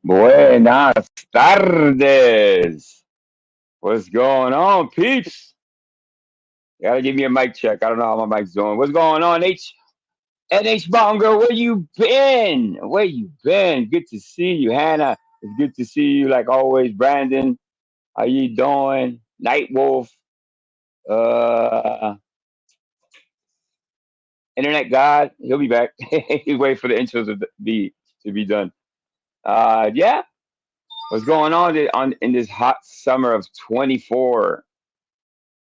Buenas tardes. What's going on, peeps? You gotta give me a mic check. I don't know how my mic's doing. What's going on, NH Bongo? Where you been? Where you been? Good to see you, Hannah. It's good to see you, like always. Brandon, how you doing? Night Wolf, uh, Internet God. He'll be back. He's waiting for the intros to be done. Yeah. What's going on in this hot summer of 24?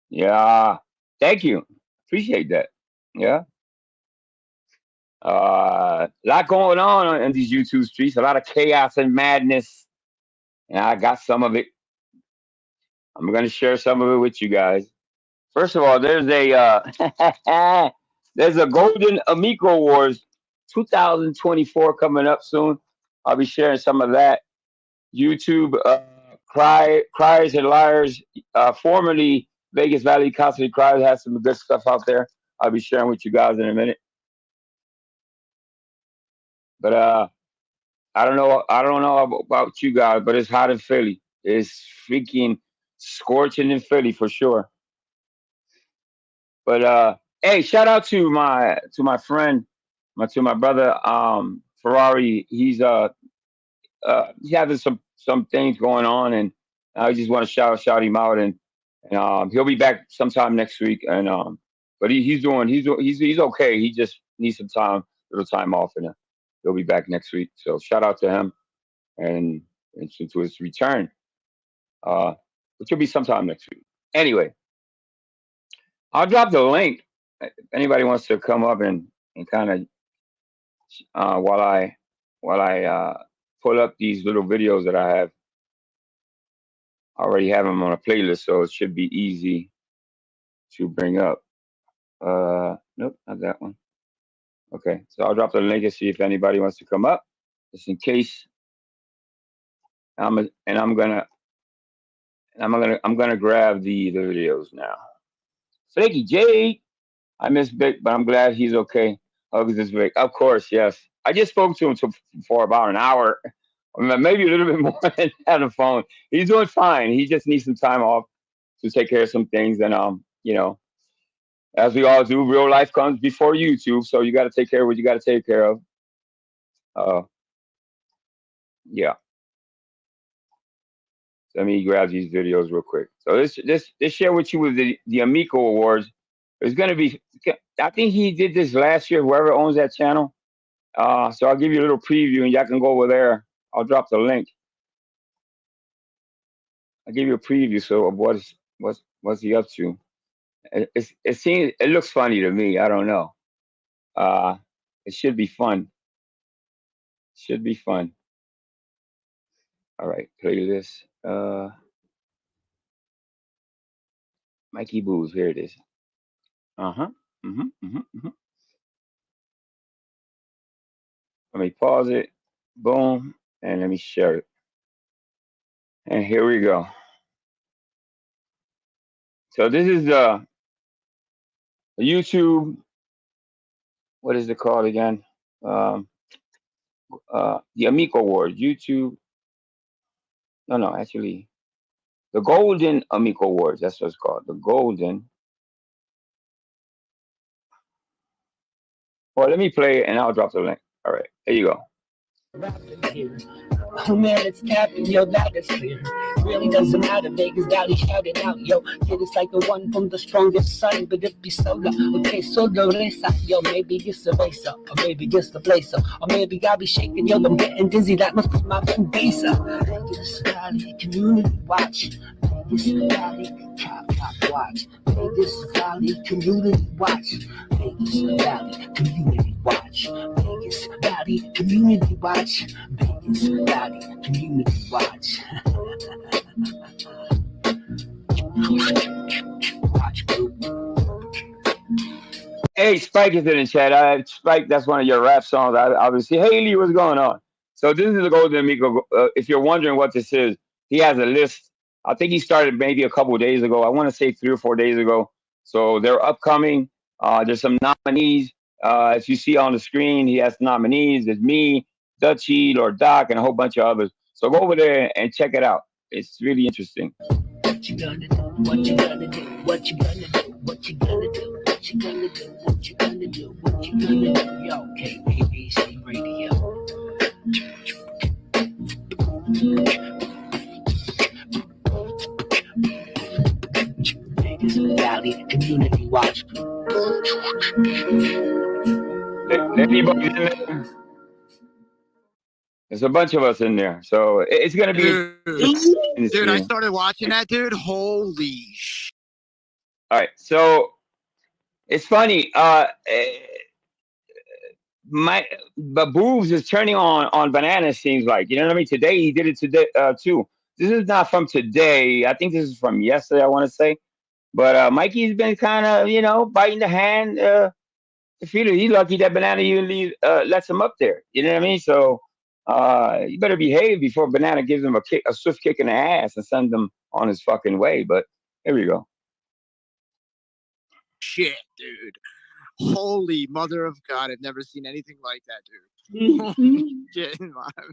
Yeah. Thank you. Appreciate that. Yeah. A lot going on in these YouTube streets, a lot of chaos and madness. And I got some of it. I'm going to share some of it with you guys. First of all, there's a Golden Amigo Awards 2024 coming up soon. I'll be sharing some of that. YouTube Criers and Liars, formerly Vegas Valley Constantly Criers, has some good stuff out there. I'll be sharing with you guys in a minute. But I don't know about you guys, but it's hot in Philly. It's freaking scorching in Philly for sure. But hey, shout out to my friend, to my brother Ferrari. He's having some things going on, and I just want to shout him out, and he'll be back sometime next week. And but he's okay. He just needs some time, little time off, and he'll be back next week. So shout out to him, and, to his return, uh, which will be sometime next week. Anyway, I'll drop the link if anybody wants to come up and kind of while I pull up these little videos that I have. I already have them on a playlist, so it should be easy to bring up. Nope, not that one. Okay, so I'll drop the link and see if anybody wants to come up, just in case. I'm gonna grab the videos now. Flaky Jade, I miss Vic, but I'm glad he's okay. Hugs this Vic, of course, yes. I just spoke to him for about an hour, or maybe a little bit more than on the phone. He's doing fine. He just needs some time off to take care of some things, and as we all do, real life comes before YouTube, so you got to take care of what you got to take care of. Uh, yeah. Let me grab these videos real quick. So this share with you with the Amigo Awards. It's gonna be. I think he did this last year. Whoever owns that channel. So I'll give you a little preview, and y'all can go over there. I'll drop the link. I'll give you a preview so of what's he up to. It looks funny to me. I don't know. Uh, it should be fun. Should be fun. All right, playlist. Mikey Boobs. Here it is. Uh-huh. Let me pause it. Boom. And let me share it. And here we go. So this is the YouTube. What is it called again? Um, the Amigo Awards. YouTube. No, actually, the Golden Amigo Awards. That's what it's called. The Golden. Well, let me play it and I'll drop the link. All right, there you go. Oh man, it's tapping, yo, that is clear. Really doesn't matter, Vegas Valley shouted out, yo. Kid is like the one from the strongest son, but it be soda. Okay, so the resa, yo, maybe it's a racer, or maybe it's the blazer, or maybe I'll be shaking, yo, I'm getting dizzy, that must be my friend Visa. Vegas Valley Community Watch. Vegas Valley Cop Watch. Vegas Valley Community Watch. Vegas Valley Community Watch. Vegas Valley Community Watch. Vegas Valley Community Watch. Watch group. Hey, Spike is in the chat. Spike, that's one of your rap songs. Obviously, Haley, what's going on? So this is the Golden Amigo. If you're wondering what this is, he has a list. I think he started maybe a couple of days ago. I want to say 3 or 4 days ago. So they're upcoming. There's some nominees. As you see on the screen, he has nominees. There's me, Dutchie, or Doc, and a whole bunch of others. So go over there and check it out. It's really interesting. What you gonna do? What you gonna do? What you gonna do? What you gonna do? What you gonna do? What you gonna do? What you gonna do? Yo, KBBC Radio. Vegas Valley Community Watch. Anybody's in there? There's a bunch of us in there, so it's gonna be. Dude, I started watching that, dude. Holy sh! All right, so it's funny. But Boobs is turning on Banana. Seems like, you know what I mean. Today he did it today too. This is not from today. I think this is from yesterday. I want to say, but Mikey's been kind of, biting the hand. To feel it. He's lucky that Banana usually lets him up there. You know what I mean? So you better behave before Banana gives him a swift kick in the ass and sends him on his fucking way. But here we go. Shit, dude. Holy mother of God. I've never seen anything like that, dude. Shit, I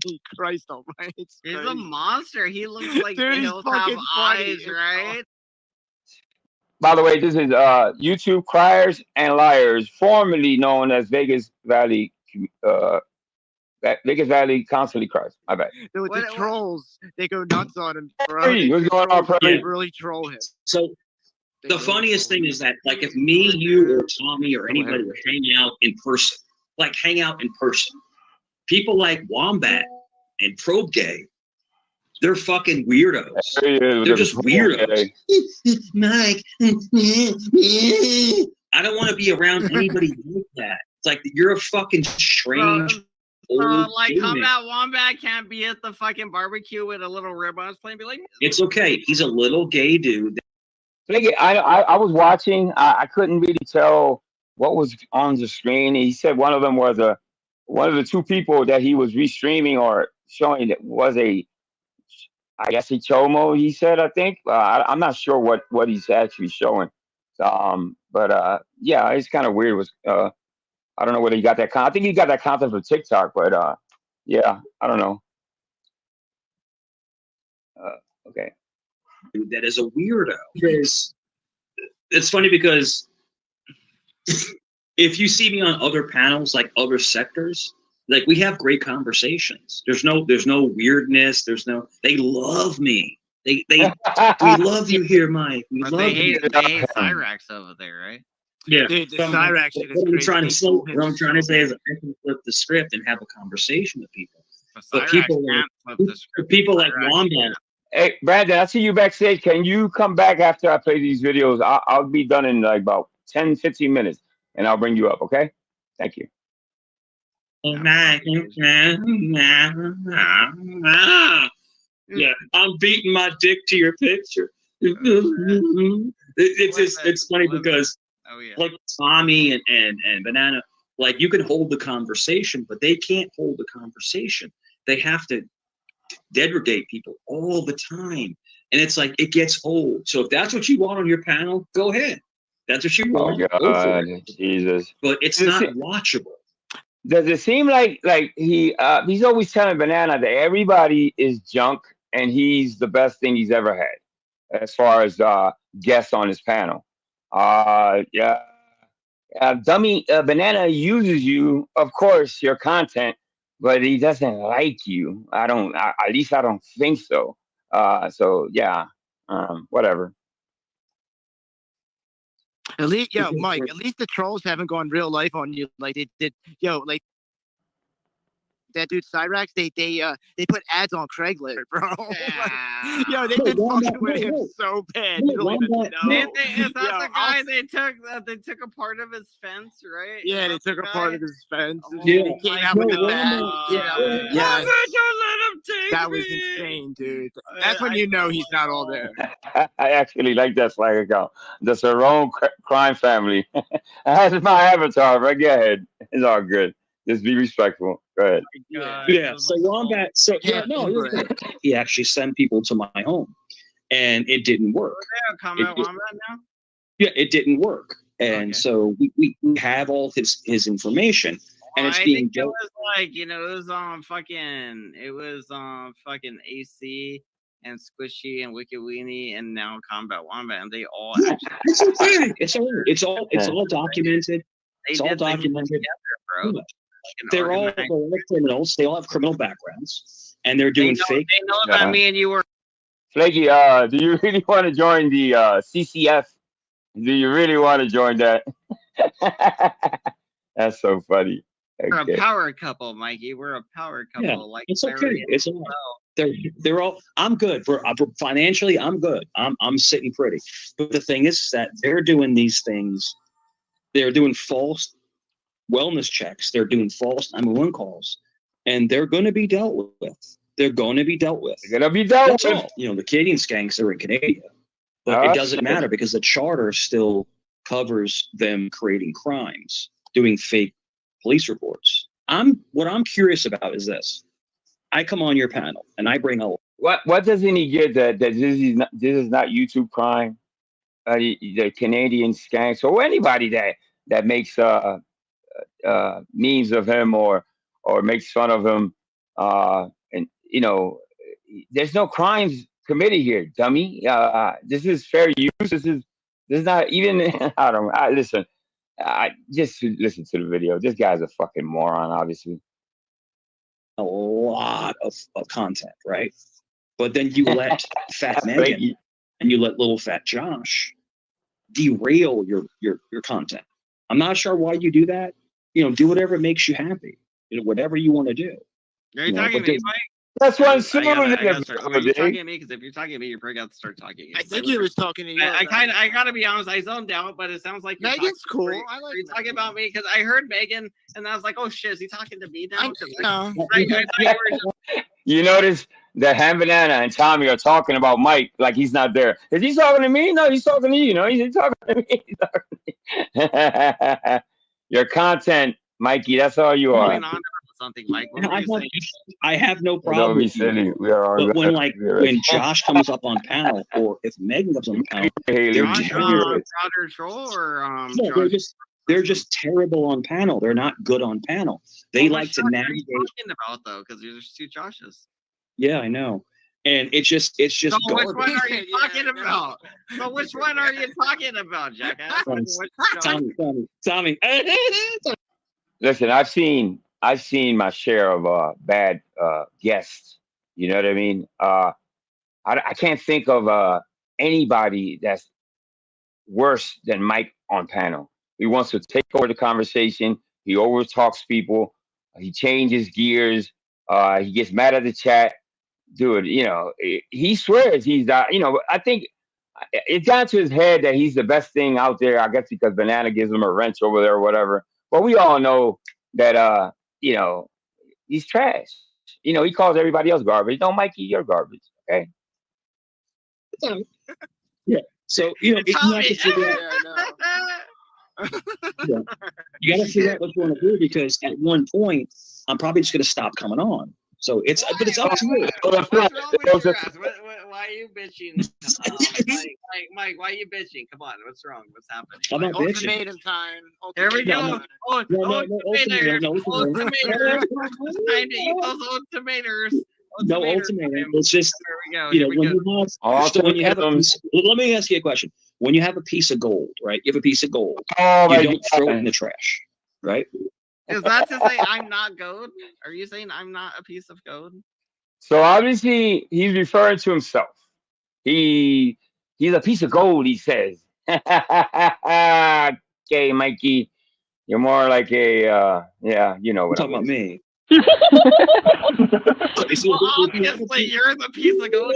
mean, Christ almighty. He's a monster. He looks like Dude, he he's don't fucking have funny. eyes, right? By the way, this is YouTube Criers and Liars, formerly known as Vegas Valley Constantly Cries. My bad. With the trolls, they go nuts on him, bro. Hey, what's going on, Prairie? They really troll him. So the funniest thing is that, like, if me, you, or Tommy, or anybody were hanging out in person, people like Wombat and Probe Gay, they're fucking weirdos. They're just weirdos. Mike, I don't want to be around anybody like that. It's like, you're a fucking strange. Like, Combat Wombat can't be at the fucking barbecue with a little rib on his plate and be like, it's okay. He's a little gay dude. I was watching. I couldn't really tell what was on the screen. He said one of them was one of the two people that he was restreaming or showing that was I guess a chomo. He said, I think. I'm not sure what he's actually showing. But yeah, it's kind of weird. I don't know whether he got that. I think he got that content from TikTok, but yeah, I don't know. Okay. That is a weirdo. It's funny because if you see me on other panels, like other sectors, like, we have great conversations. There's no weirdness. They love me. We love you here, Mike. They hate Cyrax over there, right? Yeah. Dude, the Cyrax shit is crazy. What I'm trying to say is, I can flip the script and have a conversation with people. But people like Wombat. Hey, Brandon, I see you backstage. Can you come back after I play these videos? I'll be done in like about 10, 15 minutes, and I'll bring you up, okay? Thank you. Yeah, I'm beating my dick to your picture. It's funny because, like, Tommy and Banana, like, you can hold the conversation, but they can't hold the conversation. They have to degradate people all the time, and it's like, it gets old. So if that's what you want on your panel, go ahead. That's what you want. Oh God, Jesus! But it's not watchable. Does it seem like he's always telling Banana that everybody is junk and he's the best thing he's ever had as far as guests on his panel? Yeah. Dummy Banana uses you, of course, your content, but he doesn't like you. At least I don't think so. So yeah, whatever. At least, Mike, at least the trolls haven't gone real life on you like they did. Like that dude Cyrax, they put ads on Craigslist, bro. Yeah. They've been fucking with him so bad. You don't even know. Is that the guy they took a part of his fence, right? Yeah, they took a part of his fence. Yeah. He came out with the bag. Yeah. That was insane, dude. That's when you know he's not all there. I actually like that Slack account. The Cerrone crime family. That's my avatar, but go ahead. It's all good. Just be respectful. Go ahead. Yeah. So Wombat. He actually sent people to my home, and it didn't work. Wombat now? Yeah, it didn't work, and so we have all his information, and it's I being think it dealt. was like, it was fucking AC and Squishy and Wicked Weenie and now Combat Wombat, and they all actually. It's okay. It's all documented. It's all documented. Together, bro. They're all criminals. They all have criminal backgrounds, and they're doing fake. They know that me and you were. Flaky, do you really want to join the CCF? Do you really want to join that? That's so funny. We're Okay. a power couple, Mikey. We're a power couple. Yeah, like it's okay. It's all. They're all. I'm good. Financially, I'm good. I'm sitting pretty. But the thing is that they're doing these things. They're doing false wellness checks. They're doing false 911 calls, and they're going to be dealt with. They're going to be dealt with. They're gonna be dealt That's with. all. The Canadian skanks are in Canada, but it doesn't matter because the charter still covers them creating crimes, doing fake police reports. What I'm curious about is this. I come on your panel and I bring a What doesn't he get that this is not YouTube crime? The Canadian skanks or anybody that makes memes of him or makes fun of him, and there's no crimes committed here, dummy. This is fair use. This is not even. Listen. I just listen to the video. This guy's a fucking moron, obviously. a lot of content, right? But then you let Fat Megan and you let Little Fat Josh derail your content. I'm not sure why you do that. Do whatever makes you happy. Whatever you want to do. Are you talking to me, Mike? That's what I'm saying. Are you talking to me? Because if you're talking to me, you're probably got to start talking. I think he was talking to you. I gotta be honest. I zoned out, but it sounds like Megan's cool. Are you talking about me? Because I heard Megan, and I was like, "Oh shit, is he talking to me now?" You notice that Ham Banana and Tommy are talking about Mike like he's not there. Is he talking to me? No, he's talking to you. He's talking to me. Your content, Mikey. That's all you are. Something, Mike. I have no problem with you. But when Josh comes up on panel, or if Megan comes on panel, they're just terrible on panel. They're not good on panel. They like to navigate. Talking about though, because there's two Joshes. Yeah, I know. And it's just so which one are you talking about? So which one are you talking about, jackass? Tommy. Listen, I've seen my share of bad guests. You know what I mean? I can't think of anybody that's worse than Mike on panel. He wants to take over the conversation. He overtalks people. He changes gears. He gets mad at the chat. Dude, he swears he's that. I think it's got to his head that he's the best thing out there. I guess because Banana gives him a wrench over there or whatever. But we all know that he's trash. He calls everybody else garbage. No, Mikey, you're garbage. Okay. Yeah. So you have to figure out. You got to figure out what you want to do, because at one point I'm probably just going to stop coming on. So but it's up to you. Why are you bitching? Mike, why are you bitching? Come on, what's wrong? What's happening? I'm not bitching. Ultimatum time. There we go. Ultimators. Time to eat those ultimators. No ultimatum. It's just, when you have a piece, let me ask you a question. When you have a piece of gold, right? You have a piece of gold. You don't throw it in the trash, right? Is that to say I'm not gold? Are you saying I'm not a piece of gold? So obviously he's referring to himself. He's a piece of gold, he says. Okay, Mikey. You're more like a you know what I'm talking about me. Well, obviously you're the piece of gold.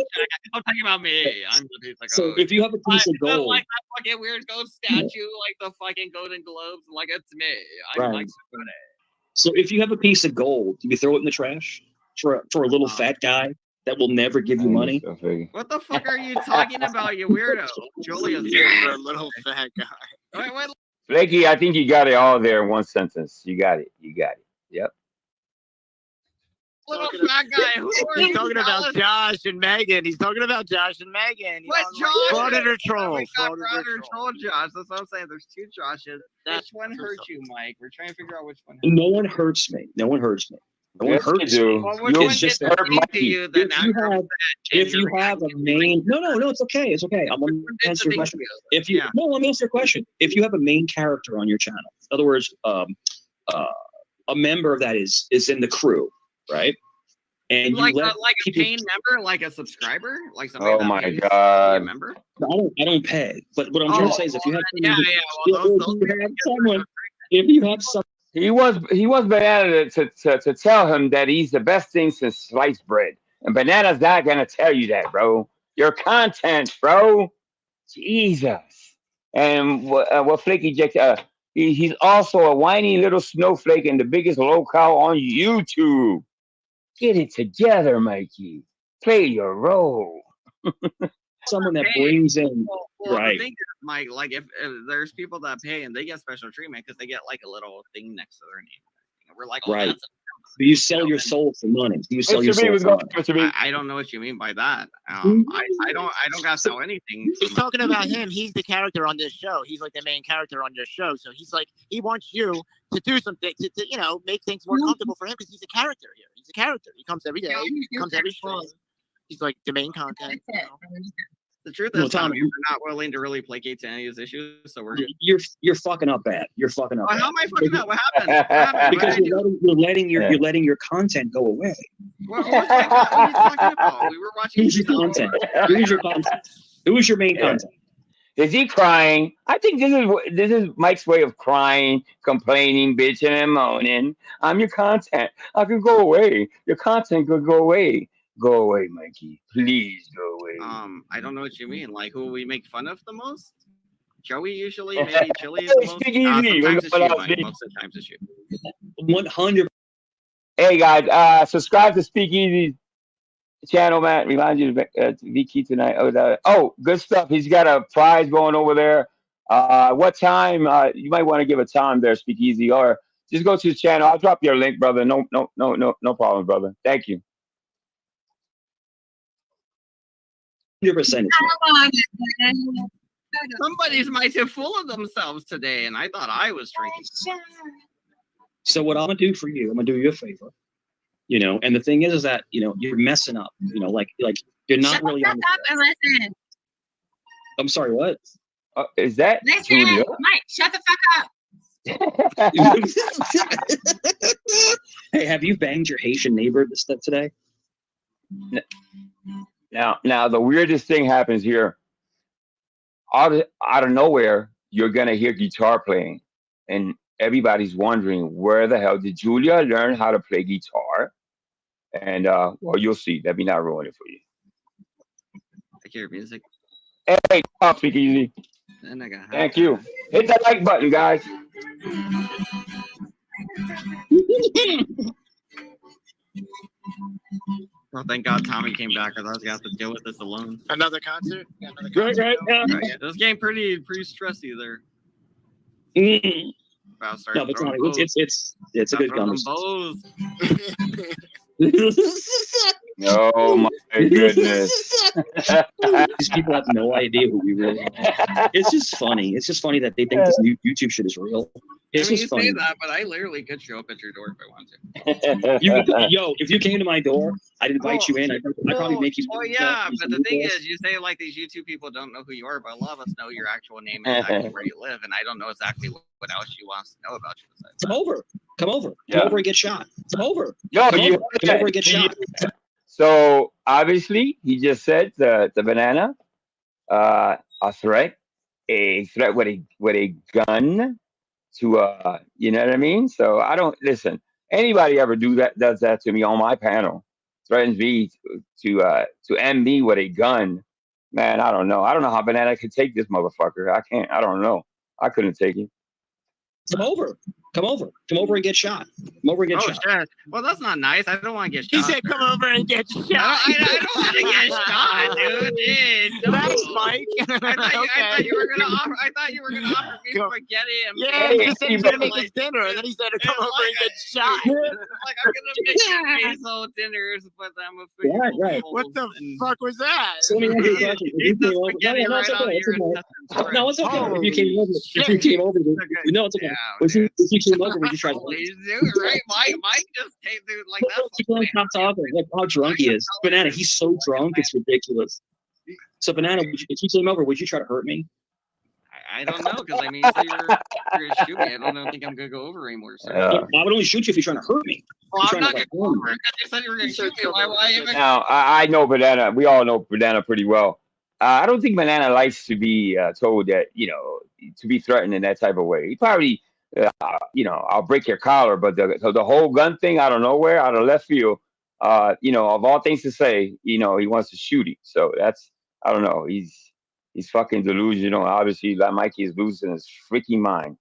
I'm talking about me. I'm the piece of gold. So if you have a piece of gold, like that fucking weird gold statue, like the fucking Golden Globes, like it's me. I'm like somebody. So if you have a piece of gold, do you throw it in the trash for a little fat guy that will never give you money? What the fuck are you talking about, you weirdo? Julius, you're a little fat guy. Wait. Flaky, I think you got it all there in one sentence. You got it. Yep. little fat guy. He's talking about Josh and Megan. He's talking about Josh and Megan. What Josh? Frauded troll. We got frauded troll Josh. That's what I'm saying. There's two Joshes. Which one hurt you, Mike? We're trying to figure out which one. No one hurts me. No one hurts me. No one hurts me. Well, which one just did hurt you? Then if you have a main, no, it's okay. It's okay. I'm gonna answer your question. Let me answer your question. If you have a main character on your channel, in other words, a member of that is in the crew, right? And like you a paying member, like a subscriber, like somebody. Oh my god! A member? I don't pay. But what I'm trying to say is, if you have someone, if you have some. He was Banana to tell him that he's the best thing since sliced bread, and Banana's not gonna tell you that, bro. Your content, bro. Jesus. And what Flaky Jack? He's also a whiny little snowflake and the biggest lolcow on YouTube. Get it together, Mikey. Play your role. Someone that brings in right. The thing is, Mike, like if there's people that pay and they get special treatment because they get like a little thing next to their name. We're like, right. Do you sell your soul for money? Do you sell your soul for money? I don't know what you mean by that. I don't gotta sell anything. He's talking about him. He's the character on this show. He's like the main character on your show. So he's like, he wants you to do something to make things more comfortable for him because he's a character here. He's a character. He comes every day. He comes every stream. He's like the main content. The truth is, Tom, you're not willing to really placate to any of his issues, so we're you're fucking up bad. You're fucking up. How am I fucking up? What happened? Because you're letting your content go away. What are you talking about? We were watching. Who's your content? Who's your content? Who's your main content? Is he crying? I think this is Mike's way of crying, complaining, bitching, and moaning. I'm your content. I can go away. Your content could go away. Go away, Mikey. Please go away. I don't know what you mean. Like, who we make fun of the most? Joey usually, maybe Chili is the most. Sometimes it's you, Mike. Most of the times it's you. 100. Hey guys, subscribe to Speakeasy channel, man. Remind you to be key tonight. Oh, good stuff. He's got a prize going over there. What time? You might want to give a time there, Speakeasy, or just go to the channel. I'll drop your link, brother. No problem, brother. Thank you. 100%. Somebody's might have full of themselves today, and I thought I was drinking. So what I'm gonna do for you, I'm gonna do you a favor, and the thing is that you're messing up, like you're not Shut really. Shut the fuck up and listen. I'm sorry, what? Is that Listen, Mike? Shut the fuck up. Hey, have you banged your Haitian neighbor today? Now the weirdest thing happens here. Out of nowhere, you're gonna hear guitar playing, and everybody's wondering where the hell did Julia learn how to play guitar? And well, you'll see. Let me not ruin it for you. I hear music. Hey, speak easy. Thank you. Hit that like button, guys. Well, thank God Tommy came back, because I was gonna have to deal with this alone. Another concert? Right. Yeah. It was getting pretty stressy there. No, but Tommy, it's a good conversation. Oh my goodness! These people have no idea who we really are. It's just funny. It's just funny that they think this new YouTube shit is real. It's just funny. You say that, but I literally could show up at your door if I want to. Yo, if you came to my door, I'd invite you in. I'd probably make you. Oh yeah, but the thing is, you say like these YouTube people don't know who you are, but a lot of us know your actual name and exactly where you live, and I don't know exactly what else she wants to know about you. Come over. Come over and get shot. Come over. Come over and get shot. So obviously, he just said the banana, a threat with a gun to you know what I mean. So I don't listen. Anybody ever does that to me on my panel, threatens me to end me with a gun, man. I don't know how banana could take this motherfucker. I can't. I don't know. I couldn't take it. Come over and get shot. Come over and get shot. Shit. Well, that's not nice. I don't want to get shot. He said, "Come over and get shot." I don't want to get shot, dude. No. Thanks, Mike. I thought you were gonna offer. I thought you were gonna offer me spaghetti and yeah, he just said he's gonna make us dinner, and then he said to come over and get shot. Like I'm gonna make queso dinners, but I'm a Right. What the fuck was that? So let me ask you a question. If you came over, no, it's okay. If you came over, no, it's okay. If you came over, would you try to? Right, Mike just came, dude. Like that's. Stop talking. Like how drunk he is. Banana, he's so drunk, it's ridiculous. So, Banana, if you came over, would you try to hurt me? I don't know, because I mean, so you're gonna shoot me. I don't think I'm gonna go over anymore. So. I would only shoot you if you're trying to hurt me. Well, I'm not gonna go over. You said you were gonna shoot me. Why now, I know Banana. We all know Banana pretty well. I don't think Banana likes to be told that, to be threatened in that type of way. He probably, I'll break your collar, but the whole gun thing out of nowhere, out of left field, of all things to say, he wants to shoot him. So that's, I don't know. He's fucking delusional. Obviously, like Mikey is losing his freaking mind.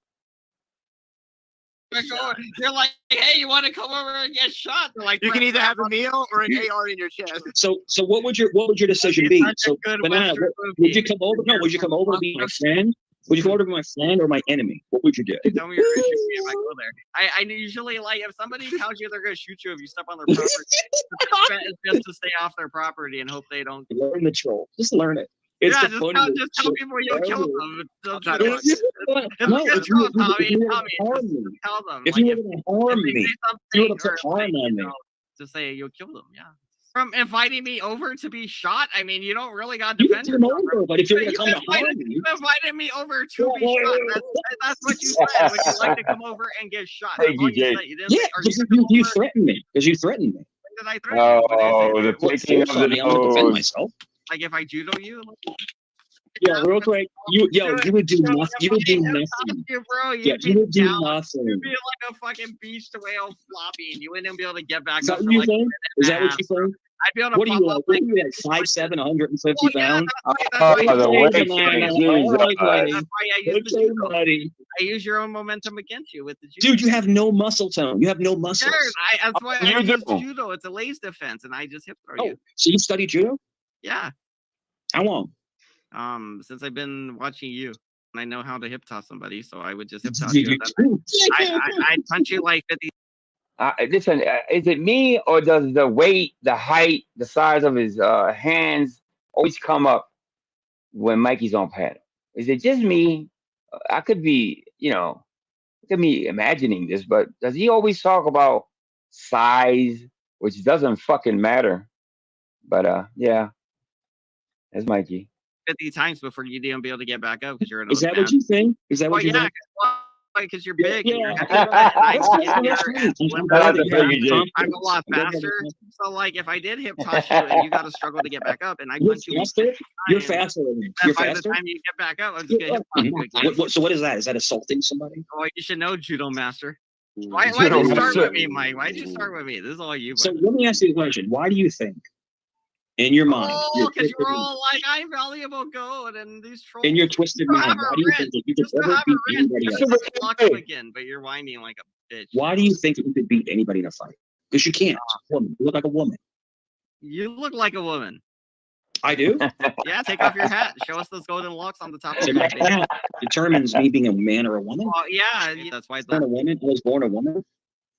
You're like, hey, you want to come over and get shot? They're like, you can either have a meal or an AR in your chest. So what would your decision be? So, Banana, would you come over? No, would you come over and be my friend? Would you come over to be my friend or my enemy? What would you do? Tell me you're gonna shoot me if I go there. I usually, like, if somebody tells you they're gonna shoot you if you step on their property, it's just to stay off their property and hope they don't. Learn the troll. Just learn it. It's just tell people you'll kill them. No, if you were tell them. If you were going to harm me, you would have put harm on me. To say you'll kill them, yeah. From inviting me over to be shot, I mean, you don't really got to defend yourself. But if you're going to come to harm me, you invited me over to be shot. That's what you said. Would you like to come over and get shot? That's all you said. You didn't say, you threatened me. Because you threatened me. When did I threaten you? Oh, the picking of the defend myself. Like if I judo you? Yeah, real quick. You would do nothing. You would do nothing. You would do nothing. You'd be like a fucking beached whale floppy, and you wouldn't be able to get back up. Is that what you think? I'd be able to what are you like 5'7", 150 pounds? I use your own momentum against you with the judo. Dude, you have no muscle tone. You have no muscles. That's why I use judo. It's a lace defense, and I just hip throw you. So you studied judo? Yeah. How long? Since I've been watching you, and I know how to hip toss somebody, so I would just hip toss you. I'd punch you like 50. Listen, is it me or does the weight, the height, the size of his hands always come up when Mikey's on panel? Is it just me? I could be, imagining this, but does he always talk about size, which doesn't fucking matter? But yeah, that's Mikey. 50 times before you'd even be able to get back up because you're an. Is that what you think? Is that what you think? Because you're big. Yeah. I'm a lot faster. So, like, if I did hip toss you and you got to struggle to get back up, and I punch you, you're faster than me. You're faster. By the time you get back up, I'm just gonna hip toss you again. So what is that? Is that assaulting somebody? Oh, you should know, Judo Master. Why did you start with me, Mike? Why did you start with me? This is all you. So let me ask you a question. Why do you think? In your mind. Oh, because you're all like, I'm valuable gold, and these trolls. In your twisted mind, why do you think that you could ever beat anybody else? Again, but you're whining like a bitch. Why do you think that you could beat anybody in a fight? Because you can't. You look like a woman. You look like a woman. I do? Yeah, take off your hat. Show us those golden locks on the top of your head. That determines me being a man or a woman? Well, yeah, that's why. I was born a woman?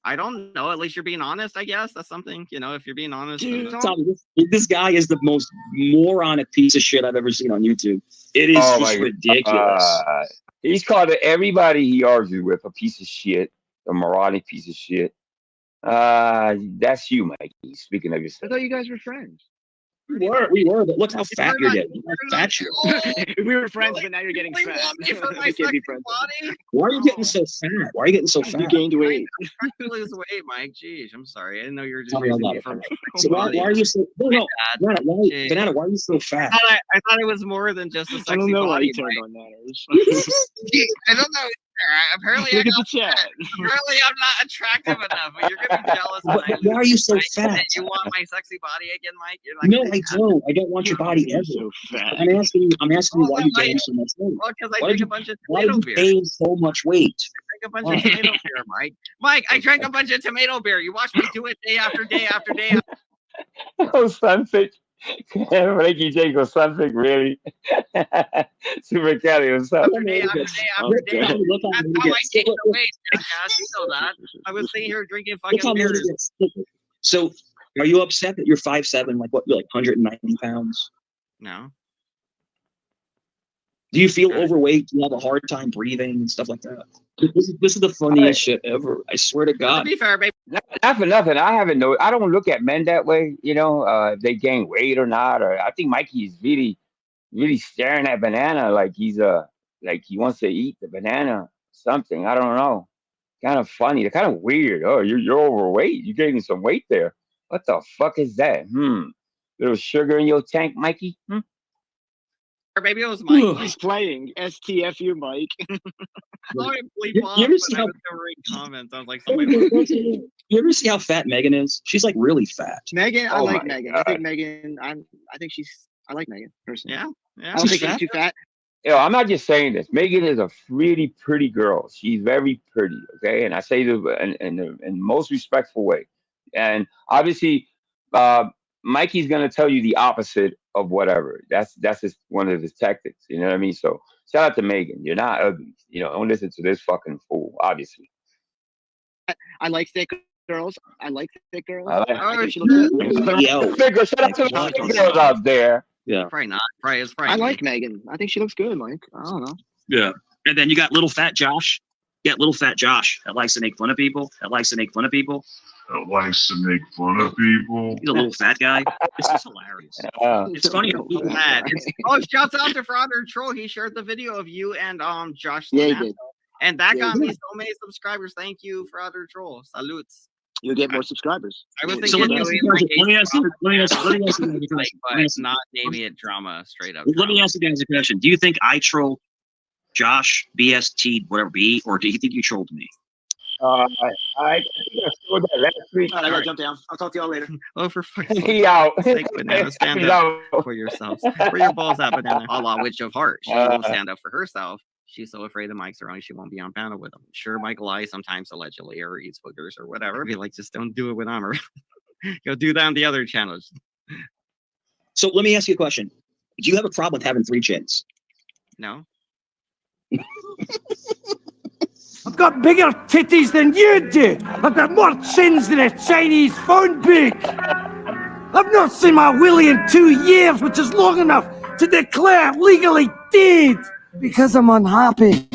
I don't know. At least you're being honest, I guess. That's something, if you're being honest. Dude, this guy is the most moronic piece of shit I've ever seen on YouTube. It is just ridiculous. He's called everybody he argues with a piece of shit, a moronic piece of shit. That's you, Mikey. Speaking of yourself. I thought you guys were friends. We were, but look how fat you're getting. Fat you. We were friends, but now you're getting fat. We can't be friends. Why are you getting so fat? Why are you getting so fat? You gained weight. I'm trying to lose weight, Mike. Jeez, I'm sorry. I didn't know you were just so why are you so? No, Banana, why are you so fat? I thought it was more than just a sexy body. I don't know why you turned on that. I don't know. Apparently, I'm not attractive enough. But you're gonna be jealous. Why are you so fat? You want my sexy body again, Mike? You're like, no, I don't. I don't want your body ever. So fat. I'm asking you why you gained so much weight. Well, because I drink a bunch of why do you gain so much weight? a bunch of tomato beer, Mike. Mike, I drank a bunch of tomato beer. You watched me do it day after day after day. Oh, Sunfish. Frankie Jacob, Sunfish, really? Super Kelly, what's up? After day after day after day. That's how I gained the weight, jackass. You know that. I was sitting here drinking fucking beers. So, are you upset that you're 5'7", like what? You're like 190 pounds? No. Do you feel overweight? Do you have a hard time breathing and stuff like that? This is the funniest shit ever. I swear to God. To be fair, baby. Not for nothing. I don't look at men that way. You know, if they gain weight or not. Or I think Mikey is really, really staring at banana like like he wants to eat the banana. Something I don't know. Kind of funny. They're kind of weird. Oh, you're overweight. You're gaining some weight there. What the fuck is that? Little sugar in your tank, Mikey? Maybe it was Mike. He's playing STFU, Mike. You ever see how comments? I was like, you ever see how fat Megan is? She's like really fat. Megan, I Oh like my Megan. God. I think Megan. I like Megan personally. yeah. I don't think she's too fat. Yo, I'm not just saying this. Megan is a really pretty girl. She's very pretty, okay? And I say this in the most respectful way. And obviously, Mikey's gonna tell you the opposite of whatever. That's one of his tactics. You know what I mean? So shout out to Megan. You're not ugly. You know, don't listen to this fucking fool. Obviously, I like thick girls. I like thick girls. I like- I think she looks good. Yo, Figure, shout out to the thick girls out there. yeah, Probably not. It's probably I like Megan. I think she looks good, Mike. I don't know. yeah. And then you got little fat Josh. You got little fat Josh that likes to make fun of people. That likes to make fun of people. He's a little fat guy. It's just hilarious. It's funny how people mad. Shouts out to Frauder Troll. He shared the video of you and Josh. Yeah, he Lanato. did. And that Yeah, got he me did. so many subscribers. Thank you, Frauder Troll. Salutes. You'll get more subscribers. I was So thinking let me doing ask you guys a like, question. but not naming it drama straight up. Let me ask you guys a question. Do you think I troll Josh, BST, whatever B, or do you think you trolled me? I think I saw that last week. All right, I gotta jump down. I'll talk to y'all later. Oh, for fuck's sake. He out. Like, Banana, stand He's up out. for yourselves. Where your balls at, Banana? A la Witch of Heart. She won't stand up for herself. She's so afraid the Mike's around, she won't be on panel with him. Sure, Mike lies sometimes, allegedly, or eats boogers or whatever. Be like, just don't do it with him. Go do that on the other channels. So let me ask you a question. Do you have a problem with having 3 chins? No. I've got bigger titties than you do. I've got more chins than a Chinese phone book. I've not seen my willy in 2 years, which is long enough to declare legally dead because I'm unhappy.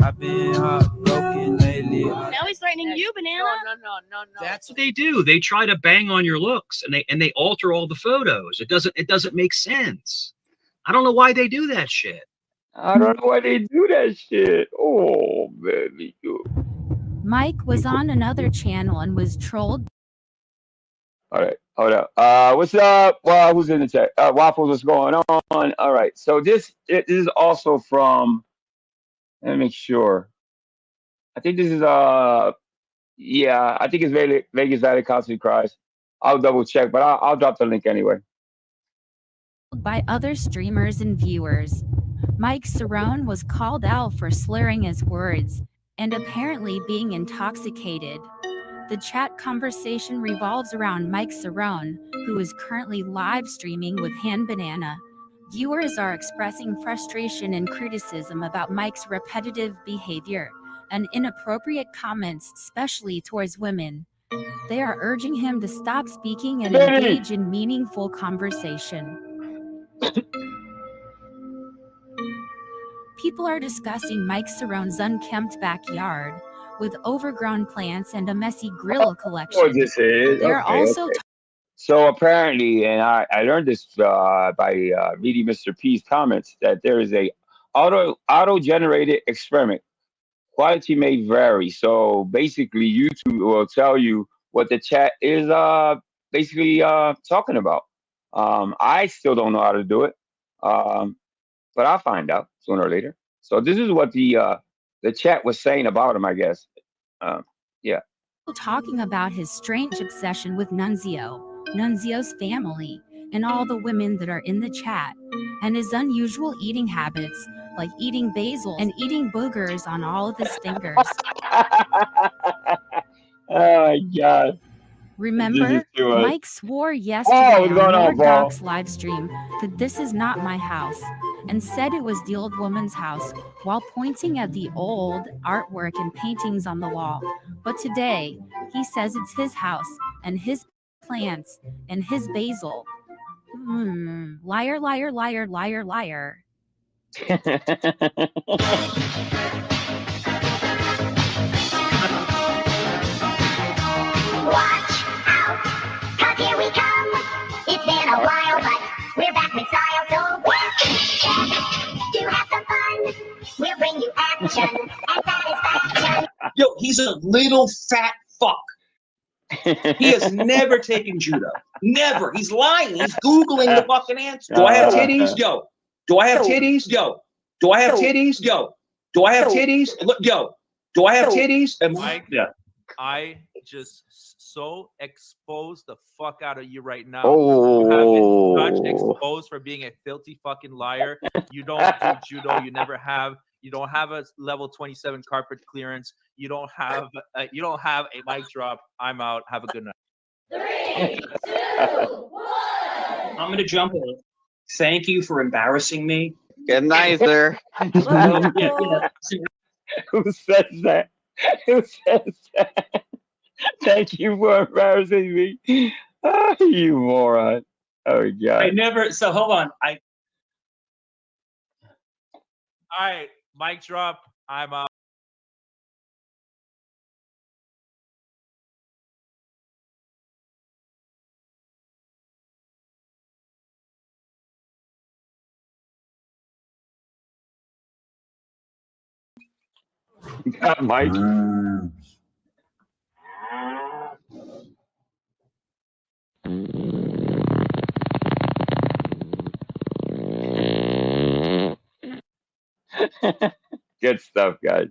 I've been heartbroken lately. Now he's threatening you, Banana. No. That's what they do. They try to bang on your looks, and they alter all the photos. It doesn't make sense. I don't know why they do that shit. I don't know why they do that shit. Oh, baby. Mike was on another channel and was trolled. All right, hold up. What's up? Well, who's in the chat? Waffles, what's going on? All right, so this is also from. Let me make sure. I think this is yeah, I think it's Vegas Valley Constantly Cries. I'll double check, but I'll drop the link anyway. By other streamers and viewers. Mike Cerrone was called out for slurring his words and apparently being intoxicated. The chat conversation revolves around Mike Cerrone, who is currently live streaming with Han Banana. Viewers are expressing frustration and criticism about Mike's repetitive behavior and inappropriate comments, especially towards women. They are urging him to stop speaking and engage in meaningful conversation. People are discussing Mike Cerrone's unkempt backyard with overgrown plants and a messy grill collection. Oh, this is. They're Okay, also okay. So apparently, and I learned this by reading Mr. P's comments, that there is a auto-generated experiment. Quality may vary. So basically, YouTube will tell you what the chat is basically talking about. I still don't know how to do it, but I'll find out sooner or later. So this is what the chat was saying about him, I guess. Yeah. talking about his strange obsession with Nunzio, Nunzio's family, and all the women that are in the chat, and his unusual eating habits, like eating basil and eating boogers on all of his fingers. Oh my God. Remember, too much. Mike swore yesterday what's going on on, Lord Paul? Doc's live stream that this is not my house, and said it was the old woman's house while pointing at the old artwork and paintings on the wall. But today, he says it's his house and his plants and his basil. Liar, liar, liar, liar, liar. Watch out, 'cause here we come. It's been a while, but we're back with style, so to have some fun. We'll bring you action and satisfaction. Yo, he's a little fat fuck. He has never taken judo. Never. He's lying. He's Googling the fucking answer. Do I have titties? Yo. Do I have titties? Yo. Do I have titties? Yo. Do I have titties? Look, yo. Do I have titties? Yeah. I just so expose the fuck out of you right now. Oh. You have been such exposed for being a filthy fucking liar. You don't do judo. You never have. You don't have a level 27 carpet clearance. You don't have a mic drop. I'm out. Have a good night. 3, 2, 1. I'm gonna jump in. Thank you for embarrassing me. Good night, sir. Who says that? Who says that? Thank you for embarrassing me. Oh, you moron. Oh, God. I never. So hold on. All right, mic drop. I'm out. God, Mike. Good stuff, guys.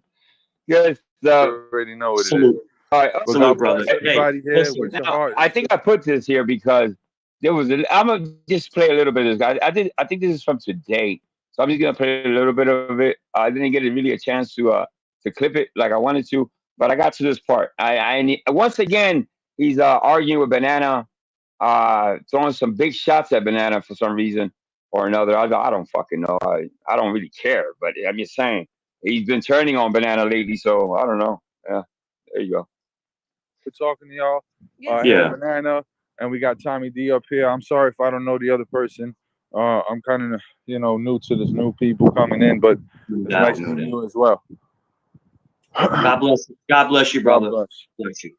Good stuff. You already know what it is. Salute. All right, But God bless everybody here listen, with your now, heart. I think I put this here because there was. I'm gonna just play a little bit of this, guys. I think this is from today, so I'm just gonna play a little bit of it. I didn't get really a chance to clip it like I wanted to, but I got to this part. Once again he's arguing with Banana, throwing some big shots at Banana for some reason or another. I don't fucking know. I don't really care, but I'm just saying he's been turning on Banana lately, so I don't know. Yeah, there you go. For talking to y'all. Yeah. Banana, and we got Tommy D up here. I'm sorry if I don't know the other person. I'm kind of, new to this new people coming in, but it's nice to meet you as well. God bless. God bless you, brother. God Bless you.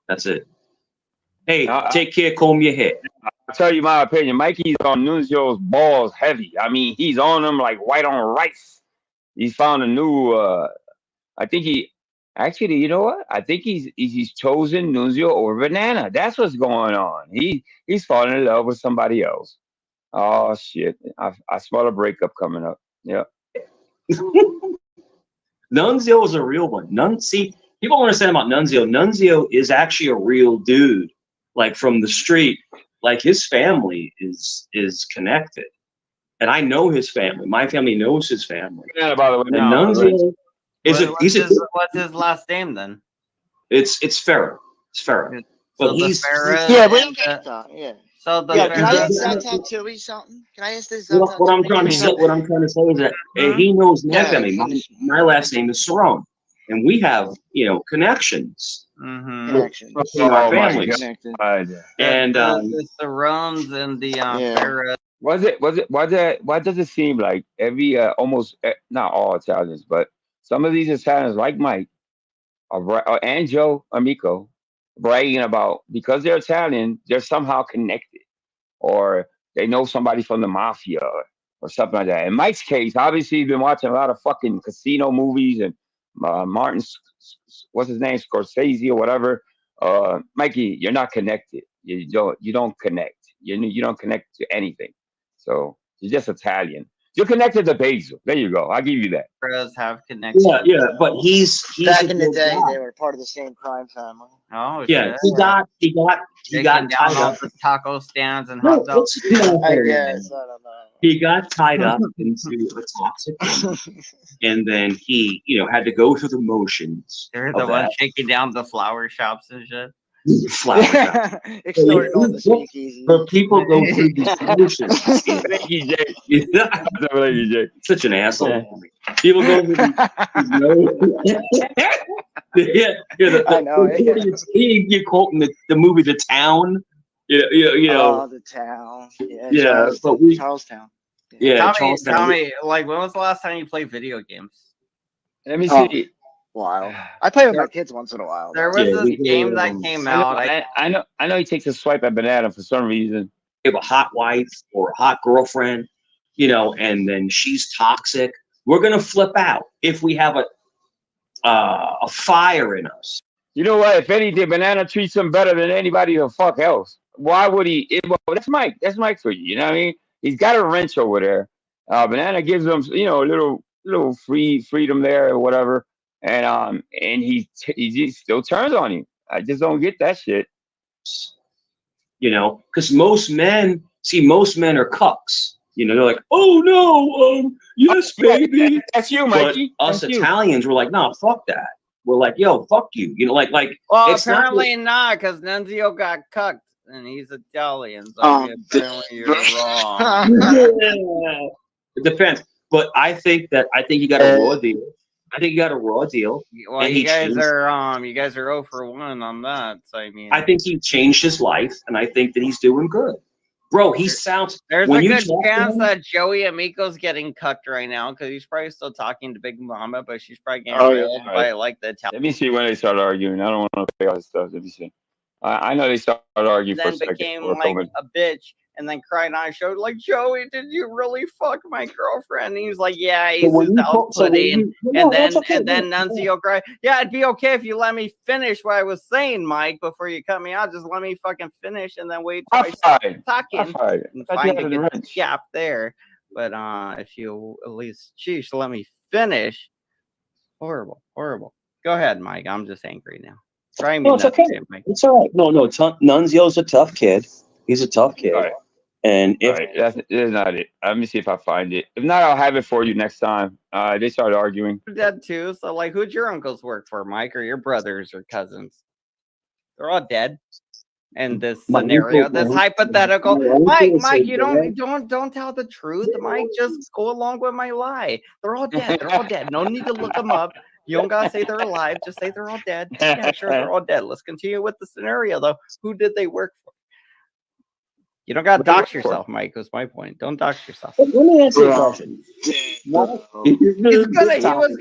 That's it. Hey, take care. Comb your hair. I'll tell you my opinion. Mikey's on Nunzio's balls heavy. I mean, he's on them like white on rice. He's found a new. I think he actually. You know what? I think he's chosen Nunzio over Banana. That's what's going on. He's falling in love with somebody else. Oh shit! I smell a breakup coming up. Yeah. Nunzio is a real one. See, people don't understand about Nunzio. Nunzio is actually a real dude, like from the street. Like his family is connected, and I know his family. My family knows his family. Yeah, by the way, and Nunzio what's his last name then? It's Farah. It's Farah. But he's Yeah, we don't get that. Yeah. So the Can I ask that tattooey something? Can I ask this? What I'm trying to say is that he knows my family. My last name is Cerrone, and we have connections. Connections. In our families. And the Cerrones and the Farah. Was it? Why does it seem like every almost not all Italians, but some of these Italians like Mike and Joe Amico bragging about because they're Italian, they're somehow connected, or they know somebody from the mafia or something like that. In Mike's case, obviously he's been watching a lot of fucking casino movies and Martin, what's his name, Scorsese or whatever. Mikey, you're not connected. You don't connect. You don't connect to anything. So you're just Italian. You're connected to Basil. There you go. I'll give you that. Bros have connections. Yeah, but he's Back a in the good day, guy. they were part of the same crime family. Oh Yeah, shit. he got Taking tied down all up. the taco stands and No, hot dogs. I guess, I don't know. He got tied up into a toxic thing, and then he, had to go through the motions. They're the ones shaking down the flower shops and shit. Flower shop. Extorting all the speakeasies. But people go through these motions. Thank you, Jay. Thank you, Jay. Such an asshole. People go through I know. You're quoting the movie The Town. Oh, The Town. Yeah, Charlestown. Yeah, Tell me, like, when was the last time you played video games? Let me see. Wow. I play with my kids once in a while. There was this game that came out. I know he takes a swipe at Banana for some reason. You have a hot wife or a hot girlfriend, and then she's toxic. We're gonna flip out if we have a fire in us. You know what? If anything, Banana treats him better than anybody the fuck else. Why would he? Well, that's Mike. That's Mike for you. You know what I mean? He's got a wrench over there. Banana gives him, a little freedom there or whatever, and he still turns on him. I just don't get that shit. Because most men are cucks. They're like, oh no, yes, baby. That's you, Mikey. But us Italians were like, no, fuck that. We're like, yo, fuck you. Well, apparently not, because Nunzio got cucked, and he's Italian. So apparently you're wrong. It depends. But I think you got a raw deal. I think you got a raw deal. Well, you guys are 0 for 1 on that. So I mean, I think he changed his life, and I think that he's doing good. Bro, he sounds. There's a good chance that Joey Amico's getting cucked right now because he's probably still talking to Big Mama, but she's probably getting railed by like the Italian. Let me see when they start arguing. I don't want to play all this stuff. Let me see. I know they started arguing then for a second. Became like a bitch. And then cried on showed like, Joey, did you really fuck my girlfriend? And he was like, yeah, he's pudding. And then Nunzio cried, yeah, it'd be okay if you let me finish what I was saying, Mike, before you cut me out. Just let me fucking finish and then wait till I stop talking and find a good gap there. But if you at least let me finish. Horrible. Go ahead, Mike. I'm just angry now. Try me. No, it's okay. Mike. It's all right. No, Nunzio's a tough kid. He's a tough kid. Right. And if that's not it. Let me see if I find it. If not, I'll have it for you next time. They started arguing. You're dead too. So, like, who'd your uncles work for, Mike, or your brothers or cousins? They're all dead. And this scenario, this hypothetical, Mike, you don't tell the truth, Mike. Just go along with my lie. They're all dead. They're all dead. No need to look them up. You don't gotta say they're alive. Just say they're all dead. Yeah, sure, they're all dead. Let's continue with the scenario, though. Who did they work for? You don't gotta dox yourself, Mike. Was my point. Don't dox yourself. Let me answer your question. He was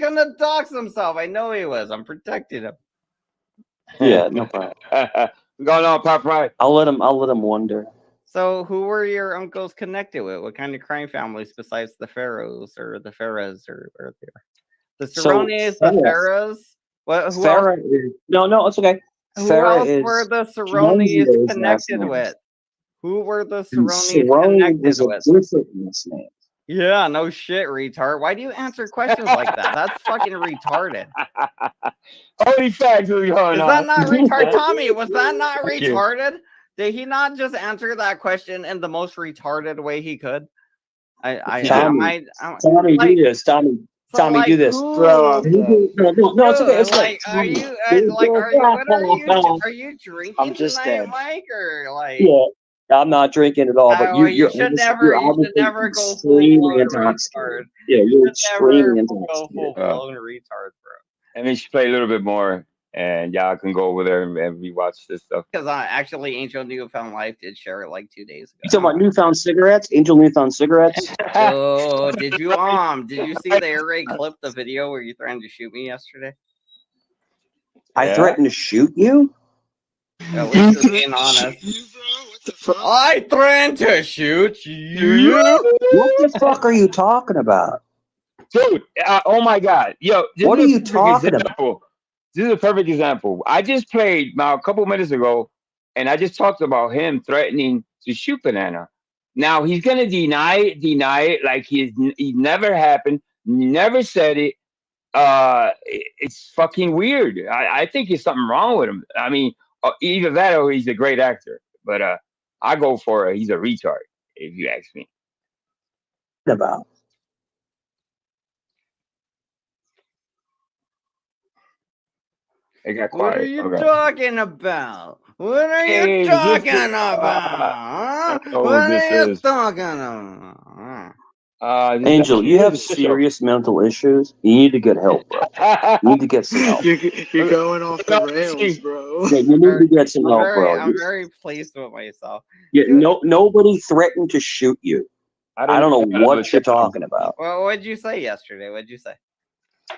gonna dox himself. I know he was. I'm protecting him. Yeah, no problem. What's going on, Pop Right? I'll let him wonder. So, who were your uncles connected with? What kind of crime families besides the Pharaohs or the Farahs or the Cerrones, the Pharaohs? What? Who else? No, it's okay. Who else were the Cerrones connected with? Who were the Cerrones connected with? Yeah, no shit, retard. Why do you answer questions like that? That's fucking retarded. Holy facts is going on. Is that not retarded? Tommy, was that not retarded? Did he not just answer that question in the most retarded way he could? Tommy, do this. Tommy, do this. Bro, no, it's okay. It's like, are you drinking I'm just tonight, dead. Mike, or like? Yeah, I'm not drinking at all. But you should never go full retard. Yeah, you're extremely intoxicated. Go full blown retard, bro. I mean, she play a little bit more, and y'all can go over there and rewatch this stuff. Because actually, Angel Newfound Life did share it like 2 days ago. You talking about Newfound Cigarettes? Angel Newfound Cigarettes? Oh, did you see they already clipped the video where you threatened to shoot me yesterday? I threatened to shoot you? At least you're being honest. I threatened to shoot you. What the fuck are you talking about? Dude, oh my God. Yo, what are you talking about? This is a perfect example. I just played a couple minutes ago, and I just talked about him threatening to shoot Banana. Now he's gonna deny it like he never happened, never said it. It's fucking weird. I think there's something wrong with him. I mean, either that or he's a great actor. But I go for he's a retard, if you ask me. About. It got What quiet. are you Okay. talking about? What are Hey, you this talking is, about? I don't know What who this are you is. talking about? This Angel, you is have official. serious mental issues. You need to get help, bro. You need to get some help. You're going off the rails, bro. Yeah, you need to get some help, bro. I'm very pleased with myself. Yeah, nobody threatened to shoot you. I don't know what you're talking about. Well, what'd you say yesterday? What'd you say?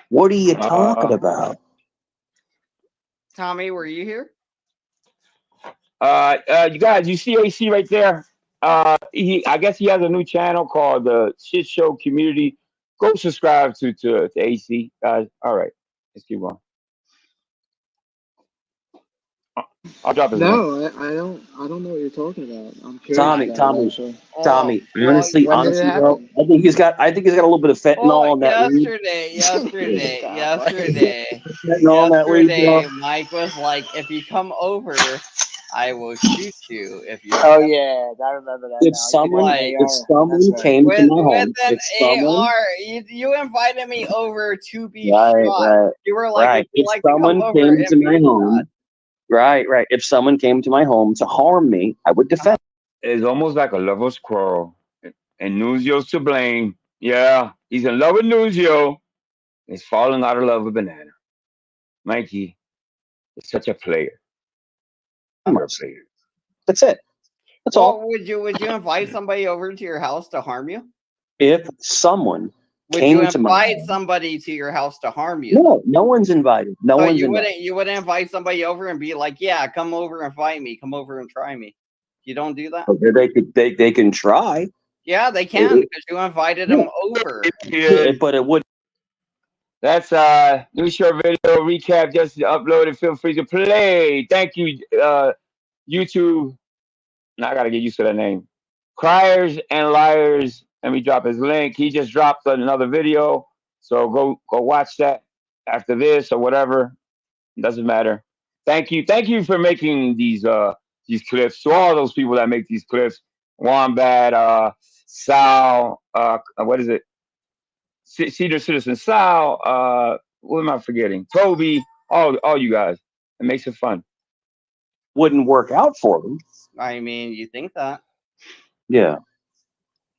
What are you talking about? Tommy, were you here? You guys, you see AC right there? I guess he has a new channel called the Shit Show Community. Go subscribe to AC, guys. All right, let's keep going. I'll drop his link. No, I don't know what you're talking about. I'm curious Tommy, about it, actually. honestly, when did it bro, happen? I think he's got a little bit of fentanyl on that weed. Fentanyl on that weed, bro. Mike was like, "If you come over, I will shoot you." If you. Oh yeah, I remember that. If someone came to my home, With an AR, you invited me over to be right, shot. You were like, if like to come someone over came and to be my home, shot. right. If someone came to my home to harm me, I would defend. It's almost like a lover's quarrel, and Nuzio's to blame. Yeah, he's in love with Nuzio. He's falling out of love with Banana. Mikey is such a player. You're a player. That's it. That's all. Would you invite somebody over to your house to harm you? If someone Would you came to my invite home, somebody to your house to harm you? no one's invited. No So one's you invited. wouldn't invite somebody over and be like, "Yeah, come over and fight me. Come over and try me." You don't do that? Okay, they can try. Yeah, they can because you invited them over. Yeah, but it would. That's new short video recap just uploaded. Feel free to play. Thank you, YouTube. Now I gotta get used to that name. Criers and Liars. Let me drop his link. He just dropped another video, so go watch that after this or whatever. Doesn't matter. Thank you for making these clips. To all those people that make these clips, Wombat, Sal, what is it? Cedar Citizen Sal, what am I forgetting? Toby, all you guys. It makes it fun. Wouldn't work out for them. I mean, you think that? Yeah.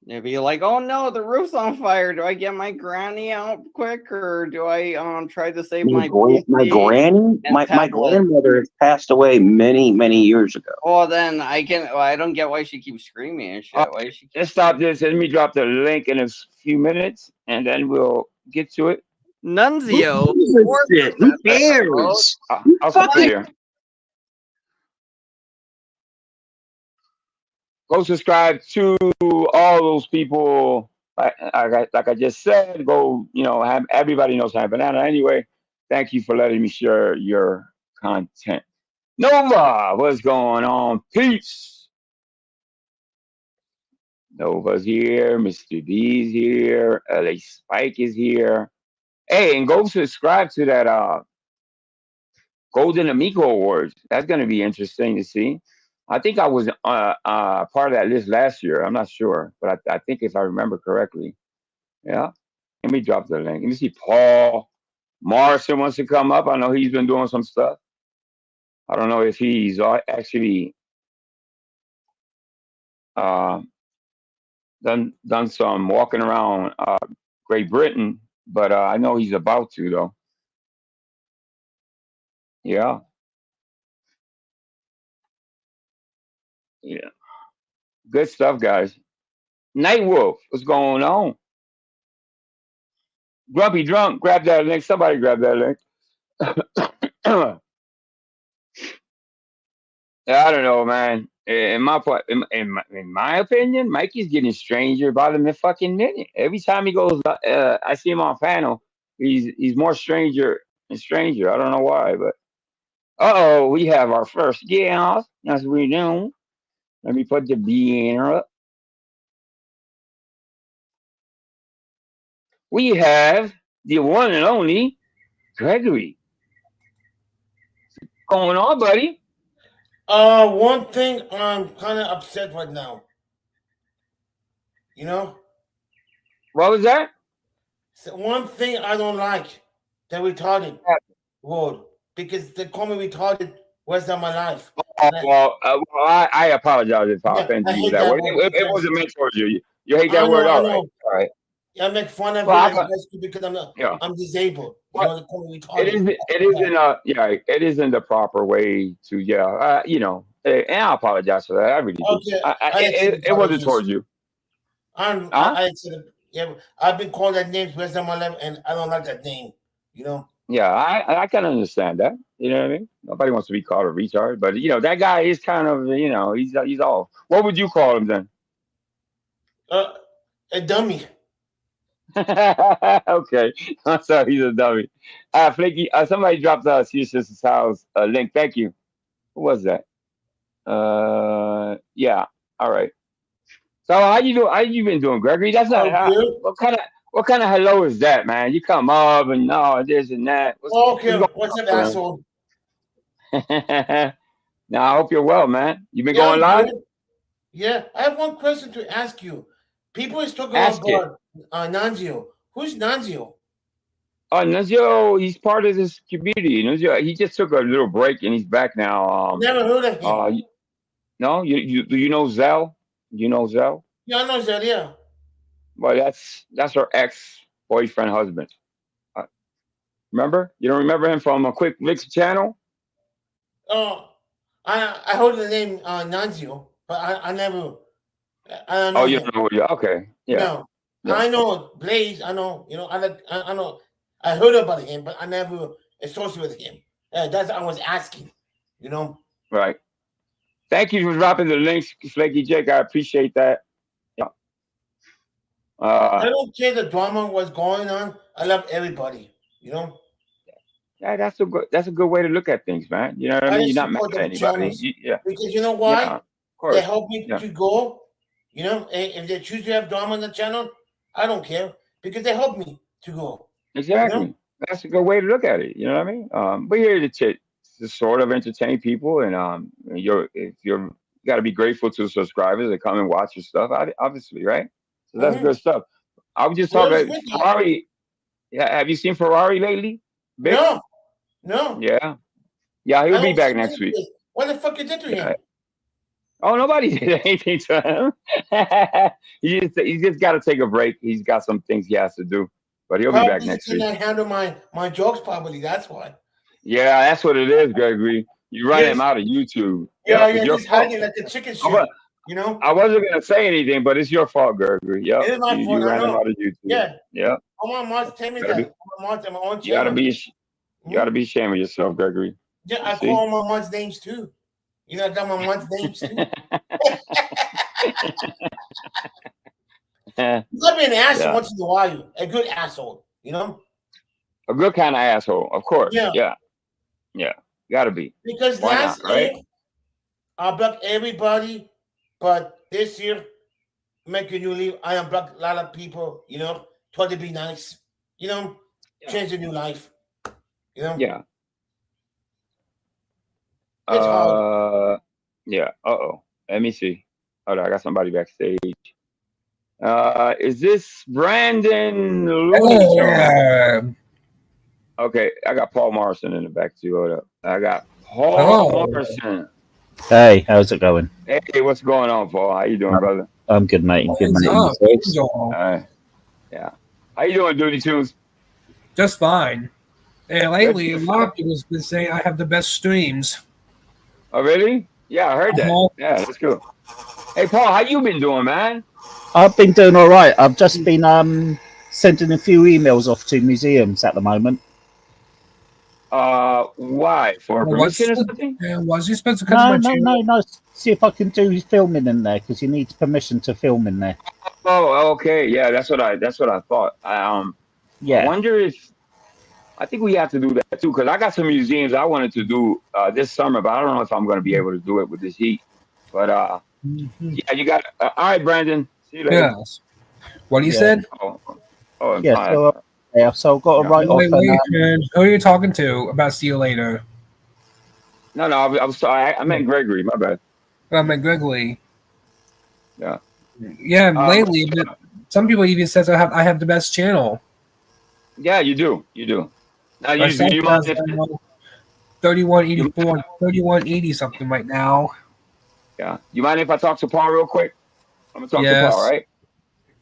If you're like, "Oh no, the roof's on fire. Do I get my granny out quick, or do I try to save my granny? My grandmother has passed away many years ago. Well, then I don't get why she keeps screaming and shit. Why she? Let's stop this. Let me drop the link in a few minutes, and then we'll get to it. Nunzio. Who cares? I'll stop here. Go subscribe to all those people. Like I just said, go, everybody knows Ham Banana anyway. Thank you for letting me share your content. Nova, what's going on? Peace. Nova's here. Mr. B's here. LA Spike is here. Hey, and go subscribe to that Golden Amigo Awards. That's going to be interesting to see. I think I was part of that list last year. I'm not sure, but I think if I remember correctly. Yeah. Let me drop the link. Let me see. Paul Morrison wants to come up. I know he's been doing some stuff. I don't know if he's actually done some walking around Great Britain, but I know he's about to, though. Yeah. Yeah. Good stuff, guys. Nightwolf, what's going on? Grumpy Drunk, grab that link. Somebody grab that link. I don't know, man. In my opinion, Mikey's getting stranger by the fucking minute. Every time he goes, I see him on panel. He's more stranger and stranger. I don't know why, but we have our first guest. Yes, we do. Let me put the banner up. we have the one and only Gregory. What's going on, buddy? One thing I'm kind of upset right now. You know? What was that? So one thing I don't like, the retarded word, because they call me retarded rest of my life. I apologize if I offended you with that word. It wasn't meant towards you. You hate that word? All right. All right. I make fun of it because I'm disabled. You know, they call me retarded. It isn't the proper way to, and I apologize for that. I really do. It wasn't towards you. I've been called that name rest of my life, and I don't like that name, you know? Yeah, I can understand that. You know what I mean? Nobody wants to be called a retard, but that guy is kind of, he's off. What would you call him then? A dummy. Okay, I'm sorry, he's a dummy. Flaky, somebody dropped your sister's house link. Thank you. Who was that? Yeah. All right. So how you doing? How you been doing, Gregory? That's not what kind of hello is that, man? You come up and this and that. What's up, asshole? Now I hope you're well, man. You been going live? Yeah, I have one question to ask you. People is talking about Nanzio. Who's Nanzio? Nanzio, he's part of this community. Nanzio, he just took a little break and he's back now. Never heard of him. No, you know Zell? You know Zell? Yeah, I know Zell. Yeah. Well, that's her ex-boyfriend husband. Remember? You don't remember him from a Quick Licks channel? Oh, I heard the name Nanzio, but I never. I don't know. Oh, you don't know? Okay, yeah. No, yeah. I know Blaze. I know. I know. I heard about him, but I never associated with him. That's what I was asking. Right. Thank you for dropping the links, Flaky Jake. I appreciate that. Yeah. I don't care the drama was going on. I love everybody. Yeah, that's a good way to look at things, man. You know what I mean? You're not mad at anybody. Because you know why? Yeah, of course. They help me to go. If they choose to have drama on the channel, I don't care because they help me to go. Exactly. That's a good way to look at it. You know what I mean? We're here to sort of entertain people, and you got to be grateful to subscribers that come and watch your stuff. Obviously, right? So that's good stuff. I was just talking about Ferrari. Yeah, have you seen Ferrari lately? Big? No. Yeah, he'll be back next week. What the fuck you did to him? Oh, nobody did anything to him. He's just got to take a break. He's got some things he has to do, but he'll be back next week. He cannot handle my jokes properly. That's why. Yeah, that's what it is, Gregory. You run him out of YouTube. Yeah, he's hiding like the chicken shit. I wasn't gonna say anything, but it's your fault, Gregory. Yeah, it is my fault. You ran him out of YouTube. Yeah. I'm on March. Tell me that. I'm on my own channel. You gotta be ashamed of yourself, Gregory. Yeah, I call my month's names too. I got my month's names too. You gotta be an asshole once in a while. A good asshole, A good kind of asshole, of course. Yeah. Gotta be. Because last year, I blocked everybody, but this year, making you leave, I unblocked a lot of people, try to be nice, change a new life, Yeah. It's hard. Yeah. Let me see. Hold on, I got somebody backstage. Is this Brandon? Okay, I got Paul Morrison in the back too. Hold up. I got Paul Morrison. Hey, how's it going? Hey, what's going on, Paul? How you doing, brother? I'm good, mate. Good, mate. Yeah. How you doing, Duty Tunes? Just fine. Hey, lately, a lot of people have been saying I have the best streams. Oh, really? Yeah, I heard that. Yeah, that's cool. Hey, Paul, how you been doing, man? I've been doing all right. I've just been sending a few emails off to museums at the moment. Why? For permission or something? Was you supposed to come to my No. See if I can do filming in there because you need permission to film in there. Oh, okay. Yeah, that's what I thought. I wonder if I think we have to do that too because I got some museums I wanted to do this summer, but I don't know if I'm going to be able to do it with this heat. But yeah, you got all right, Brandon. See you later. Yes. What you said? Oh, Yeah, so I've got to write off. Wait, man. Who are you talking to about see you later? No, I was sorry. I meant Gregory. My bad. I meant Gregory. Yeah. Yeah, lately, but some people even says I have the best channel. Yeah, you do. You do. Now, My son you has mind if 3184, 3180 something right now. yeah, you mind if I talk to Paul real quick? I'm gonna talk to Paul, Yes. right?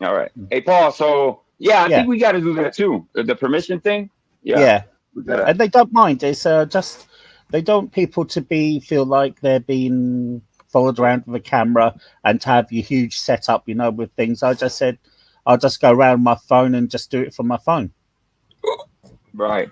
All right. Hey, Paul. So yeah, I Yeah. think we got to do that too. The permission thing. Yeah. We gotta, And they don't mind. It's just they don't people to feel like they're being followed around with a camera and to have your huge setup, with things. I just said I'll just go around my phone and just do it from my phone. right.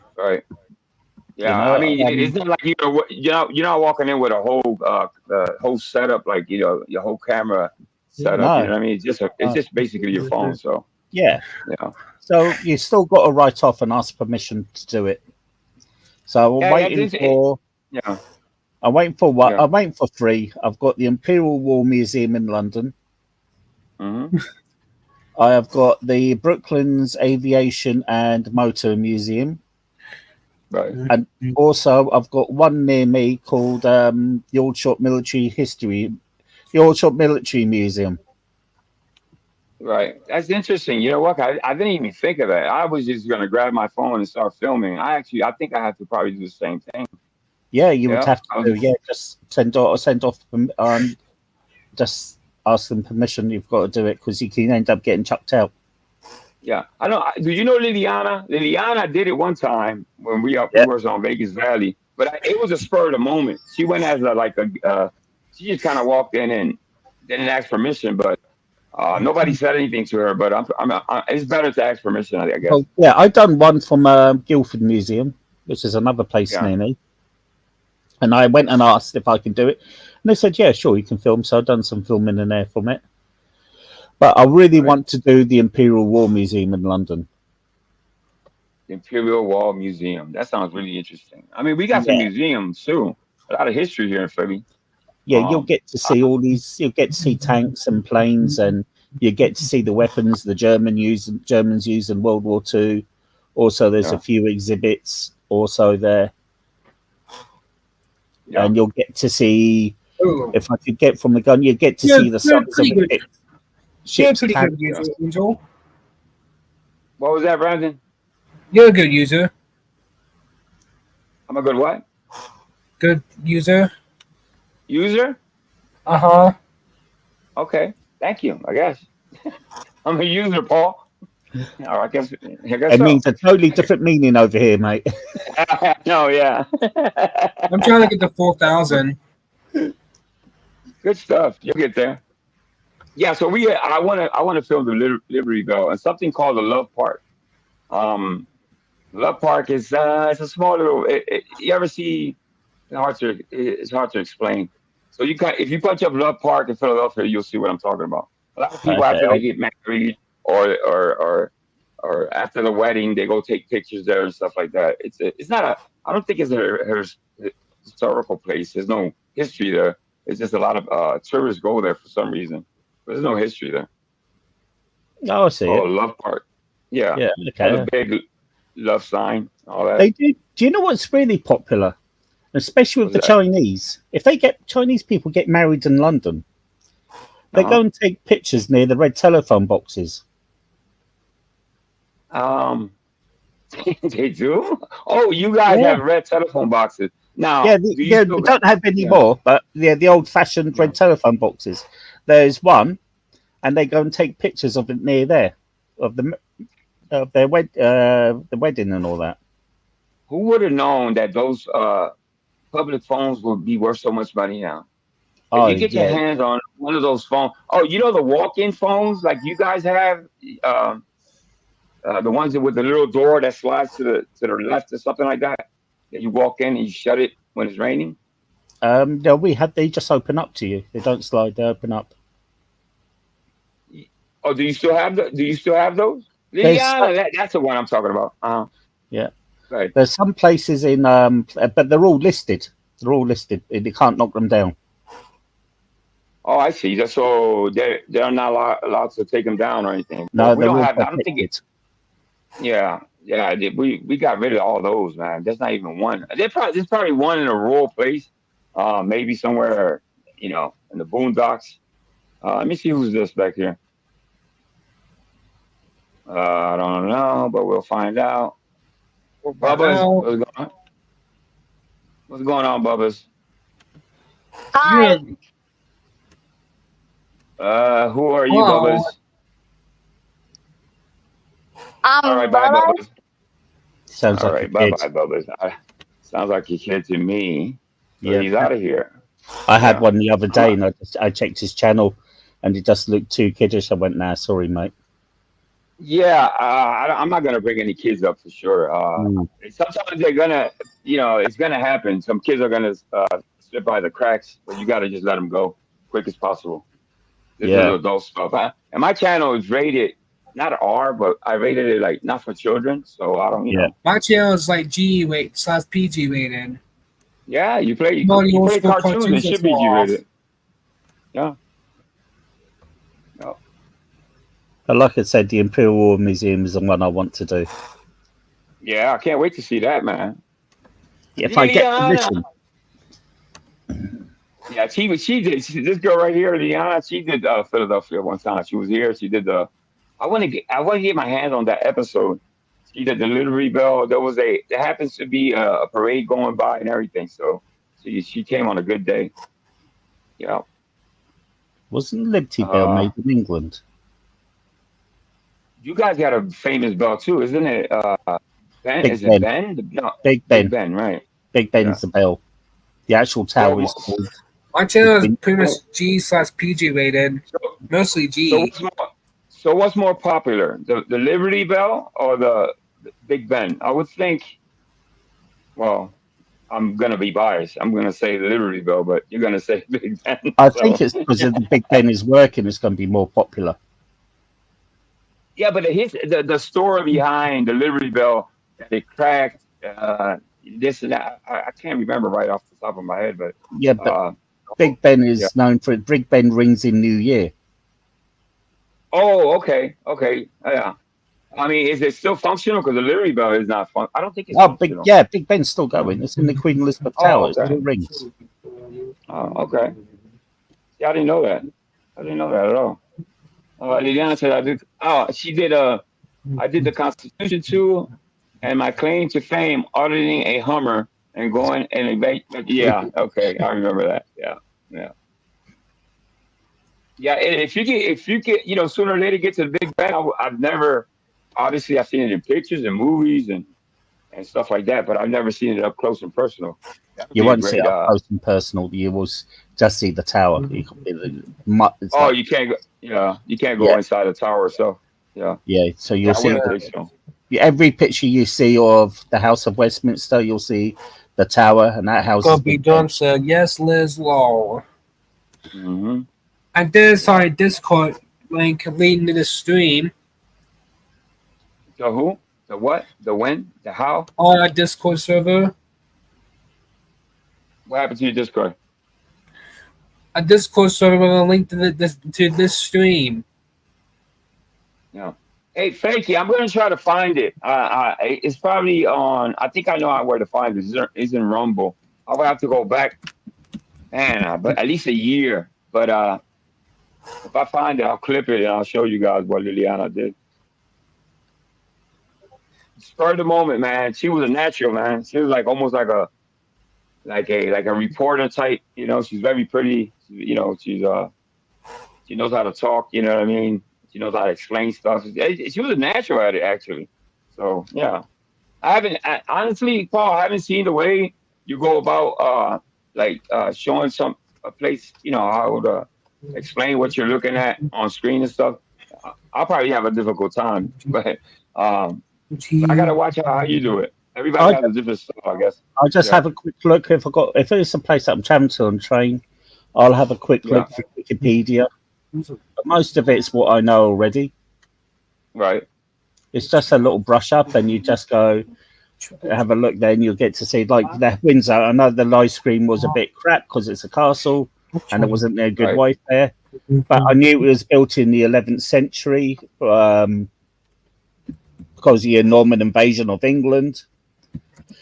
Yeah, I mean, it's not like you're not walking in with a whole setup, like your whole camera setup. No. You know what I mean? It's just basically your phone. So yeah. So you still got to write off and ask permission to do it. So I'm waiting for. Yeah. I'm waiting for what? Yeah. I'm waiting for 3. I've got the Imperial War Museum in London. Mm-hmm. I have got the Brooklands Aviation and Motor Museum. Right. And also I've got one near me called the Aldershot Military Museum. Right. That's interesting. You know what? I didn't even think of that. I was just going to grab my phone and start filming. I think I have to probably do the same thing. Yeah, you would have to do. Yeah, just send off. Just ask them permission. You've got to do it because you can end up getting chucked out. Yeah, I know. Do you know Liliana? Liliana did it one time when we was on Vegas Valley, but it was a spur of the moment. She went as she just kind of walked in and didn't ask permission, but nobody said anything to her. But it's better to ask permission, I guess. Well, yeah, I done one from Guildford Museum, which is another place near me, and I went and asked if I can do it, and they said, "Yeah, sure, you can film." So I've done some filming in there from it. But I really want to do the Imperial War Museum in London. Imperial War Museum. That sounds really interesting. I mean, we got some museums too. A lot of history here in Philly. Yeah, you'll get to see all these. You'll get to see tanks and planes, and you get to see the weapons the Germans used in World War II. Also, there's a few exhibits also there, and you'll get to see. If I could get from the gun, you get to see the size of the ship. You're a pretty good user, Angel. What was that, Brandon? You're a good user. I'm a good what? Good user. User? Uh-huh. Okay. Thank you, I guess. I'm a user, Paul. I guess it means a totally different meaning over here, mate. No, yeah. I'm trying to get to 4,000. Good stuff. You'll get there. Yeah, so I want to film the Liberty Bell and something called the Love Park. Love Park is it's a small little. You ever see? It's hard to explain. So if you punch up Love Park in Philadelphia, you'll see what I'm talking about. A lot of people after they get married or after the wedding, they go take pictures there and stuff like that. It's not I don't think it's a historical place. There's no history there. It's just a lot of tourists go there for some reason. But there's no history there. Oh, I see it. Love Park. Yeah. Yeah. Okay. Has a big love sign. All that. They do. Do you know what's really popular, especially with the Chinese? If Chinese people get married in London, they go and take pictures near the red telephone boxes. They do. Oh, you guys have red telephone boxes now. Yeah, we don't have any more, but the old-fashioned red telephone boxes. There's one, and they go and take pictures of it near there, of their the wedding and all that. Who would have known that those public phones would be worth so much money now? If you get your hands on one of those phones, the walk-in phones like you guys have, the ones with the little door that slides to the left or something like that. That you walk in and you shut it when it's raining. No, they just open up to you. They don't slide; they open up. Oh, do you still have those? Yeah, that's the one I'm talking about. Yeah. Right. There's some places in, but they're all listed. They're all listed. You can't knock them down. Oh, I see. So they're not allowed to take them down or anything. No, we don't have. I don't think it's. Yeah, yeah. We got rid of all those, man. There's not even one. There's probably one in a rural place, maybe somewhere, in the boondocks. Let me see who's this back here. I don't know, but we'll find out. Bubba's, what's going on, Bubba's? Hi. Who are you, Bubba's? All right, bye, Bubba's. Sounds All like right, a bye, kid. bye, Bubba's. Sounds like a kid to me. So Yeah. he's out of here. I had Yeah. one the other day, and I checked his channel, and it just looked too kiddish. I went, nah, sorry, mate. Yeah, I'm not gonna bring any kids up for sure. Sometimes they're gonna, it's gonna happen. Some kids are gonna slip by the cracks, but you gotta just let them go quick as possible. This is Yeah. adult stuff. And my channel is rated not R, but I rated it like not for children. So I don't, My channel is like G weight / PG rated. Yeah, you play All the old school cartoons. It cartoons should are be G off. rated. Yeah. No. But like I said, the Imperial War Museum is the one I want to do. Yeah, I can't wait to see that, man. If I get permission. Yeah, she did. This girl right here, Liana. She did Philadelphia one time. She was here. She did I want to get my hands on that episode. She did the Liberty Bell. There happens to be a parade going by and everything. So she came on a good day. Yeah. Wasn't Liberty Bell made in England? You guys got a famous bell too, isn't it? Ben? Big Is Ben. it Ben? No, Big Ben. Big Ben, right? Big Ben's the bell. The actual tower is called. My channel is pretty much G / PG rated, mostly G. So what's more popular, the Liberty Bell or the Big Ben? I would think. Well, I'm gonna be biased. I'm gonna say the Liberty Bell, but you're gonna say Big Ben. I think it's because the Big Ben is working. It's going to be more popular. Yeah, but the story behind the Liberty Bell that it cracked, this and that. I can't remember right off the top of my head, but yeah, but Big Ben is known for it. Big Ben rings in New Year. Oh, okay, yeah. I mean, is it still functional? Because the Liberty Bell is not fun. I don't think it's functional. Big Ben's still going. It's in the Queen Elizabeth Tower. It still rings. Oh, okay. Yeah, I didn't know that. I didn't know that at all. Liliana said I did. Oh, she did. I did the Constitution too, and my claim to fame: auditing a Hummer and going and yeah. Okay, I remember that. Yeah. Yeah, and if you get, sooner or later get to the Big Ben. I've never, obviously, I've seen it in pictures and movies and stuff like that, but I've never seen it up close and personal. You won't see it up close and personal. You will just see the tower. You can't go. Yeah, you can't go inside the tower itself. Yeah. Yeah, so you'll see every picture you see of the House of Westminster. You'll see the tower, and that house. Gonna be done, sir. Yes, Liz Law. Mm-hmm. And there's our Discord link leading to the stream. The who? The what? The when? The how? On our Discord server. What happened to your Discord? A Discord server with a link to this stream. Yeah. Hey, Fakey, I'm going to try to find it. It's probably on. I think I know where to find it. It's in Rumble. I'll have to go back, man, but at least a year. But if I find it, I'll clip it and I'll show you guys what Liliana did. Spur of the moment, man. She was a natural, man. She was like almost like a reporter type. She's very pretty. She knows how to talk. You know what I mean? She knows how to explain stuff. She was a natural at it, actually. So yeah, honestly, Paul, I haven't seen the way you go about showing a place. How to explain what you're looking at on screen and stuff. I'll probably have a difficult time, but I gotta watch how you do it. Everybody has a different stuff, I guess. I'll just have a quick look if it's a place that I'm traveling to on train. I'll have a quick look for Wikipedia. But most of it's what I know already. Right. It's just a little brush up, and you just go have a look. Then you'll get to see like the Windsor. I know the live stream was a bit crap because it's a castle and there wasn't a good Wi-Fi there. But I knew it was built in the 11th century because because of the Norman invasion of England,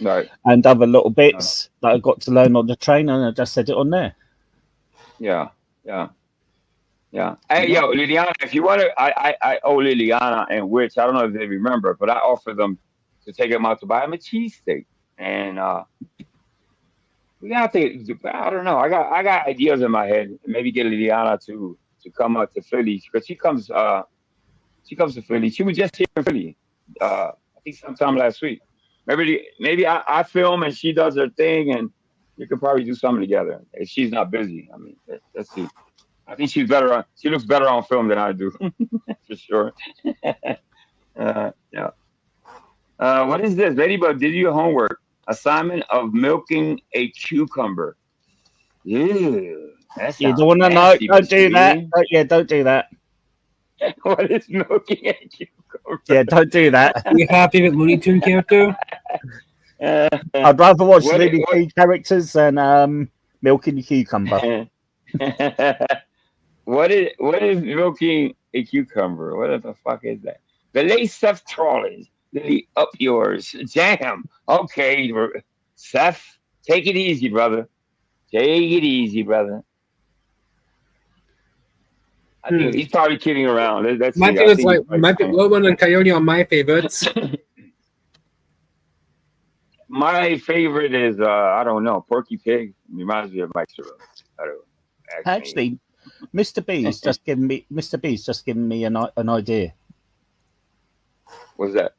right, and other little bits that I got to learn on the train, and I just said it on there. yeah, yeah. Yeah. Hey, yo, Liliana, if you want to, I owe Liliana and Rich, I don't know if they remember, but I offered them to take them out to buy them a cheesesteak. And we got to, I don't know. I got ideas in my head. Maybe get Liliana to come out to Philly because she comes to Philly. She was just here in Philly, I think sometime last week. Maybe I film and she does her thing, and we could probably do something together if she's not busy. I mean, let's see. I think she's better on. She looks better on film than I do, for sure. Yeah. What is this? Ladybug, did your homework assignment of milking a cucumber? Ew, that You sounds don't want to know? nasty. Don't do that. Mr. Yeah, don't do that. What is milking a cucumber? Yeah, don't do that. You happy with Looney Tune character? I'd rather watch what- Looney Tune characters than milking the cucumber. What is milking a cucumber? What the fuck is that? The late Seth Trolley, Lily up yours. Damn. Okay, Seth, take it easy, brother. Take it easy, brother. I think he's probably kidding around. That's My it. I favorites think like my Lobo and Coyote are my favorites. my favorite is I don't know, Porky Pig. Reminds me of Mike Cerullo. I don't know. Actually, Mr. B's just given me an idea. What's that?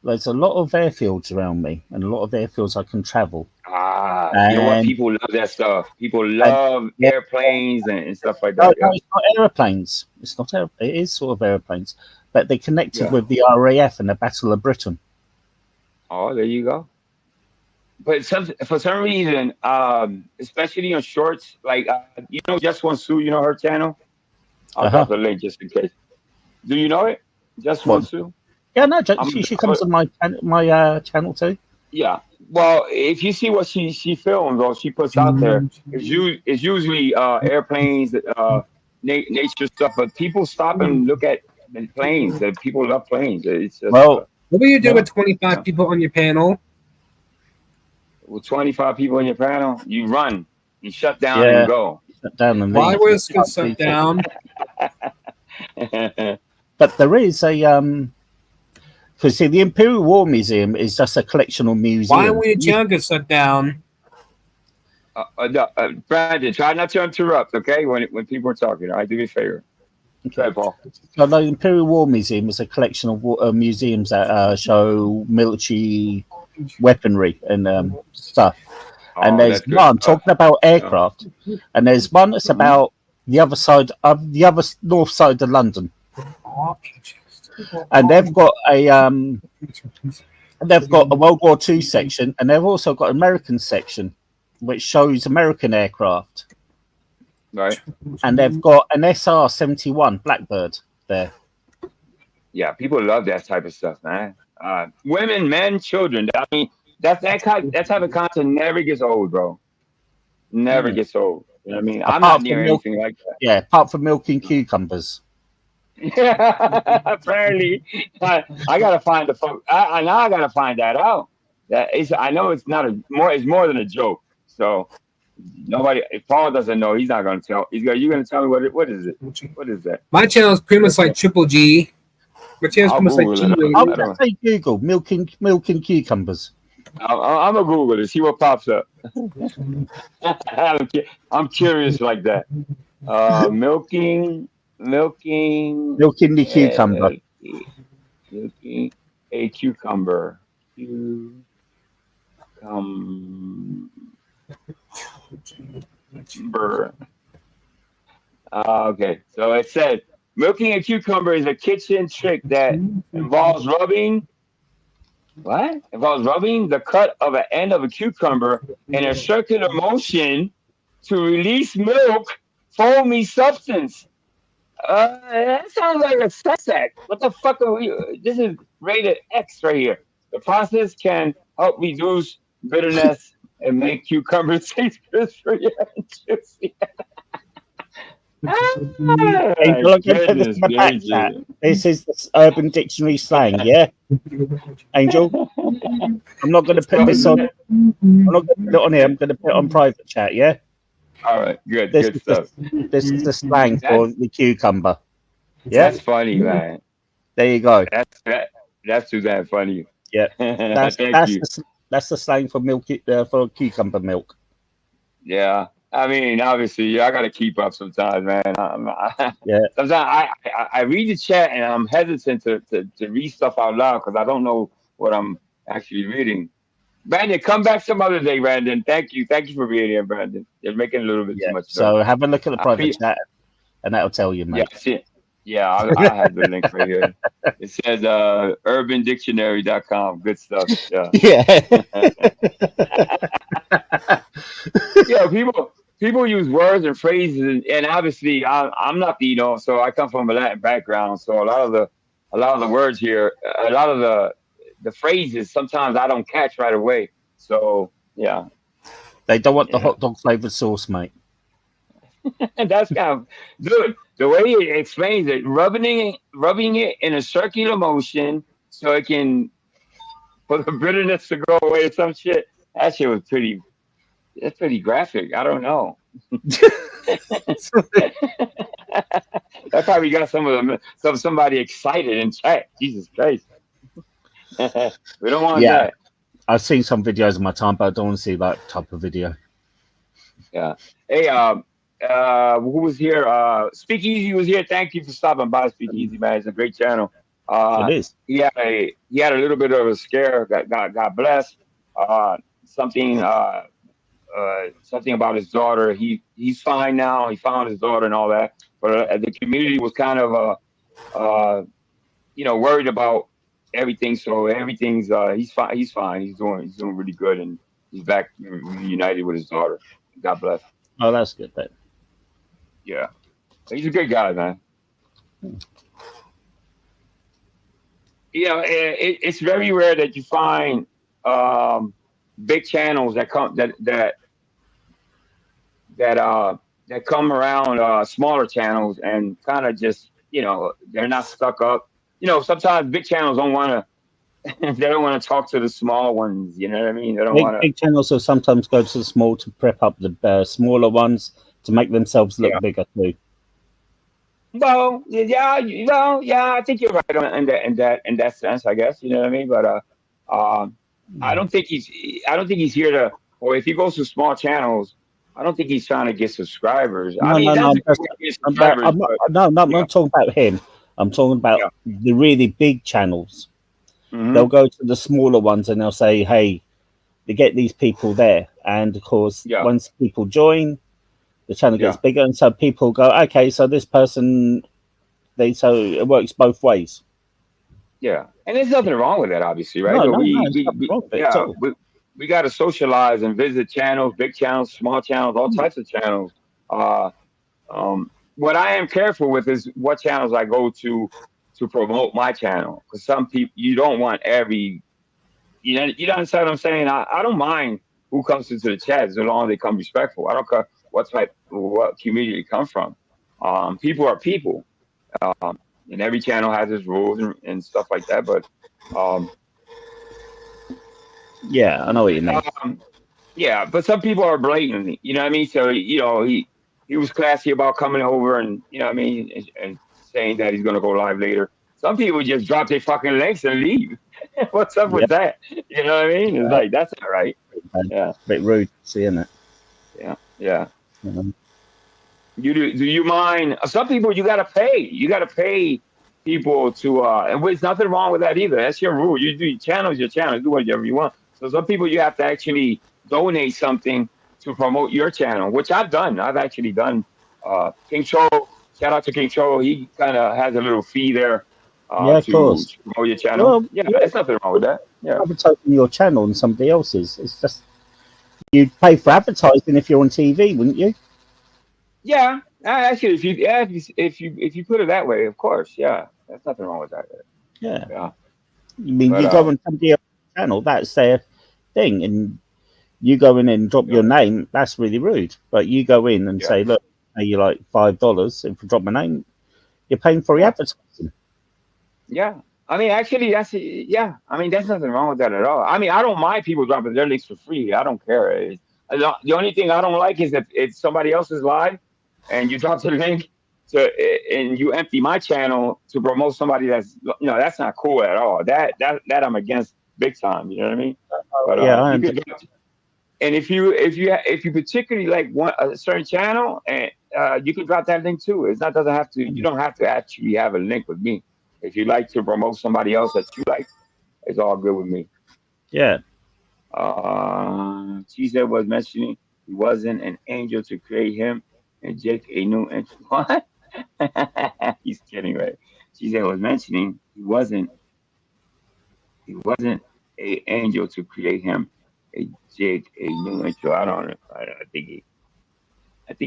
There's a lot of airfields around me, and a lot of airfields I can travel. You know what? People love that stuff. People love airplanes and stuff like that. No, it's not aeroplanes. It's not. It is sort of airplanes, but they connected Yeah. with the RAF and the Battle of Britain. Oh, there you go. But for some reason, especially on shorts, like Just One Sue, you know her channel? I'll drop the link just in case. Do you know it? Just One Sue? Yeah, no, she comes on my channel too. Yeah. Well, if you see what she films or she puts out there, it's usually airplanes, nature stuff. But people stop and look at the planes. People love planes. It's just, what will you do with 25 people on your panel? With 25 people in your panel, you run, you shut down and go. Shut down and Why leave. was it shut down? But there is a because see, the Imperial War Museum is just a collection of museums. Why were your channel get shut down? Brandon, try not to interrupt, okay? When people are talking, all right? Do me a favor. Okay, Paul. So the Imperial War Museum is a collection of museums that show military weaponry and stuff. And there's one talking about aircraft, and there's one that's about the other side of the other north side of London. And they've got a World War II section, and they've also got an American section, which shows American aircraft. Right. And they've got an SR-71 Blackbird there. Yeah, people love that type of stuff, man. Women, men, children. I mean, that type of content never gets old, bro. Never gets old. You know what I mean? I'm not near anything like that. Yeah, apart from milking cucumbers. Apparently, I gotta find the folk. I now I gotta find that out. I know it's not it's more than a joke. So nobody, if Paul doesn't know, he's not gonna tell. You're gonna tell me what is it? What is that? My channel is pretty much like Triple G. My channel is pretty much like G. I would say Google milking cucumbers. I'm gonna Google it, see what pops up. I'm curious like that. Milking the cucumber. Milking a cucumber. Okay, so it said milking a cucumber is a kitchen trick that involves rubbing. What? Involves rubbing the cut of an end of a cucumber in a circular motion to release milk, foamy substance. That sounds like a sex act. What the fuck are we? This is rated X right here. The process can help reduce bitterness and make cucumbers taste crispier and juicy. Angel, I'm going to put this in the back chat. This is the Urban Dictionary slang, yeah? Angel? I'm not going to put this on. I'm not going to put it on here. I'm going to put it on private chat, yeah? All right, good, This good is stuff. this is the slang for the cucumber. Yeah? That's funny, man. There you go. That's too damn funny. Yeah. Thank you. That's the slang for milk for cucumber milk. Yeah. I mean, obviously, I got to keep up sometimes, man. Yeah. Sometimes I read the chat and I'm hesitant to read stuff out loud because I don't know what I'm actually reading. Brandon, come back some other day, Brandon. Thank you for being here, Brandon. You're making a little bit too much noise. So have a look at the private chat, and that'll tell you, mate. Yeah, that's it. Yeah, I have the link right here. It says urbandictionary.com. Good stuff. Yeah. Yeah. People use words and phrases, and obviously I'm not so I come from a Latin background, so a lot of the words here, a lot of the phrases sometimes I don't catch right away. So yeah. They don't want the hot dog flavored sauce, mate. And that's kind of good. The way he explains it, rubbing it in a circular motion so it can for the bitterness to go away or some shit. That shit was pretty graphic. I don't know. That probably got somebody excited in chat. Jesus Christ. We don't want that. I've seen some videos in my time, but I don't want to see that type of video. Yeah. Hey, who was here? Speakeasy was here. Thank you for stopping by, Speakeasy, man. It's a great channel. It is. He had a little bit of a scare. Got blessed. Something about his daughter. He's fine now. He found his daughter and all that. But the community was kind of worried about everything. So everything's he's fine. He's fine. He's doing really good, and he's back reunited with his daughter. God bless. Oh, that's good then. Yeah, he's a good guy, man. It's very rare that you find big channels that come that come around smaller channels and kind of just they're not stuck up. Sometimes big channels don't want to. They don't want to talk to the small ones. You know what I mean? They don't want to. Big channels will sometimes go to the small to prep up the smaller ones to make themselves look bigger too. Well, yeah, I think you're right in that sense, I guess. You know what I mean? But I don't think he's here to. Or if he goes to small channels, I don't think he's trying to get subscribers. I'm not talking about him. I'm talking about the really big channels. Mm-hmm. They'll go to the smaller ones and they'll say, "Hey, they get these people there," and of course, once people join, the channel gets bigger, and so people go, "Okay, so this person." So it works both ways. Yeah, and there's nothing wrong with that, obviously, right? We got to socialize and visit channels, big channels, small channels, all types of channels. What I am careful with is what channels I go to promote my channel, because some people you don't want every. You understand what I'm saying? I don't mind who comes into the chat as long as they come respectful. I don't care what community you come from. People are people. And every channel has its rules and stuff like that, but yeah, I know what you mean. Yeah, but some people are blatantly, you know what I mean? So he was classy about coming over and you know what I mean, and saying that he's gonna go live later. Some people just drop their fucking links and leave. What's up with that? You know what I mean? It's like that's not right. Yeah, bit rude, seeing it. Yeah. Do you mind? Some people you gotta pay. You gotta pay people to and there's nothing wrong with that either. That's your rule. You do your channel, do whatever you want. So some people you have to actually donate something to promote your channel, which I've done. I've actually done. King Cho, shout out to King Cho. He kind of has a little fee there of course. to promote your channel. Well, there's nothing wrong with that. Yeah, advertising your channel and somebody else's. It's just you'd pay for advertising if you're on TV, wouldn't you? Yeah, actually, if you put it that way, of course, yeah, there's nothing wrong with that. Yeah. I mean, you go on somebody else's channel, that's their thing, and you go in and drop your name. That's really rude. But you go in and say, "Look, pay you like $5 if you drop my name. You're paying for your advertising. Yeah. I mean, actually, yeah. I mean, there's nothing wrong with that at all. I mean, I don't mind people dropping their links for free. I don't care. The only thing I don't like is if it's somebody else's live and you drop the link and you empty my channel to promote somebody that's that's not cool at all. That I'm against big time. You know what I mean? But Yeah, you could drop, and if you particularly like a certain channel, and you can drop that link too. It's not doesn't have to. You don't have to actually have a link with me. If you like to promote somebody else that you like, it's all good with me. Yeah. Cheesehead was mentioning he wasn't an angel to create him, and Jake a new entry. What? He's kidding, right? Cheesehead was mentioning he wasn't an angel to create him, a Jake a new intro. I don't know. I think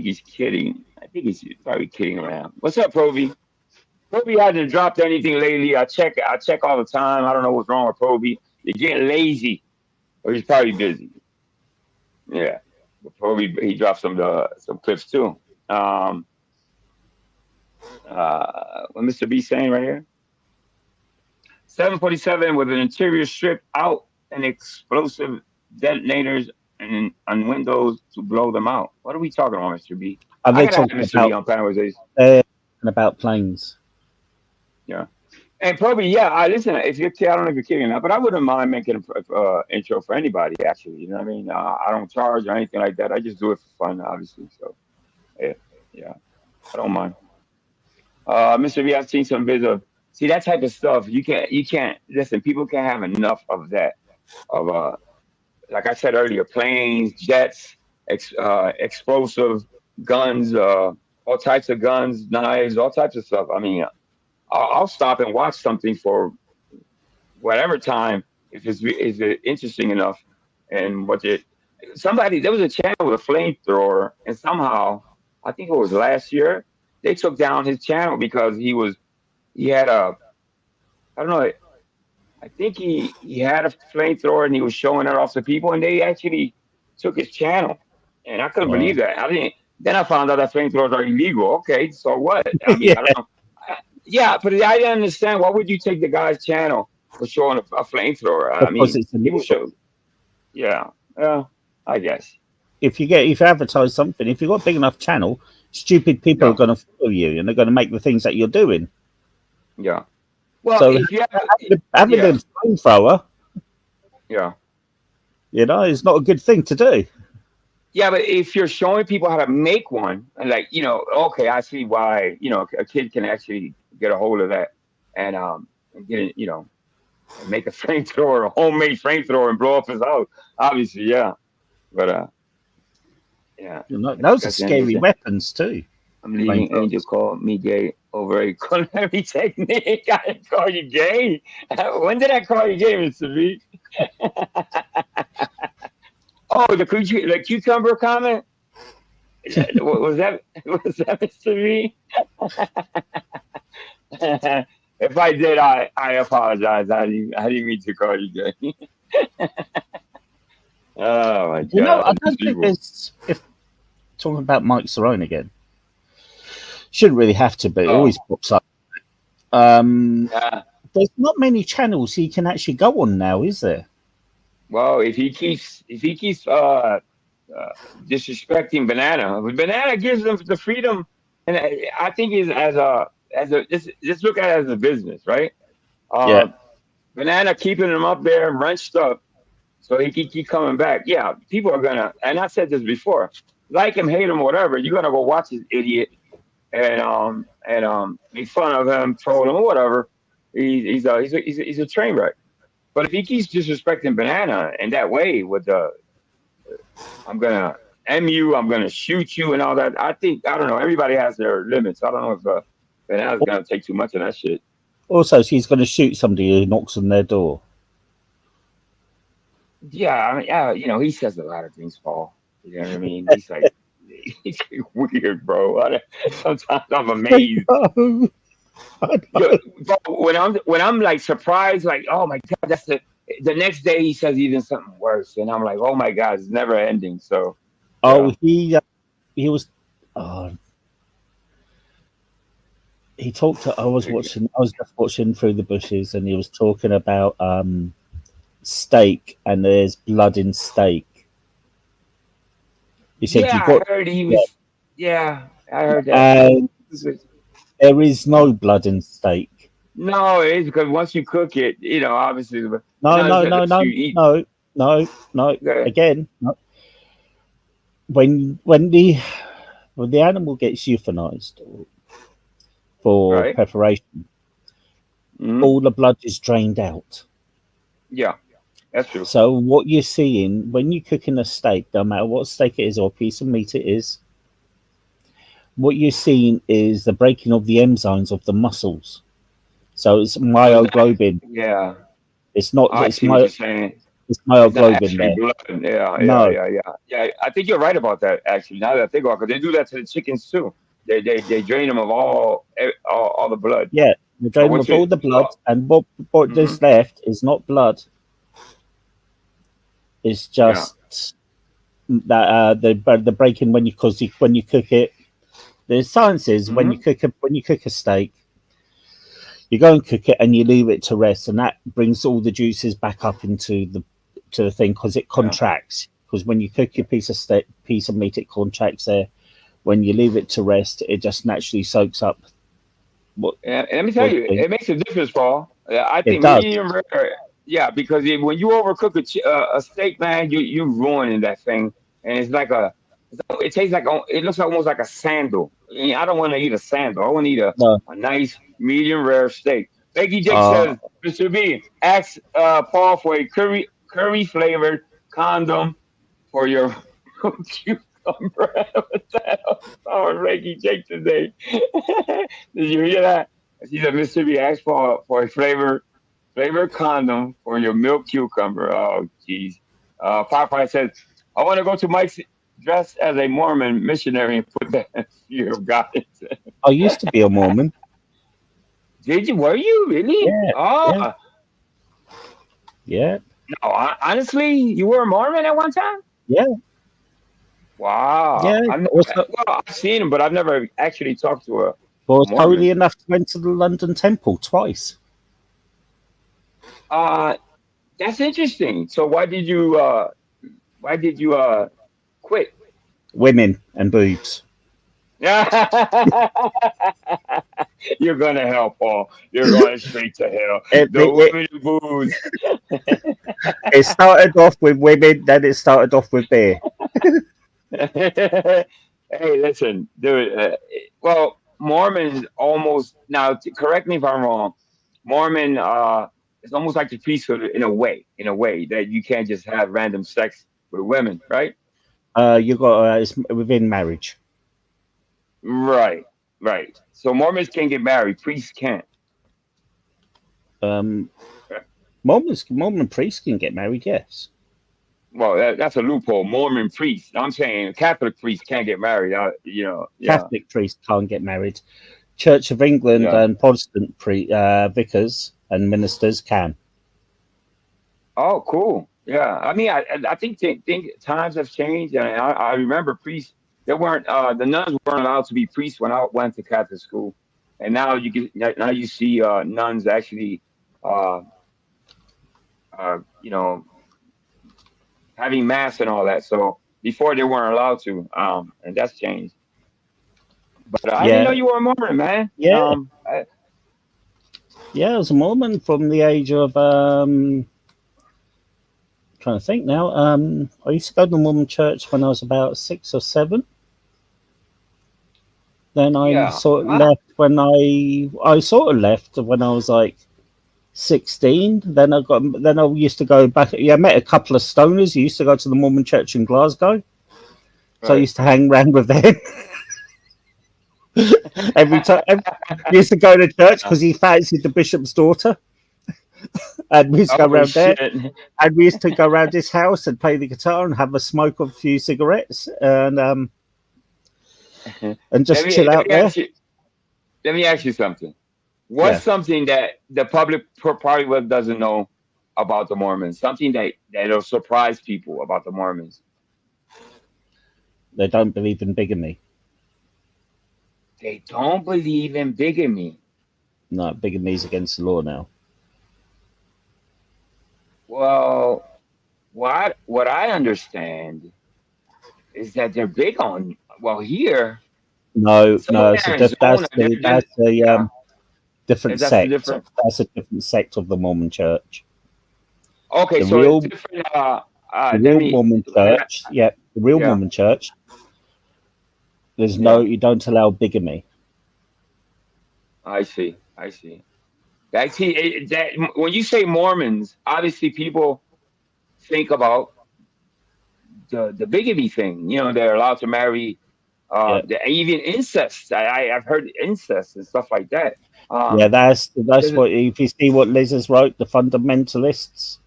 he's kidding. I think he's probably kidding around. What's up, Proby? Proby hasn't dropped anything lately. I check all the time. I don't know what's wrong with Proby. He's getting lazy, or he's probably busy. Yeah, but Proby he dropped some clips too. What Mr. B saying right here? 747 with an interior stripped out and explosive detonators and on windows to blow them out. What are we talking about, Mr. B? Are they talking Mr. B on panelization? About planes? Yeah. And probably, yeah. I listen. If you're, I don't know if you're kidding or not, but I wouldn't mind making an intro for anybody. Actually, you know what I mean. I don't charge or anything like that. I just do it for fun, obviously. So, yeah, I don't mind. Mr. B, I've seen some vids of. See that type of stuff. You can't listen. People can't have enough of that. Of like I said earlier, planes, jets, explosive guns, all types of guns, knives, all types of stuff. I mean. I'll stop and watch something for whatever time if it's interesting enough. And there was a channel with a flamethrower, and somehow I think it was last year they took down his channel because he had I don't know, I think he had a flamethrower and he was showing it off to people, and they actually took his channel, and I couldn't believe that. Then I found out that flamethrowers are illegal. Okay, so what? I mean, I don't know. Yeah, but I didn't understand. Why would you take the guy's channel for showing a flamethrower? I mean, people show. Yeah, I guess. If you advertise something, if you've got a big enough channel, stupid people are going to follow you and they're going to make the things that you're doing. Yeah. Well, so if you having a flamethrower, it's not a good thing to do. Yeah, but if you're showing people how to make one, and okay, I see why, a kid can actually get a hold of that and get it, and make a flamethrower, a homemade flamethrower, and blow up his house. Obviously, yeah. But yeah. Those are scary weapons too. I'm leaving Angel call me gay over a culinary technique. I didn't call you gay. When did I call you gay, Mr. B? Oh, the cucumber comment? was that Mr. B? If I did, I apologize. I didn't mean to call you gay. Oh my God! I don't think there's. If talking about Mike Cerrone again, shouldn't really have to, but it always pops up. There's not many channels he can actually go on now, is there? Well, if he keeps disrespecting Banana gives them the freedom, and I think is just look at it as a business, right? Banana keeping him up there wrenched up, so he can keep coming back. Yeah, people are gonna, and I said this before, like him, hate him, whatever. You're gonna go watch this idiot and make fun of him, troll him, or whatever. He's a train wreck. But if he keeps disrespecting Banana in that way with I'm gonna M you, I'm gonna shoot you, and all that, I don't know. Everybody has their limits. I don't know if Banana's gonna take too much of that shit. Also, she's gonna shoot somebody who knocks on their door. Yeah, I mean, he says a lot of things, Paul. You know what I mean? He's like, he's weird, bro. Sometimes I'm amazed. When I'm like surprised, like, oh my God, that's the next day he says even something worse, and I'm like, oh my God, it's never ending. So he was he talked. I was just watching Through the Bushes, and he was talking about steak, and there's blood in steak. He said Yeah, you got. I heard he was. Yeah, I heard that. There is no blood in steak. No, it is because once you cook it, obviously. No. Go ahead. Again, no. When the animal gets euthanized for preparation, all the blood is drained out. Yeah, that's true. So what you're seeing when you're cooking a steak, no matter what steak it is or piece of meat it is, what you're seeing is the breaking of the enzymes of the muscles. So it's myoglobin. Yeah. It's not. I see what you're saying. It's It's not myoglobin actually there. blood. Yeah, No. yeah. I think you're right about that. Actually, now that I think about it, because they do that to the chickens too. They drain them of all the blood. Yeah, they drain them of all the blood, and what is left is not blood. It's just that the breaking when you cook it. The science is when you cook a steak, you go and cook it and you leave it to rest, and that brings all the juices back up into the thing because it contracts. Because when you cook your piece of meat, it contracts there. When you leave it to rest, it just naturally soaks up. And let me tell you, it makes a difference, Paul. I think does. medium rare. Yeah, because when you overcook a steak, man, you're ruining that thing, and it's like it tastes like it looks almost like a sandal. I don't want to eat a sandal. I want to eat a nice medium rare steak. Becky Jake says, Mr. B, ask Paul for a curry flavored condom for your cucumber. Oh, Becky Jake today. Did you hear that? She said, Mr. B, ask Paul for a flavored condom for your milk cucumber. Oh, jeez. Popeye says, I want to go to Mike's dressed as a Mormon missionary and put that in fear of God. I used to be a Mormon. Did you? Were you really? Yeah. Yeah. No, honestly, you were a Mormon at one time? Yeah. Wow. Yeah. I've seen him, but I've never actually talked to a was Mormon. holy enough to went to the London Temple twice. That's interesting. So why did you quit? Women and boobs. You're gonna hell, Paul. You're going straight to hell. The women and boobs. It started off with women, then it started off with beer. Hey, listen, dude. Well, Mormons almost now. Correct me if I'm wrong. Mormon, it's almost like the priesthood in a way that you can't just have random sex with women, right? You got it's within marriage. Right. So Mormons can get married, priests can't. Mormon priests can get married, yes. Well, that's a loophole. Mormon priests. I'm saying Catholic priests can't get married. Catholic priests can't get married. Church of England and Protestant vicars and ministers can. Oh, cool. Yeah, I mean, I think times have changed, and I remember priests. They weren't the nuns weren't allowed to be priests when I went to Catholic school, and now you see nuns actually, having mass and all that. So before they weren't allowed to, and that's changed. But I didn't know you were a Mormon, man. Yeah. I was a Mormon from the age of trying to think now. I used to go to the Mormon church when I was about 6 or 7. Then I sort of left when I sort of left when I was like 16. Then I used to go back. I met a couple of stoners. I used to go to the Mormon church in Glasgow. So I used to hang around with them. Every time he used to go to church because he fancied the bishop's daughter. And we used to go around there. And we used to go around his house and play the guitar and have a smoke of a few cigarettes and just chill out there. Let me ask you something. What's something that the public probably doesn't know about the Mormons? Something that'll surprise people about the Mormons. They don't believe in bigamy. They don't believe in bigamy. No, bigamy is against the law now. Well, what I understand is that they're big on. Well, here, No, some no, in it's a Arizona, that's the different that's a sect. different. That's a different sect of the Mormon Church. Okay, The so it's real, different. the Let real me. Mormon Church, yeah, the real Yeah, Mormon Church. There's yeah. you don't allow bigamy. I see. I see. That see that when you say Mormons, obviously people think about the bigamy thing. You know, they're allowed to marry. Yeah, Even incest. I've heard incest and stuff like that. yeah. That's There's a- what if you see what Liz has wrote, the fundamentalists.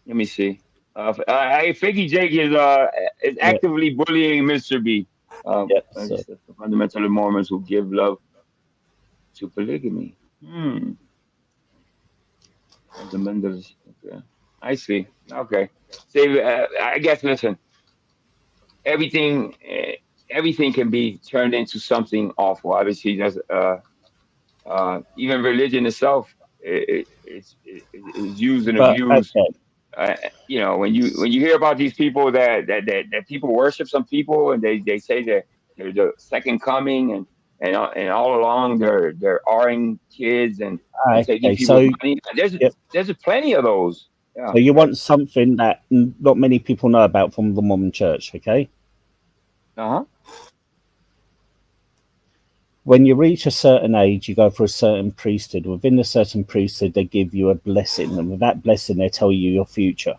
let me see. Figgy Jake is Yeah, actively bullying Mr. B. yeah. Like I So said, the fundamental Mormons who give love to polygamy. Fundamentalists. Okay. I see. Okay. See, I guess. Listen, everything, everything can be turned into something awful. Obviously, there's even religion itself is used and but abused. okay. You know, when you hear about these people that people worship some people and they say that they're the second coming and all along they're R-ing kids and taking Okay, people so money. yeah, There's plenty of those. Yeah. so you want something that not many people know about from the Mormon Church, okay? Uh-huh. When you reach a certain age, you go for a certain priesthood. Within a certain priesthood, they give you a blessing, and with that blessing, they tell you your future.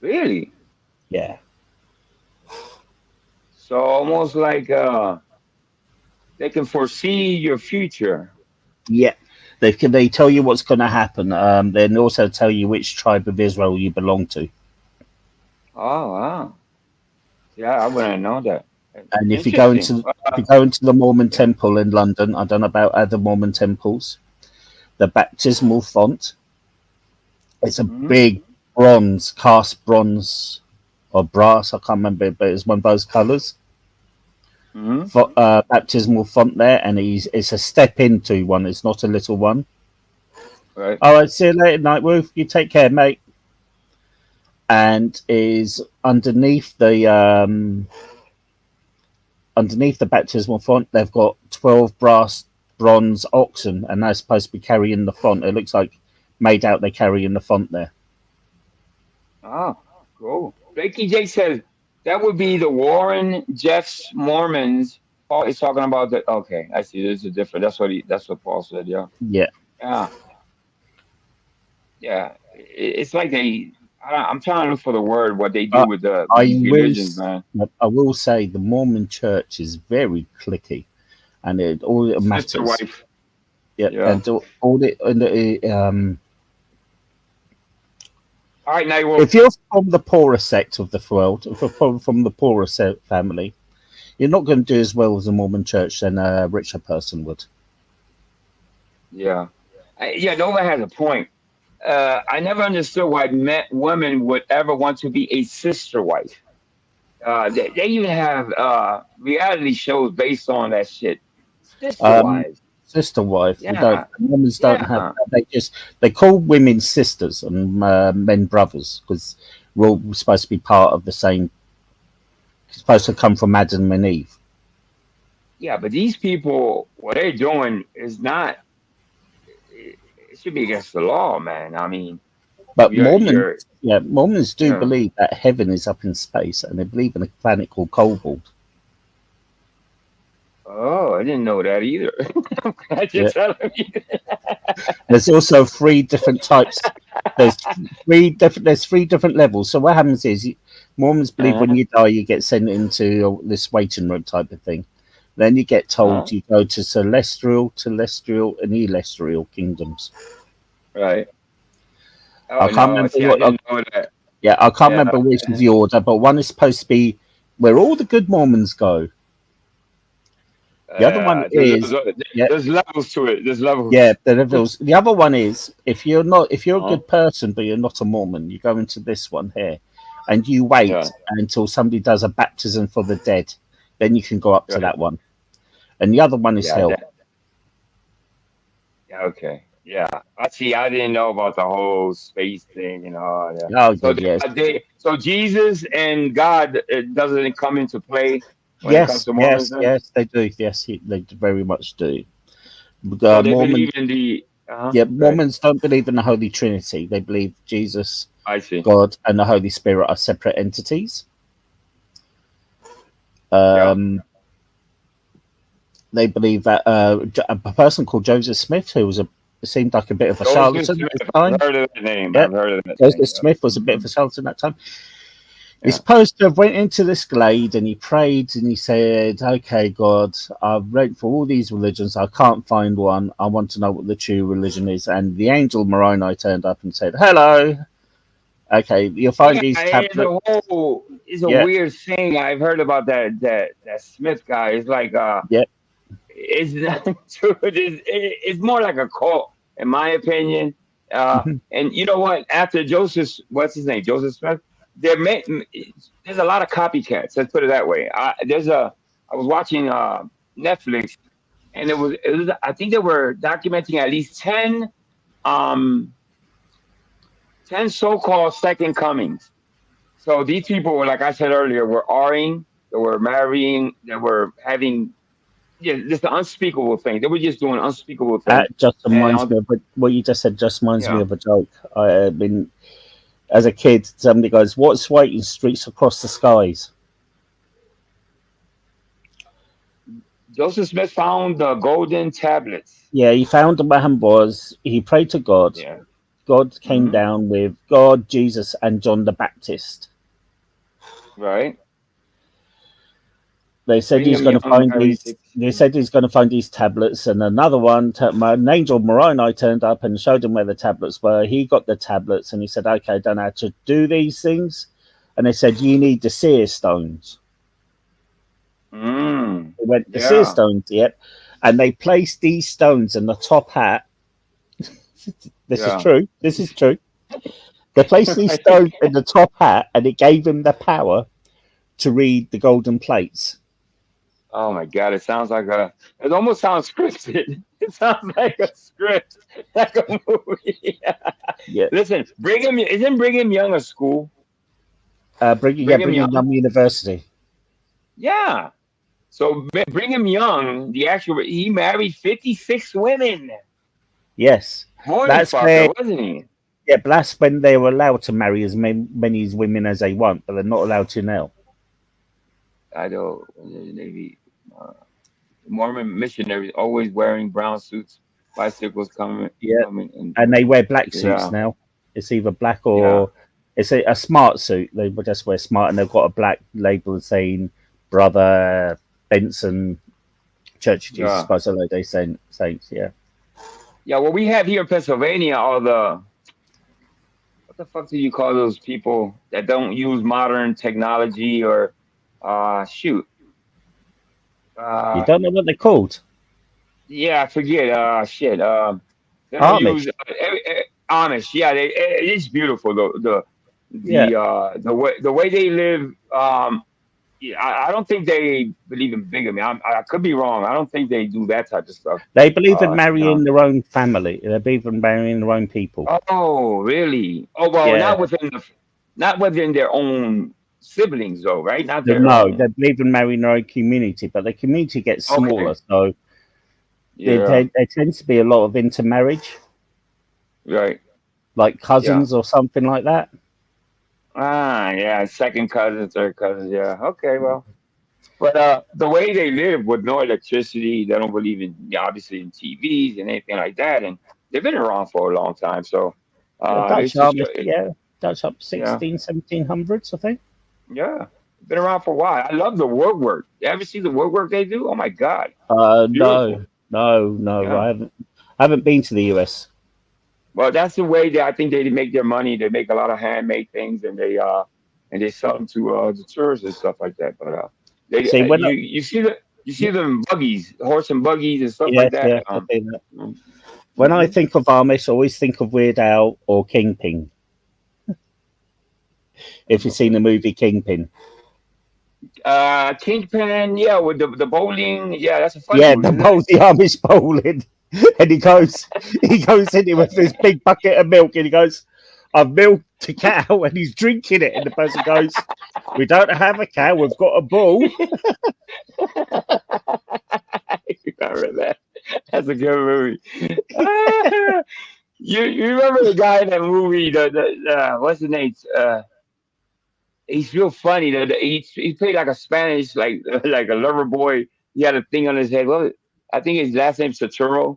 Really? Yeah, So almost like they can foresee your future. yeah. They tell you what's going to happen. Then also tell you which tribe of Israel you belong to. Oh wow. Yeah, I wouldn't know that. And Interesting. if you go into the Mormon Yeah. temple in London, I don't know about other Mormon temples. The baptismal font, it's a Hmm. big bronze, cast bronze or brass. I can't remember, but it's one of those colours. Hmm. Baptismal font there, and it's a step into one. It's not a little one. Right. All right, see you later, Night Wolf. You take care, mate. And is underneath the baptismal font, they've got 12 bronze oxen, and they're supposed to be carrying the font. It looks like made out they're carrying the font there. Ah, cool. Blakey J says that would be the Warren Jeffs Mormons. Paul is talking about that. Okay, I see. There's a different. That's what Paul said. Yeah. Yeah. Yeah. Yeah. It's like I'm trying to look for the word. What they do with these religions, man. I will say the Mormon Church is very cliquey, and all it matters. Sister wife. Yeah, Yeah. and all it All right, now well, if you're from the poorer sect of the world, if you're from the poorer family, you're not going to do as well as a Mormon Church than a richer person would. Yeah. Yeah, Nova has a point. I never understood why women would ever want to be a sister wife. They even have reality shows based on that shit. Sister wives. Sister wife. Yeah. Mormons don't have. They call women sisters and men brothers because we're all supposed to be part of the same. Supposed to come from Adam and Eve. Yeah, but these people, what they're doing is not. It should be against the law, man. I mean, but Mormons do believe that heaven is up in space, and they believe in a planet called Cobalt. Oh, I didn't know that either. I'm glad you're telling me. There's also 3 different types. There's three different levels. So what happens is Mormons believe when you die, you get sent into this waiting room type of thing. Then you get told you go to celestial, and celestial kingdoms. Right. Oh, I can't remember I didn't know that. Yeah, I can't remember which is the order, but one is supposed to be where all the good Mormons go. The other one is there's levels to it. There's levels. Yeah, the levels. The other one is if you're a good person but you're not a Mormon, you go into this one here, and you wait until somebody does a baptism for the dead, then you can go up to Right. that one. And the other one is Yeah. hell. Yeah. Okay. Yeah. I see. I didn't know about the whole space thing and all that. Oh, So good, yes. so Jesus and God, it doesn't come into play when it comes Yes, to Mormons. Then? yes, they do. Yes, they very much do. So they Mormons, believe in the. yeah, Right. Mormons don't believe in the Holy Trinity. They believe Jesus, I see. God, and the Holy Spirit are separate entities. Yeah. They believe that a person called Joseph Smith, who seemed like a bit of a charlatan Smith. at the I've time. heard of that name. Yep. I've heard of that Joseph name. Smith was a bit of a charlatan at that time. He's Yeah. supposed to have went into this glade and he prayed and he said, "Okay, God, I've read for all these religions. I can't find one. I want to know what the true religion is." And the angel Moroni turned up and said, "Hello. Okay, you'll find these tablets." It's a Yeah. weird thing. I've heard about that Smith guy. It's like Yep. it's not true. It's more like a cult, in my opinion. And you know what? After what's his name? Joseph Smith. There's a lot of copycats. Let's put it that way. I was watching Netflix, and it was I think they were documenting at least 10 so-called second comings. So these people were, like I said earlier, were R-ing, they were marrying, they were having, just the unspeakable thing. They were just doing unspeakable things. That just reminds me of what you just said. Just reminds me Yeah. of a joke. I mean, as a kid, somebody goes, "What's waiting streets across the skies?" Joseph Smith found the golden tablets. Yeah, he found the man he prayed to God. Yeah. God came down with God, Jesus, and John the Baptist. Right. They said he's going to find these. They said he's going to find these tablets, and another one. An angel Moroni turned up and showed him where the tablets were. He got the tablets, and he said, "Okay, I don't know how to do these things." And they said, "You need the seer stones." He went, "The seer stones, yep." And they placed these stones in the top hat. This is true. This is true. They placed these stones in the top hat, and it gave him the power to read the golden plates. Oh my God! It sounds like it almost sounds scripted. It sounds like a script, like a movie. Yeah. Listen, isn't Brigham Young a school? Brigham Young University. Yeah. So Brigham Young, he married 56 women. Yes. Holy That's fucker, where, wasn't he? yeah, but that's when they were allowed to marry as many women as they want, but they're not allowed to now. I know. Navy Mormon missionaries always wearing brown suits, bicycles coming. Yeah. And they wear black suits Yeah. now. It's either black or it's a smart suit. They would just wear smart, and they've got a black label saying Brother Benson, Church of Jesus Christ of Latter-day Saints. Yeah. Yeah, what we have here in Pennsylvania are what the fuck do you call those people that don't use modern technology or shoot? You don't know what they're called? Yeah, I forget. Shit. They don't Amish. use Amish. Yeah, it's beautiful. The way they live. I don't think they believe in bigamy. I could be wrong. I don't think they do that type of stuff. They believe in marrying their own family. They believe in marrying their own people. Oh, really? Oh, well, Yeah. not within their own siblings, though, right? Not their No, own. they believe in marrying their own community, but the community gets smaller, so Yeah. there tends to be a lot of intermarriage, Right. like cousins or something like that. Yeah, second cousins, third cousins. Yeah. Okay, well, but the way they live with no electricity, they don't believe in obviously in TVs and anything like that, and they've been around for a long time. So Dutch it's just Amish, Dutch up 1700s, I think. Yeah, been around for a while. I love the woodwork. You ever see the woodwork they do? Oh my God. No. Yeah. I haven't been to the US. Well, that's the way that I think they make their money. They make a lot of handmade things, and they sell them to the tourists and stuff like that. But you see them buggies, horse and buggies and stuff like that. Yeah, I see that. When I think of Amish, I always think of Weird Al or Kingpin. If you've seen the movie Kingpin. Kingpin, yeah, with the bowling, yeah, that's a funny Yeah, movie, the isn't it? the Amish bowling, and he goes in there with this big bucket of milk, and he goes, "I've milked a cow," and he's drinking it, and the person goes, "We don't have a cow, we've got a bull." You remember that? That's a good movie. You remember the guy in that movie? What's his name? He's real funny. He played like a Spanish, like a lover boy. He had a thing on his head. Well, I think his last name's Saturo.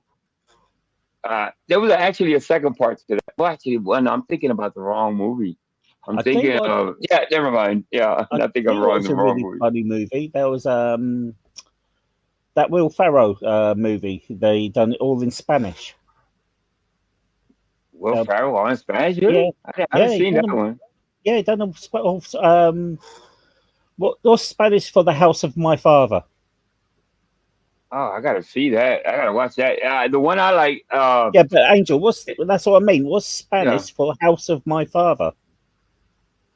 There was actually a second part to that. Well, actually, one. I'm thinking about the wrong movie. I'm I think thinking what of Never mind. Yeah, I I think I'm think what wrong. was The a wrong really movie. funny movie. There was that Will Ferrell movie. They done it all in Spanish. Will Ferrell on Spanish, Yeah, really? I yeah, haven't he seen done that them. one. Yeah, he done them. What's Spanish for the house of my father? Oh, I gotta see that. I gotta watch that. The one I like. Yeah, but Angel, that's what I mean. What's Yeah, Spanish for house of my father?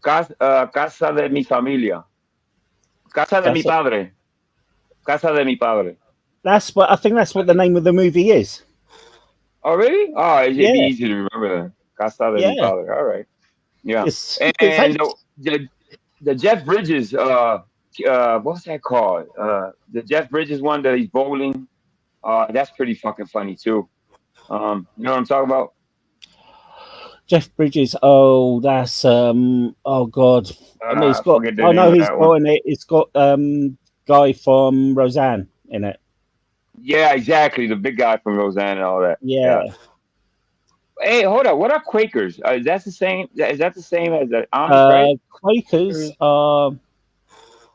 Casa de mi familia. Casa de mi That's it. padre. Casa de mi padre. That's what I think. That's what the name of the movie is. Oh, really? Oh, it'd be Yeah, easy to remember then. Casa de mi yeah. padre. All right. Yeah. It's And the Jeff Bridges. What's that called? The Jeff Bridges one that he's bowling. That's pretty fucking funny too. You know what I'm talking about? Jeff Bridges. Oh, that's Oh God. And it's I got. forget the I name know of who's that one. got in it. It's got guy from Roseanne in it. Yeah, exactly. The big guy from Roseanne and all that. Yeah. Yeah. Hey, hold up. What are Quakers? Is that the same? Is that the same as the Amish, right? Quakers are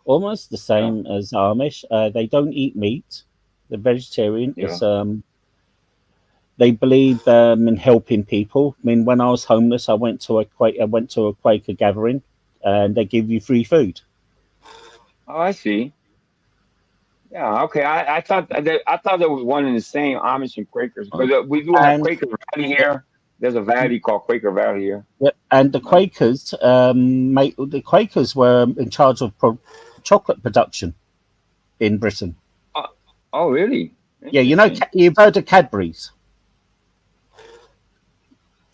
almost the Yeah. same as Amish. They don't eat meat. They're vegetarian. Yeah. They believe in helping people. I mean, when I was homeless, I went to a Quaker gathering, and they give you free food. Oh, I see. Yeah. Okay. I thought there was one in the same Amish and Quakers because we do have And Quaker Valley here. There's a valley called Quaker Valley here. the Quakers, the Quakers were in charge of chocolate production in Britain. Oh, really? Yeah, Interesting. you've heard of Cadbury's.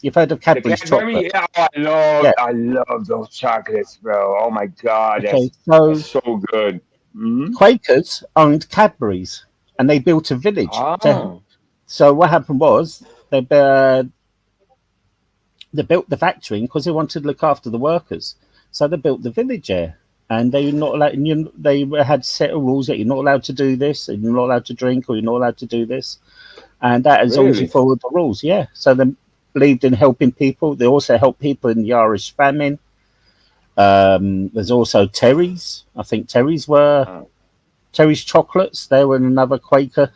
You've heard of The Cadbury's Cadbury, chocolate. yeah, Yeah. I love those chocolates, bro. Oh my God, Okay, that's so so good. Hmm. Quakers owned Cadbury's, and they built a village. Oh, So what happened was they built the factory because they wanted to look after the workers. So they built the village there, and they were not allowed. They had set of rules that you're not allowed to do this, and you're not allowed to drink, or you're not allowed to do this, and that as long as you really? followed the rules. Yeah. So they believed in helping people. They also helped people in the Irish famine. There's also Terry's. I think Terry's chocolates. They were another Quaker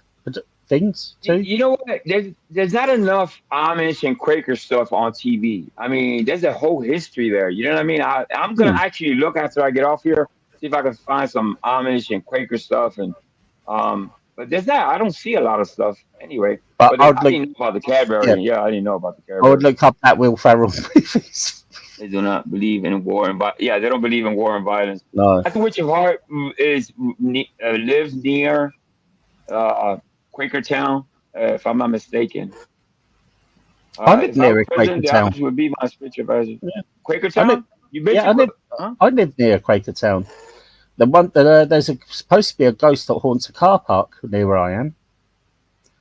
things too. You know what? There's not enough Amish and Quaker stuff on TV. I mean, there's a whole history there. You know what I mean? I'm gonna actually look after I get off here, see if I can find some Amish and Quaker stuff, and but there's not. I don't see a lot of stuff anyway. But But I didn't know about the Cadbury. Yeah, I didn't know about the I would Cadbury. look up that Will Ferrell movies. They do not believe in war and yeah, they don't believe in war and violence. No. Dr. Witch of Heart lives near Quakertown, if I'm not mistaken. I live If I near was a president, Quaker town. Dodge would be my spiritual advisor. Yeah. Quakertown? You been Yeah, to huh? I live near a Quaker town. The one that supposed to be a ghost that haunts a car park near where I am.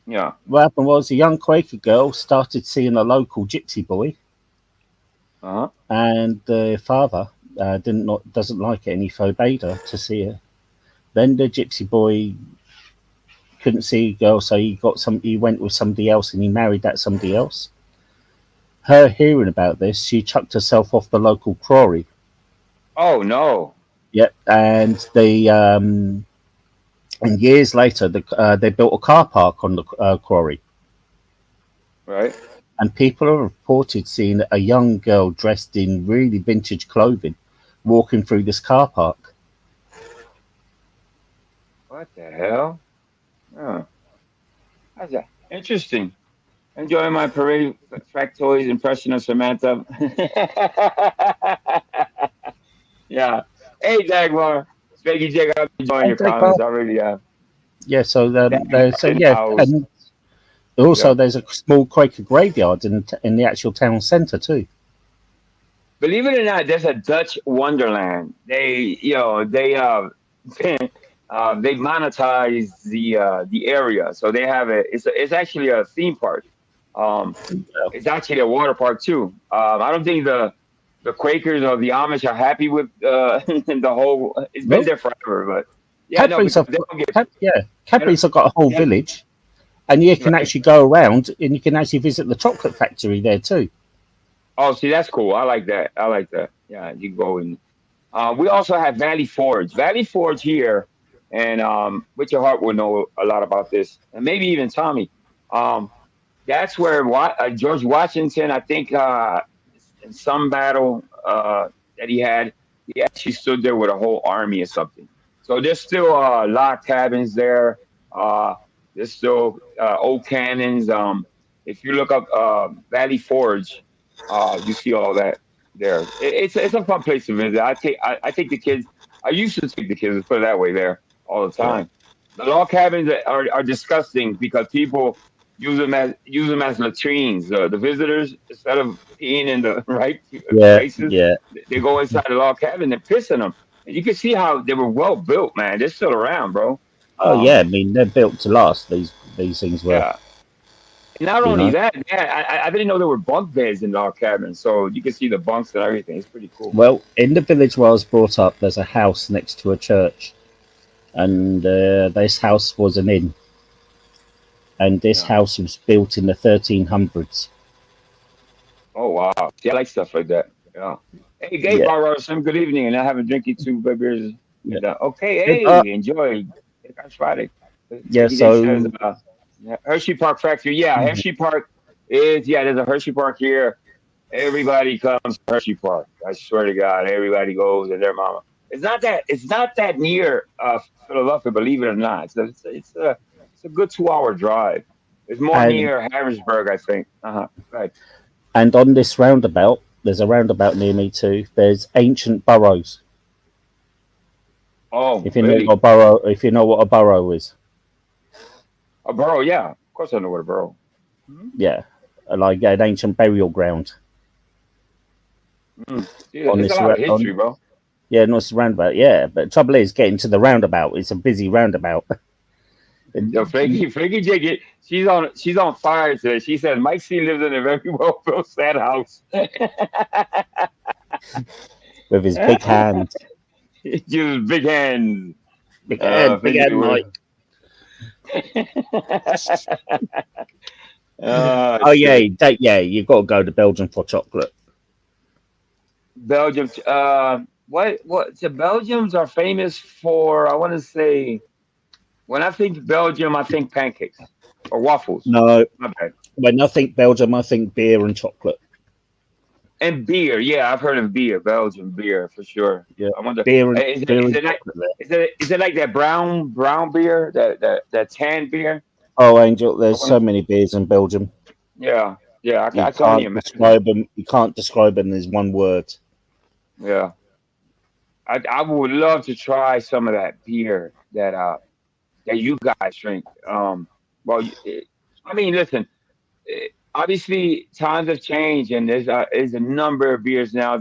Yeah. What happened was a young Quaker girl started seeing a local gypsy boy, and the father doesn't like it, and he forbade her to see her. Then the gypsy boy couldn't see a girl, so he went with somebody else, and he married that somebody else. Her hearing about this, she chucked herself off the local quarry. Oh no. Yep, and and years later, they built a car park on the quarry. Right. And people have reported seeing a young girl dressed in really vintage clothing walking through this car park. What the hell? Oh. That's interesting. Enjoying my parade factoids impression of Samantha. Yeah. Hey, Jaguar. Thank you, Jake. I'm enjoying your Hey, Jake, comments. Paul. I really am. Yeah, so House. and also Yep. there's a small Quaker graveyard in the actual town centre too. Believe it or not, there's a Dutch Wonderland. They monetize the area, so they have it. It's actually a theme park. Um, it's actually a water park too. I don't think the Quakers or the Amish are happy with the whole. It's been Well, there forever, but yeah, no, Cadbury's because have they don't get. Cadbury's have got a whole Yeah, village, and you can right. actually go around and you can actually visit the chocolate factory there too. Oh, see, that's cool. I like that. I like that. Yeah, you go and we also have Valley Forge. Valley Forge here, and Richard Hart will know a lot about this, and maybe even Tommy. Um, that's where George Washington, I think, in some battle that he had, he actually stood there with a whole army or something. So there's still log cabins there. Uh, there's still old cannons. If you look up Valley Forge, you see all that there. It's a fun place to visit. I take the kids. I used to take the kids, let's put it that way, there all the Yeah. time. The log cabins are disgusting because people use them as latrines. The visitors, instead of peeing in the right Yeah, places, yeah. they go inside the log cabin and piss in them. And you can see how they were well built, man. They're still around, bro. Oh yeah, I mean they're built to last. These things were, Yeah. And not you only know. that, yeah, I didn't know there were bunk beds in log cabins, so you can see the bunks and everything. It's pretty cool. Well, in the village where I was brought up, there's a house next to a church, and this house was an inn, and this Yeah. house was built in the 1300s. Oh wow. See, I like stuff like that. Yeah. Hey, Gabe Yeah, Barroson, good evening, and I have a drinking two beers. yeah. Okay, It, hey, enjoy. It's Friday. yeah. Ricky J says So yeah, Hershey Park Factory. Yeah, Hershey Park there's a Hershey Park here. Everybody comes to Hershey Park. I swear to God, everybody goes and their mama. It's not that near Philadelphia, believe it or not. It's a good 2 hour drive. It's more and near Harrisburg, I think. Right. and on this roundabout, there's a roundabout near me too. There's ancient burrows. Oh, If you know really? what if you know what a burrow is, A borough, yeah. Of course I know what a borough. yeah, like an ancient burial ground Yeah, on there's a this lot of history, bro. yeah, not this roundabout. Yeah, but the trouble is getting to the roundabout. It's a busy roundabout. Yo, Frankie J, she's on fire today. She said Mike C lives in a very well built sad house. With his big hands. Just big hands. Big hand, Mike. Oh yeah, yeah, you've got to go to Belgium for chocolate. Belgium. What? The Belgians are famous for. I want to say, when I think Belgium, I think pancakes or waffles. No, My bad. when I think Belgium, I think beer and chocolate. And beer, yeah, I've heard of beer, Belgian beer for sure. Yeah, I wonder, beer and is beer and it like chocolate there. is it like that brown beer, that tan beer? Oh, Angel, there's so many beers in Belgium. Yeah, yeah, You I can only can't imagine. describe them. You can't describe them as one word. Yeah, I would love to try some of that beer that you guys drink. Well, I mean, listen. Obviously, times have changed, and there's a number of beers now.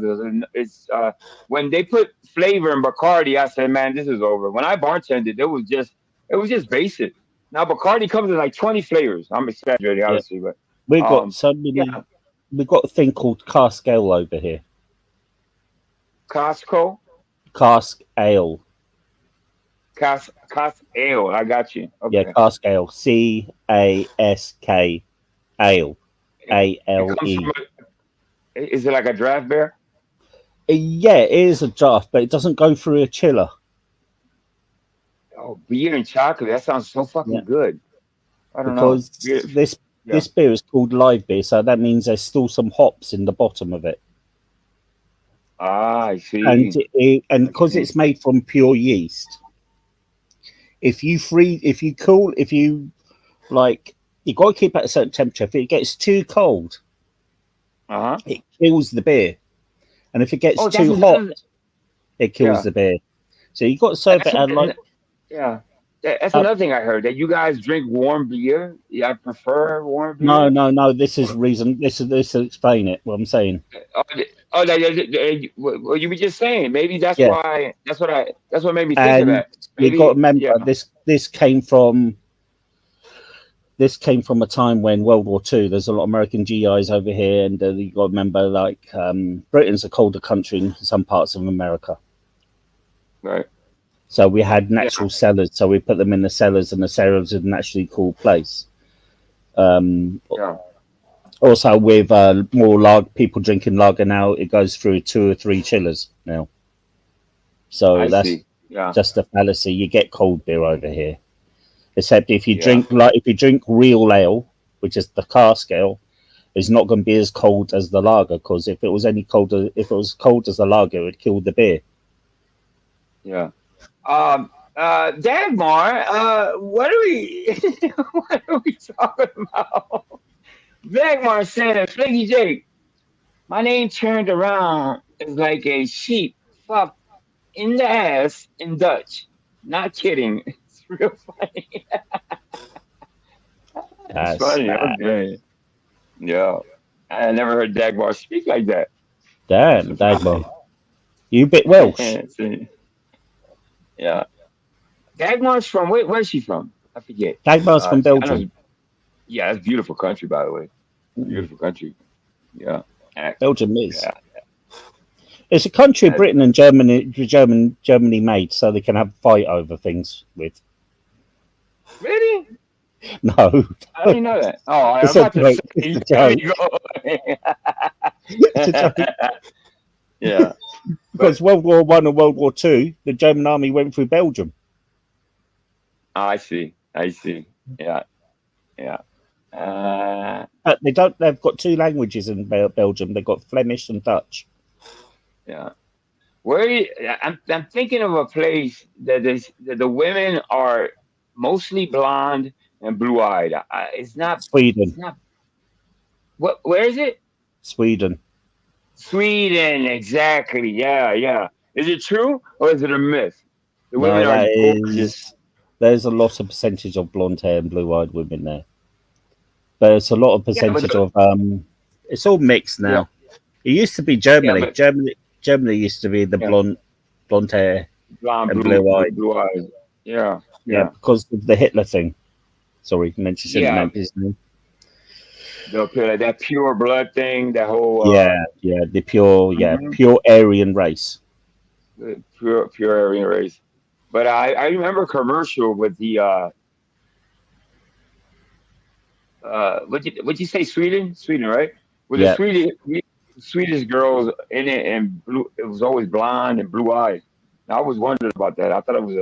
When they put flavor in Bacardi, I said, "Man, this is over." When I bartended, it was just basic. Now Bacardi comes in like 20 flavors. I'm exaggerating, Yeah, obviously, but we've got so yeah, many. We've got a thing called cask ale over here. Costco, Cask ale. Cask Ale. I got you. Yeah, Okay, cask ale. CASK ale. it ALE. comes from. Is it like a draft beer? Yeah, it is a draft, but it doesn't go through a chiller. Oh, beer and chocolate. That sounds so Yeah, fucking good. I don't know. because Beer, yeah. this beer is called live beer, so that means there's still some hops in the bottom of it, I and see. and I because see. it's made from pure yeast. If you like, you got to keep at a certain temperature. If it gets too cold, it kills the beer, and if it gets Oh, that's too hot, another. it kills Yeah. the beer. So you got to serve it at like. Yeah. That's another thing I heard, that you guys drink warm beer. Yeah, I prefer warm beer. No. This is reason. This will explain it. What I'm saying. Well, you were just saying. Maybe that's Yeah, why. That's what made me think of and that. you got to Maybe. remember Yeah. this came from a time when World War II. There's a lot of American GIs over here, and you got to remember, like Britain's a colder country in some parts of America. Right. So we had natural cellars, so we put them in the cellars, and the cellars is a naturally cool place. Yeah. Also, with more people drinking lager now, it goes through 2 or 3 chillers now. So I that's see. Yeah. just a fallacy. You get cold beer over here, except if you Yeah. drink real ale, which is the cask ale, it's not going to be as cold as the lager, because if it was cold as the lager, it would kill the beer. Yeah. Dagmar, what are we what are we talking about? Dagmar said, Flaky Jake, my name turned around is like a sheep fucked in the ass in Dutch. Not kidding. It's real funny. That's funny. Bad. Okay. Yeah. I never heard Dagmar speak like that. Damn, Dagmar. You a bit Welsh. Yeah. Dagmar's from where's she from? I forget. Dagmar's from Belgium. Yeah, that's beautiful country, by the way. Beautiful country. Yeah. Belgium is. Yeah. It's a country Britain and Germany made, so they can have a fight over things with. Really? No. I didn't know that. Oh, I was It's a about to joke. say. It's a There joke. you go. It's a joke. Yeah. Because World War One and World War Two, the German army went through Belgium. I see. Yeah. Yeah. But they've got 2 languages in Belgium. They've got Flemish and Dutch. Yeah. I'm thinking of a place that the women are mostly blonde and blue-eyed. It's not Sweden. It's not. Where is it? Sweden. Sweden, exactly. Yeah. Is it true or is it a myth? The No, women are that gorgeous. is. There's a lot of percentage of blonde hair and blue-eyed women there. But it's a lot of percentage of it's all mixed now. It used to be Germany. Germany used to be the blonde hair and blue-eyed. Blue-eyed. Yeah. Because of the Hitler thing. Sorry, you mentioned his name. That pure blood thing, that whole the pure Aryan race. Pure Aryan race. But I remember a commercial with the what'd you say, Sweden, right? With the Swedish girls in it, and blue, it was always blonde and blue-eyed. And I was wondering about that. I thought it was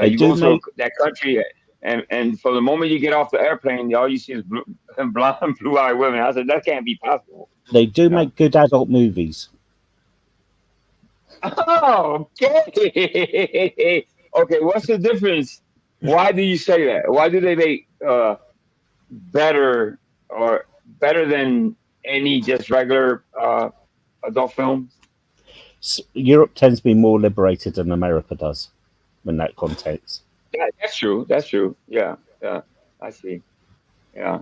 you go to that country, and for the moment you get off the airplane, all you see is blonde, blue-eyed women. I said that can't be possible. They do make good adult movies. Oh, okay. Okay, what's the difference? Why do you say that? Why do they make better than any just regular adult films? Europe tends to be more liberated than America does in that context. Yeah, that's true. Yeah, I see. Yeah.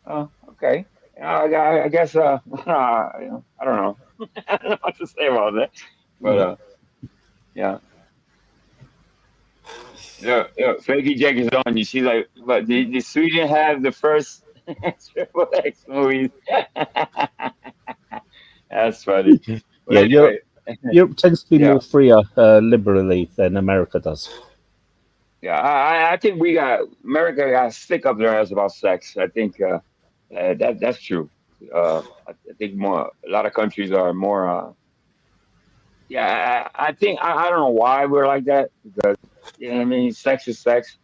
Oh, okay. I guess I don't know. I don't know what to say about that. But yeah. Yeah, Flaky Jake is on. You see, like, but did Sweden have the first Triple X movies? That's funny. But anyway. Europe tends to be more freer liberally than America does. Yeah, I think America got a stick up their ass about sex. I think that's true. I think a lot of countries are more. I think I don't know why we're like that, because you know what I mean, sex is sex.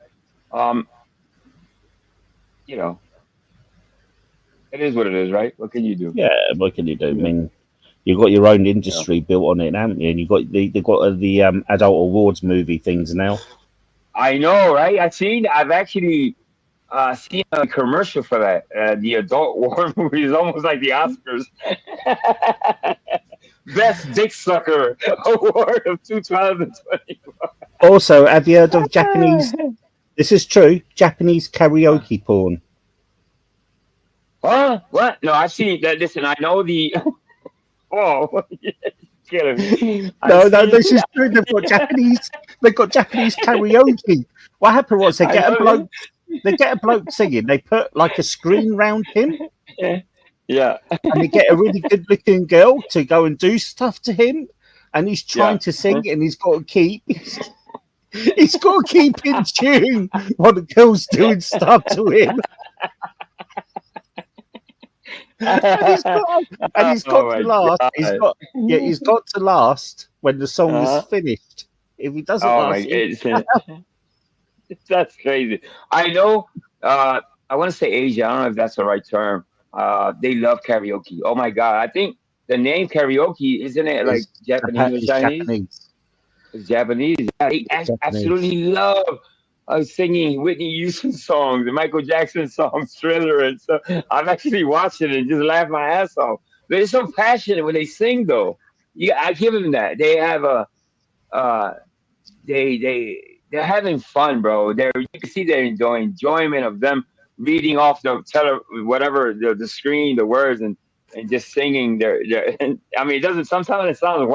It is what it is, right? What can you do? Yeah, what can you do? I mean, you've got your own industry built on it, haven't you? And you've got the adult awards movie things now. I know, right? I've actually seen a commercial for that. The adult war movie is almost like the Oscars. Best Dick Sucker Award of 2024. Also, have you heard of Japanese? This is true. Japanese karaoke porn. Huh? What? No, I see that. Listen, I know the. Oh, killing me. No, this is true. They've got Japanese. They've got Japanese karaoke. What happened was they I get a know bloke. They get a bloke singing. They put like a screen round him, Yeah. and they get a really good-looking girl to go and do stuff to him, and he's trying to sing, and he's got to keep. He's got to keep in tune while the girl's doing stuff to him. And he's got to last. God. He's got to last when the song is finished. If he doesn't last, that's crazy. I know. I want to say Asia. I don't know if that's the right term. They love karaoke. Oh my God! I think the name karaoke, isn't it like Japanese or Chinese? It's Japanese. Yeah, they absolutely love singing Whitney Houston songs and Michael Jackson songs, Thriller, and so I'm actually watching it and just laugh my ass off. They're so passionate when they sing, though. Yeah, I give them that. They have they're having fun, bro. You can see their enjoyment of them reading off the the screen, the words, and just singing and, I mean, it doesn't. Sometimes it sounds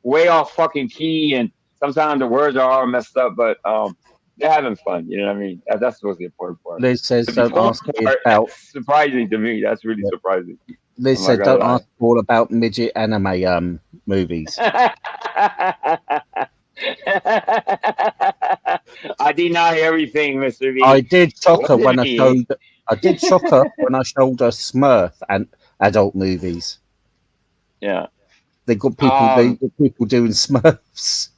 way off fucking key, and sometimes the words are all messed up, but they're having fun. You know what I mean? That's what's the important part. Liz says, "Don't ask me about." Surprising to me. That's really surprising. Liz said, "Don't ask all about midget anime movies." I deny everything, Mr. V. I did shock her when I showed. I did shock her when I showed her Smurf and adult movies. Yeah, they got people doing Smurfs.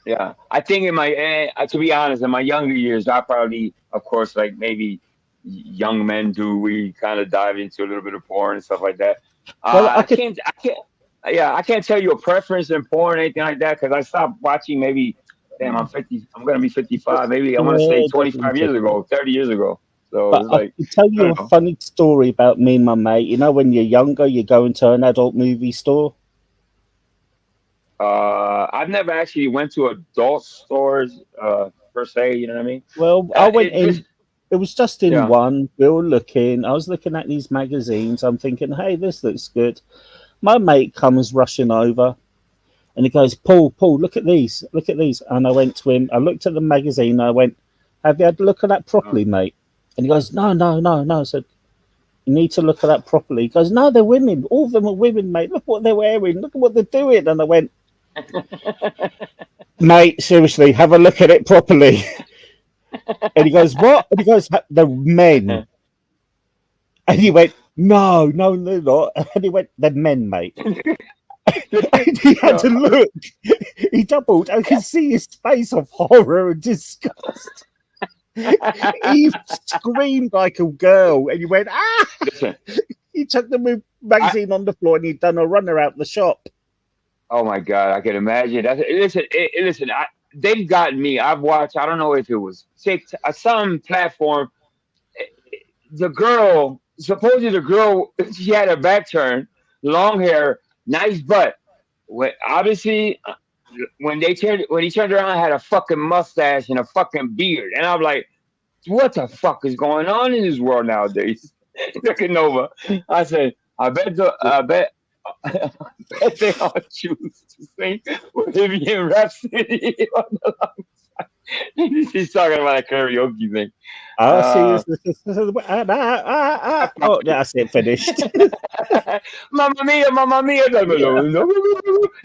Yeah, I think to be honest, in my younger years, I probably, of course, like maybe young men do, we kind of dive into a little bit of porn and stuff like that. Well, I can't tell you a preference in porn or anything like that because I stopped watching maybe. Damn, I'm 50. I'm gonna be 55. Maybe I want to say 25 years ago, 30 years ago. So it's like, I can tell you a funny story about me and my mate. You know, when you're younger, you go into an adult movie store. I've never actually went to adult stores per se. You know what I mean? Well, I went in. It was just in one. We were looking. I was looking at these magazines. I'm thinking, hey, this looks good. My mate comes rushing over. And he goes, Paul, look at these. Look at these. And I went to him. I looked at the magazine. I went, have you had a look at that properly, mate? And he goes, no. I said, you need to look at that properly. He goes, no, they're women. All of them are women, mate. Look what they're wearing. Look at what they're doing. And I went, mate, seriously, have a look at it properly. And he goes, what? And he goes, they're men. And he went, no, they're not. And he went, they're men, mate. And he had to look. He doubled. I could see his face of horror and disgust. He screamed like a girl, and he went, ah! He took the magazine on the floor, and he'd done a runner out the shop. Oh my God, I can imagine. Listen. They've gotten me. I've watched. I don't know if it was TikTok, some platform. Supposedly the girl, she had her back turned, long hair. Nice butt. Obviously, when he turned around, had a fucking mustache and a fucking beard, and I'm like, "What the fuck is going on in this world nowadays?" Looking over, I said, "I bet they all choose to sing Bohemian Rhapsody on the long side." He's talking about a karaoke thing. Oh, yeah, that's it. Finished. Mamma mia, mamma mia.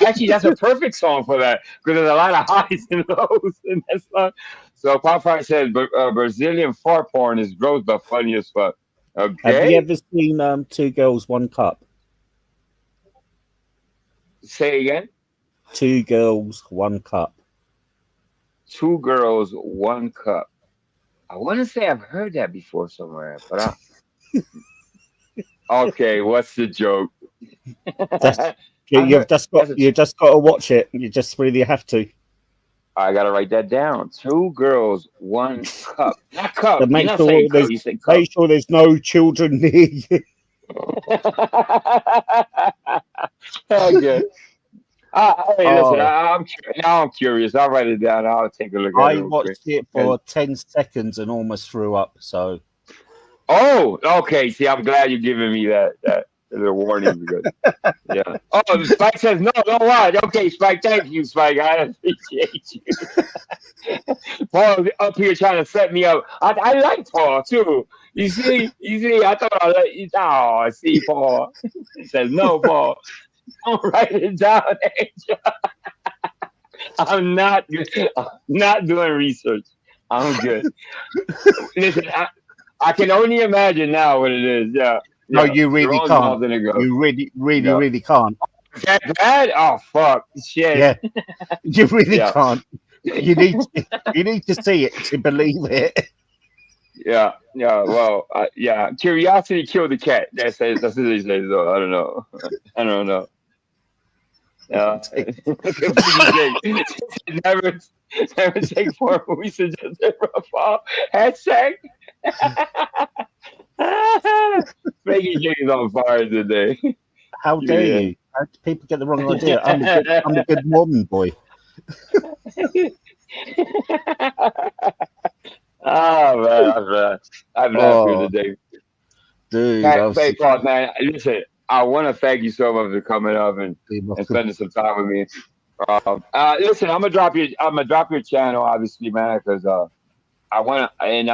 Actually, that's a perfect song for that because there's a lot of highs and lows in that song. So Popeye says Brazilian fart porn is gross but funny as fuck. Okay. Have you ever seen Two Girls, One Cup? Say again. 2 Girls, 1 Cup. 2 Girls, 1 Cup. I want to say I've heard that before somewhere, but okay, what's the joke? You just got to watch it. You just really have to. I gotta write that down. 2 Girls, 1 Cup. Not cup. So make sure there's no children near you. Okay. Hey, listen, Oh, I'm curious. I'll write it down. I'll take a look at it I real quick. watched it for 10 seconds and almost threw up. So Oh, okay. See, I'm glad you're giving me that little warning because yeah. Oh, Spike says no, don't watch. Okay, Spike, thank you, Spike. I appreciate you. Paul's up here trying to set me up. I like Paul too. You see. I thought I let you. Oh, see, Paul. He says no, Paul. Don't write it down, Angel. I'm not good. I'm not doing research. I'm good. Listen, I can only imagine now what it is. Yeah, no, yeah. you really Jerome's can't. mom's in it go. You really, really, Yeah. really can't. Is that bad? Oh fuck! Shit. Yeah, you really Yeah. can't. You need to see it to believe it. Yeah, yeah. Well, yeah. Curiosity killed the cat. That's what they say. Though I don't know. I don't know. Yeah. never, never take four movies suggested for a fall. Hashtag. Making James on fire today. How dare Yeah. you? How do people get the wrong idea? I'm a good Mormon boy. Oh man, I've laughed here today. Dude, Hey, Paul, man, listen, I want to thank you so much for coming up and spending some time with me. Listen, I'm gonna drop your channel, obviously, man, because I want to. And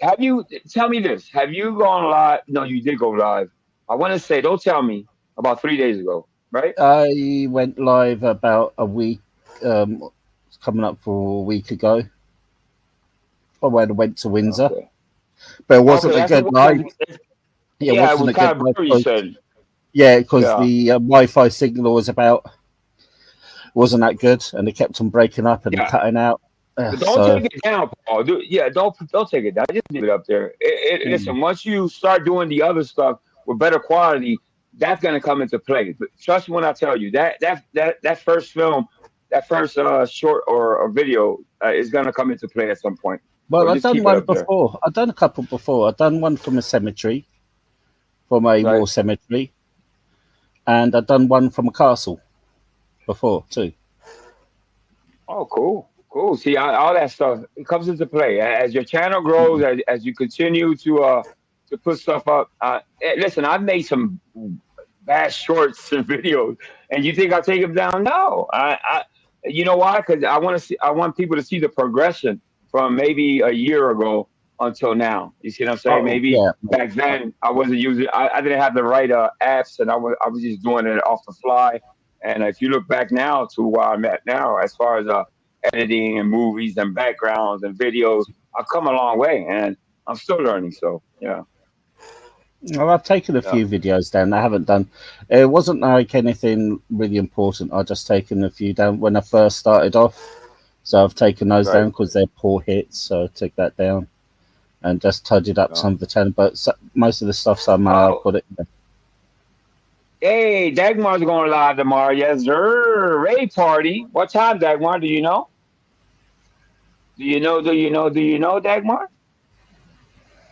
have you? Tell me this: have you gone live? No, you did go live. I want to say, don't tell me about 3 days ago, right? I went live about a week, it's coming up for a week ago. I went to Windsor, but it wasn't a good live. Yeah, it was kind of blurry. You said. Yeah, because the Wi-Fi signal wasn't that good, and it kept on breaking up and cutting out. Don't take it down, Paul. Don't take it down. Just leave it up there. Listen, once you start doing the other stuff with better quality, that's gonna come into play. But trust me when I tell you that first film, that first short or video is gonna come into play at some point. Well, So I've just done keep it one up there. before. I've done a couple before. I've done one from a cemetery, from a war cemetery, and I've done one from a castle before too. Oh, cool. Cool. See, all that stuff, it comes into play as your channel grows, as you continue to put stuff up. Listen, I've made some bad shorts and videos, and you think I'll take them down? No, you know why? Because I want people to see the progression from maybe a year ago until now. You see what I'm saying? Maybe back then I wasn't using, I didn't have the right apps, and I was just doing it off the fly. And if you look back now to where I'm at now, as far as editing and movies and backgrounds and videos, I've come a long way, and I'm still learning. So yeah. Well, I've taken a few videos down. I haven't done. It wasn't like anything really important. I just taken a few down when I first started off. So I've taken those down because they're poor hits. So I took that down and just tidied up some of the channel. But most of the stuff somehow I put it. Hey, Dagmar's going live tomorrow. Yes, sir. Raid party. What time, Dagmar? Do you know? Do you know, Dagmar?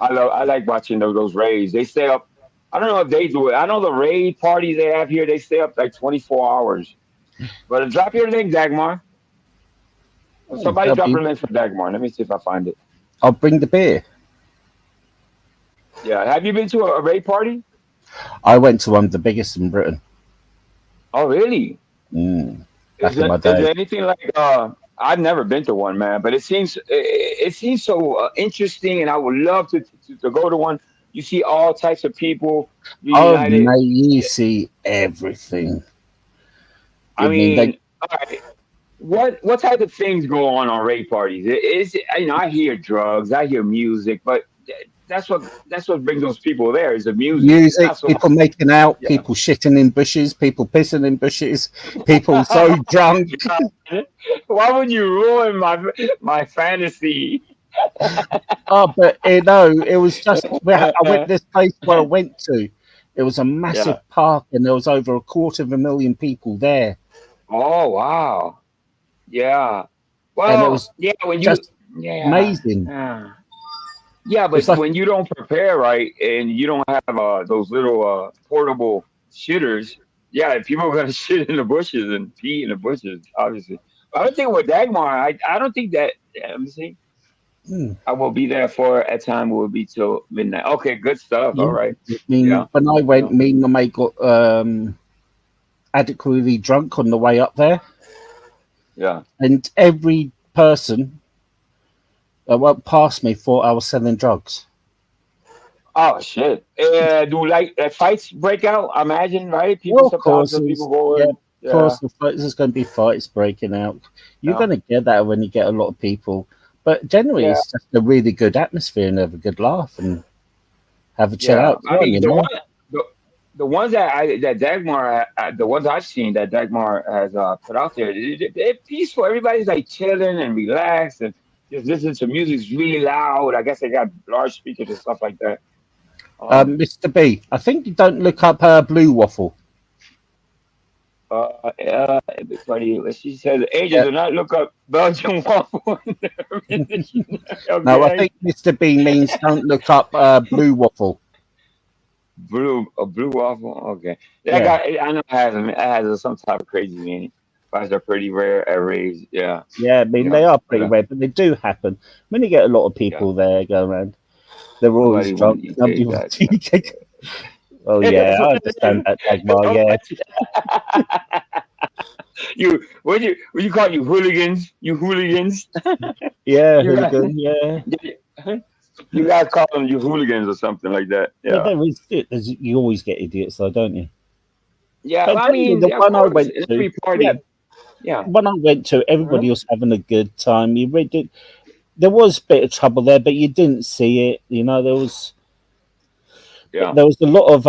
I like watching those raids. They stay up. I don't know if they do it. I know the raid parties they have here, they stay up like 24 hours. But drop your link, Dagmar. Somebody drop your link for Dagmar. Let me see if I find it. I'll bring the beer. Yeah. Have you been to a raid party? I went to one of the biggest in Britain. Oh, really? Back in my day. Is there anything like I've never been to one, man, but it seems so interesting, and I would love to go to one. You see all types of people reunited. Oh, mate, you see everything. I mean, all right. What type of things go on raid parties? I hear drugs, I hear music, but that's what brings those people there is the music. Music, people making out, people shitting in bushes, people pissing in bushes, people so drunk. Why would you ruin my fantasy? But it was just I went to this place where I went to. It was a massive park, and there was over 250,000 people there. Oh wow! Yeah. Well, and it was when you just amazing. Yeah, but when you don't prepare right and you don't have those little portable shitters, yeah, people are gonna shit in the bushes and pee in the bushes, obviously. But I don't think with Dagmar, I don't think that. Yeah, let me see. Hmm. I will be there for a time. Will be till midnight. Okay, good stuff. All Yeah. right. I mean, Yeah. when I went, Yeah. me and my mate got adequately drunk on the way up there, Yeah. and every person that went past me thought I was selling drugs. Oh shit. Do like fights break out? I imagine, right? People Well, of sometimes course, some people it's, go yeah, in. of Yeah. course, there's going to be fights breaking out. You're Yeah. going to get that when you get a lot of people, but generally, Yeah. it's just a really good atmosphere and have a good laugh and have a chill Yeah. out I time, mean, you know. the ones that Dagmar, the ones I've seen that Dagmar has put out there, they're peaceful. Everybody's like chilling and relaxed and just listening to music. It's really loud. I guess they got large speakers and stuff like that. Mr. B, I think you don't look up Blue Waffle. Everybody, she says, Angel, Yeah. do not look up Belgian waffle. No, I Okay. think Mr. B means don't look up Blue Waffle. Blue waffle. Okay, that Yeah. guy. I know it has some type of crazy meaning. But they're pretty rare at raised. Yeah, Yeah, I mean, yeah, they are but pretty rare, but they do happen. When you get a lot of yeah. people there going around, they're always Nobody want drunk. to eat Nobody that. wants to eat cake. Oh, That's yeah, what I it understand that, is. Dagmar, yeah. What you call you hooligans? You hooligans? Yeah, you guys, hooligan, yeah. you guys call them you hooligans or something like that. Yeah, Yeah, there is, you always get idiots, though, don't you? yeah. But I generally, mean, the yeah, of one I course, went in to, every yeah, party. Yeah. when I went to, everybody was having a good time. You really did. There was a bit of trouble there, but you didn't see it. You know, Yeah. there was a lot of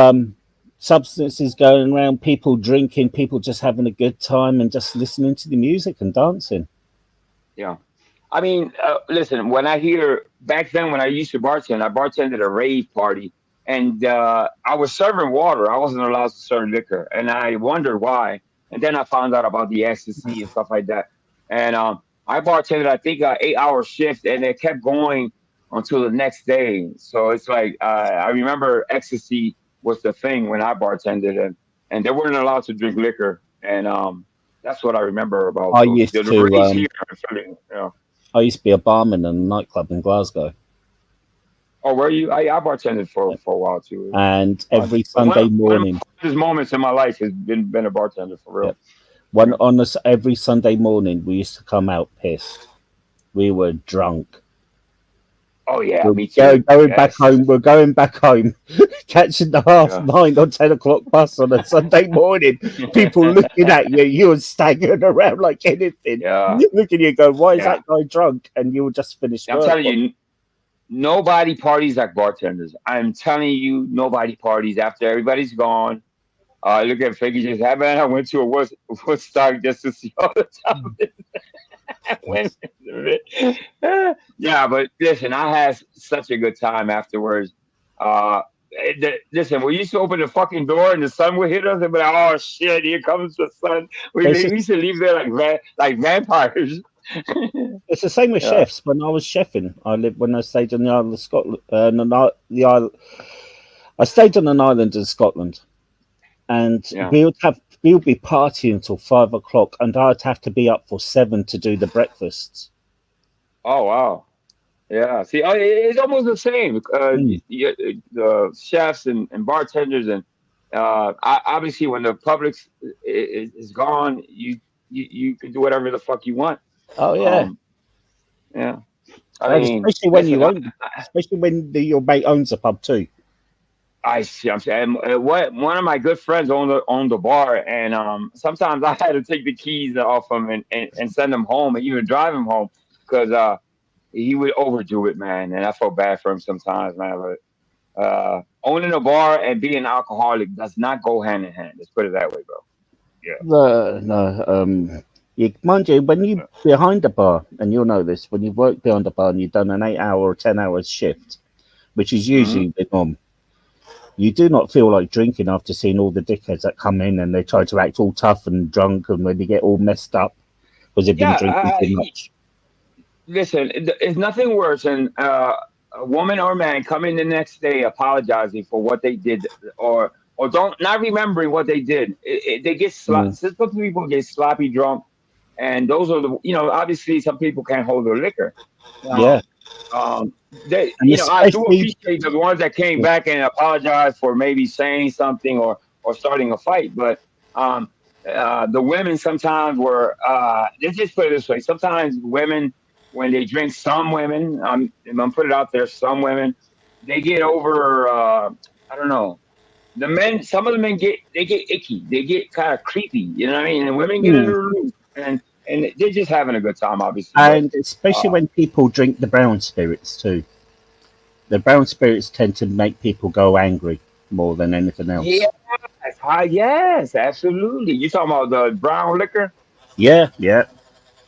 substances going around, people drinking, people just having a good time and just listening to the music and dancing. Yeah. I mean, listen, when I hear back then when I used to bartend, I bartended a rave party and I was serving water. I wasn't allowed to serve liquor. And I wondered why. And then I found out about the ecstasy and stuff like that. And I bartended, I think, 8 hour shift and it kept going until the next day. So it's like, I remember ecstasy was the thing when I bartended and they weren't allowed to drink liquor. And that's what I remember about I those. used The to raves here, you know. I used to be a barman in a nightclub in Glasgow, Oh, were you? I bartended for a while too. and Fun. every But Sunday one of morning, my fondest moments in my life has been a bartender for yeah, real. Yeah. every Sunday morning we used to come out pissed. We were drunk. Oh yeah, We're me too. going back Yes. home. We're going back home, catching the Yeah. 9:30 or 10 o'clock bus on a Sunday morning. People looking at you, you were staggering around like anything. Yeah. Looking at you, going, "Why is Yeah. that guy drunk?" And you will just finish I'm work. telling you, nobody parties like bartenders. I'm telling you, nobody parties after everybody's gone. Look at Figgy just happened. I went to a Woodstock just to see all the time. Wait a minute. Yeah, but listen, I had such a good time afterwards. Listen, we used to open the fucking door and the sun would hit us and be like, "Oh shit, here comes the sun." It's We used to leave there like vampires. the same with Yeah, chefs. When I was chefing, when I stayed on the island of Scotland. The island, I stayed on an island in Scotland, and yeah. we would be partying until 5 o'clock, and I'd have to be up for 7 to do the breakfasts. Oh wow. Yeah. See, it's almost the same. The chefs and bartenders and obviously when the public is gone, you can do whatever the fuck you want. Oh yeah, Um, yeah. I and mean, especially when listen, you own, especially when your mate owns a pub too. I see. I'm saying one of my good friends owned the bar, and sometimes I had to take the keys off him and send him home, and even drive him home because he would overdo it, man, and I felt bad for him sometimes, man. But owning a bar and being an alcoholic does not go hand in hand. Let's put it that way, bro. Yeah. No, mind you, when you behind the bar, and you'll know this, when you work behind the bar and you've done an 8 hour or 10 hour shift, which is usually the norm, you do not feel like drinking after seeing all the dickheads that come in and they try to act all tough and drunk, and when they get all messed up because they've been drinking Yeah. too much. Listen, it's nothing worse than a woman or man coming the next day apologizing for what they did or or don't not remembering what they did. They get some people get sloppy drunk, and those are the obviously some people can't hold their liquor. Yeah. They, And I do especially appreciate the ones that came back and apologized for maybe saying something or starting a fight, but the women sometimes were. Let's just put it this way: sometimes women, when they drink, some women, I'm gonna put it out there, some women, they get over. I don't know. The men, some of the men get icky. They get kind of creepy. You know what I mean? And women get under the roof, and they're just having a good time, obviously. and especially when people drink the brown spirits too. The brown spirits tend to make people go angry more than anything else. Yes, yes, absolutely. You talking about the brown liquor? Yeah, yeah.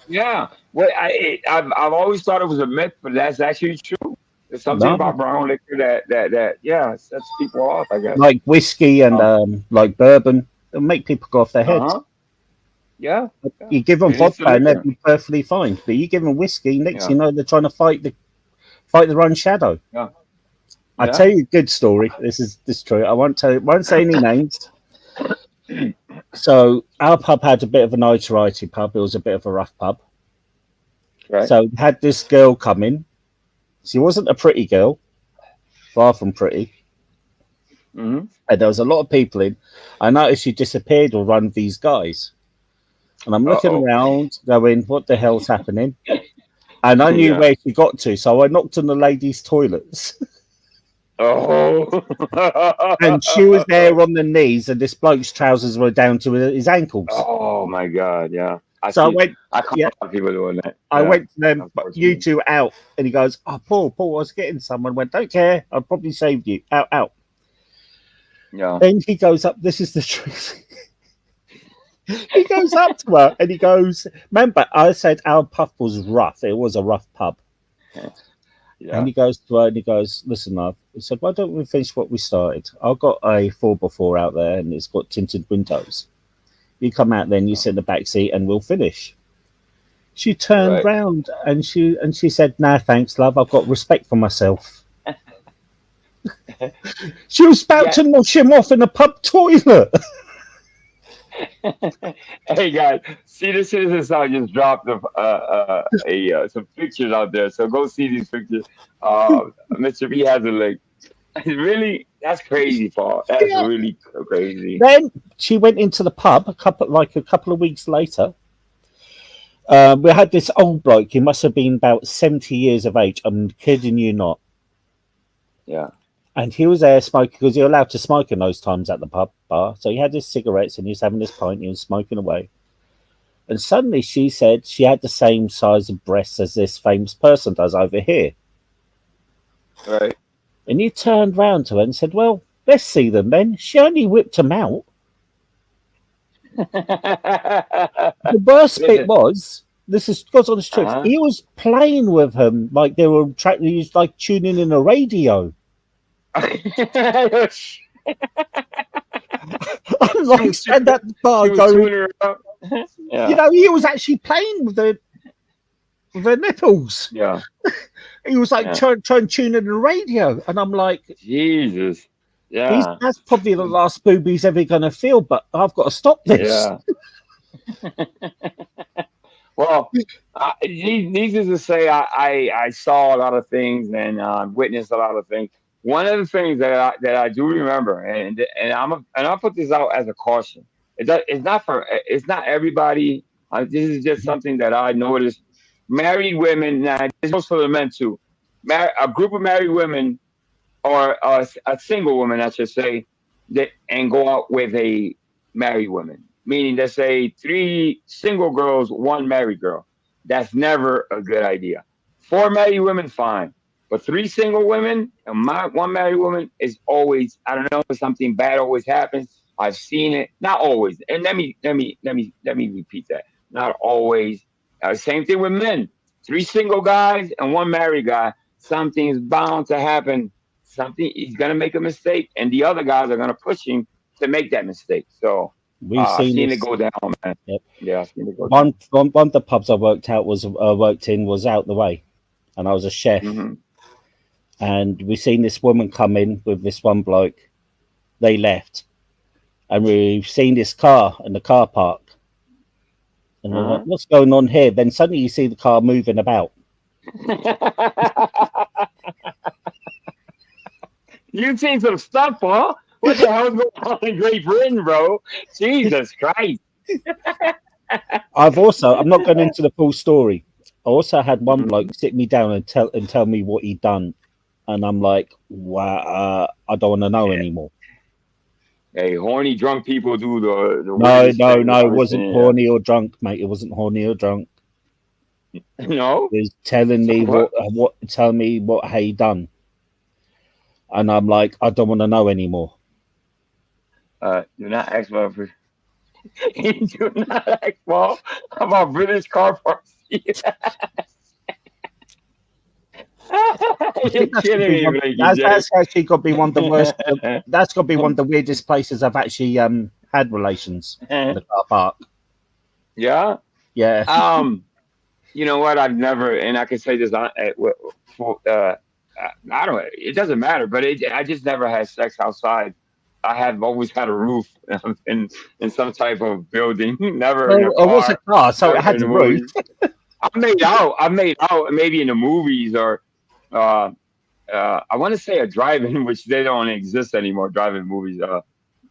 Yeah. Well, I've always thought it was a myth, but that's actually true. There's something No. about brown liquor that sets people off, I guess. Like whiskey and like bourbon, it'll make people go off their heads. Yeah. You give them It is the vodka and they'll liquor. be perfectly fine, but you give them whiskey, next Yeah. you know they're trying to fight their own shadow. Yeah. I'll Yeah. tell you a good story. This is true. I won't say any names. So our pub had a bit of a notoriety pub. It was a bit of a rough pub. Right. So we had this girl come in. She wasn't a pretty girl, far from pretty. Mm-hmm. And there was a lot of people in. I noticed she disappeared or run these guys. And I'm looking around, going, what the hell's happening? And I knew where she got to, so I knocked on the ladies' toilets. Oh. And she was there on the knees, and this bloke's trousers were down to his ankles. Oh my God! Yeah. I caught a lot of people doing that. I Yeah. went to them, you two out. And he goes, oh, Paul, I was getting someone. Went, don't care. I probably saved you. Out. Yeah. Then he goes up. This is the truth. He goes up to her and he goes, remember, I said our pub was rough. It was a rough pub. Yeah. And he goes to her and he goes, listen, love. He said, why don't we finish what we started? I've got a 4x4 out there and it's got tinted windows. You come out then, you sit in the back seat and we'll finish. She turned round and she said, nah, thanks, love. I've got respect for myself. She was about to knock him off in a pub toilet. Hey guys, see this is I just dropped some pictures out there, so go see these pictures. Mr. B has a link. Really, that's crazy, Paul. That's really crazy. Then she went into the pub a couple of weeks later. We had this old bloke. He must have been about 70 years of age. I'm kidding you not. Yeah. And he was there smoking because you're allowed to smoke in those times at the pub bar. So he had his cigarettes and he was having this pint and he was smoking away. And suddenly she said she had the same size of breasts as this famous person does over here. Right. And he turned round to her and said, well, let's see them then. She only whipped them out. The worst bit was, this is God's honest truth, he was playing with them like they were he was like tuning in a radio. I'm like stand at the bar going, yeah. you know, he was actually playing with the nipples. Yeah. He was like trying to tune in the radio, and I'm like, Jesus. Yeah. That's probably the last boob he's ever going to feel, but I've got to stop this. Yeah. Well, needless to say, I saw a lot of things and witnessed a lot of things. One of the things that I do remember, and I'll put this out as a caution. It's not everybody. This is just something that I noticed. Married women, now this goes for the men too. A group of married women, or a single woman, I should say, and go out with a married woman. Meaning, let's say 3 single girls, 1 married girl. That's never a good idea. 4 married women, fine. But 3 single women and 1 married woman is always, I don't know, something bad always happens. I've seen it. Not always. And let me repeat that. Not always. Same thing with men. 3 single guys and 1 married guy. Something is bound to happen. He's gonna make a mistake, and the other guys are gonna push him to make that mistake. So I've seen it go down, man. Yep. Yeah, I've seen it go down. One of the pubs I worked in was out the way, and I was a chef. Mm-hmm. And we seen this woman come in with this one bloke. They left. and we've seen this car in the car park. And we're like, what's going on here? Then suddenly you see the car moving about. You've seen some stuff, huh? What the hell's going on in Great Britain, bro? Jesus Christ. I'm not going into the full story. I also had one bloke sit me down and tell me what he'd done. And I'm like, wow, I don't want to know anymore. Hey, horny drunk people do the No, weirdest things it I've ever wasn't seen. horny or drunk, mate. It wasn't horny or drunk. No? It was telling me telling me what he done. And I'm like, I don't want to know anymore. Do not ask about do not ask about British car parts. You're kidding me, Blakey. That's actually got to be one of the worst. That's got to be one of the weirdest places I've actually had relations in the car park. Yeah. Yeah. You know what? I've never, and I can say this. I don't. It doesn't matter, but I just never had sex outside. I have always had a roof in some type of building. Never in a car. It was a car, so it had a roof. I made out maybe in the movies or I want to say a drive-in, which they don't exist anymore. Drive-in movies.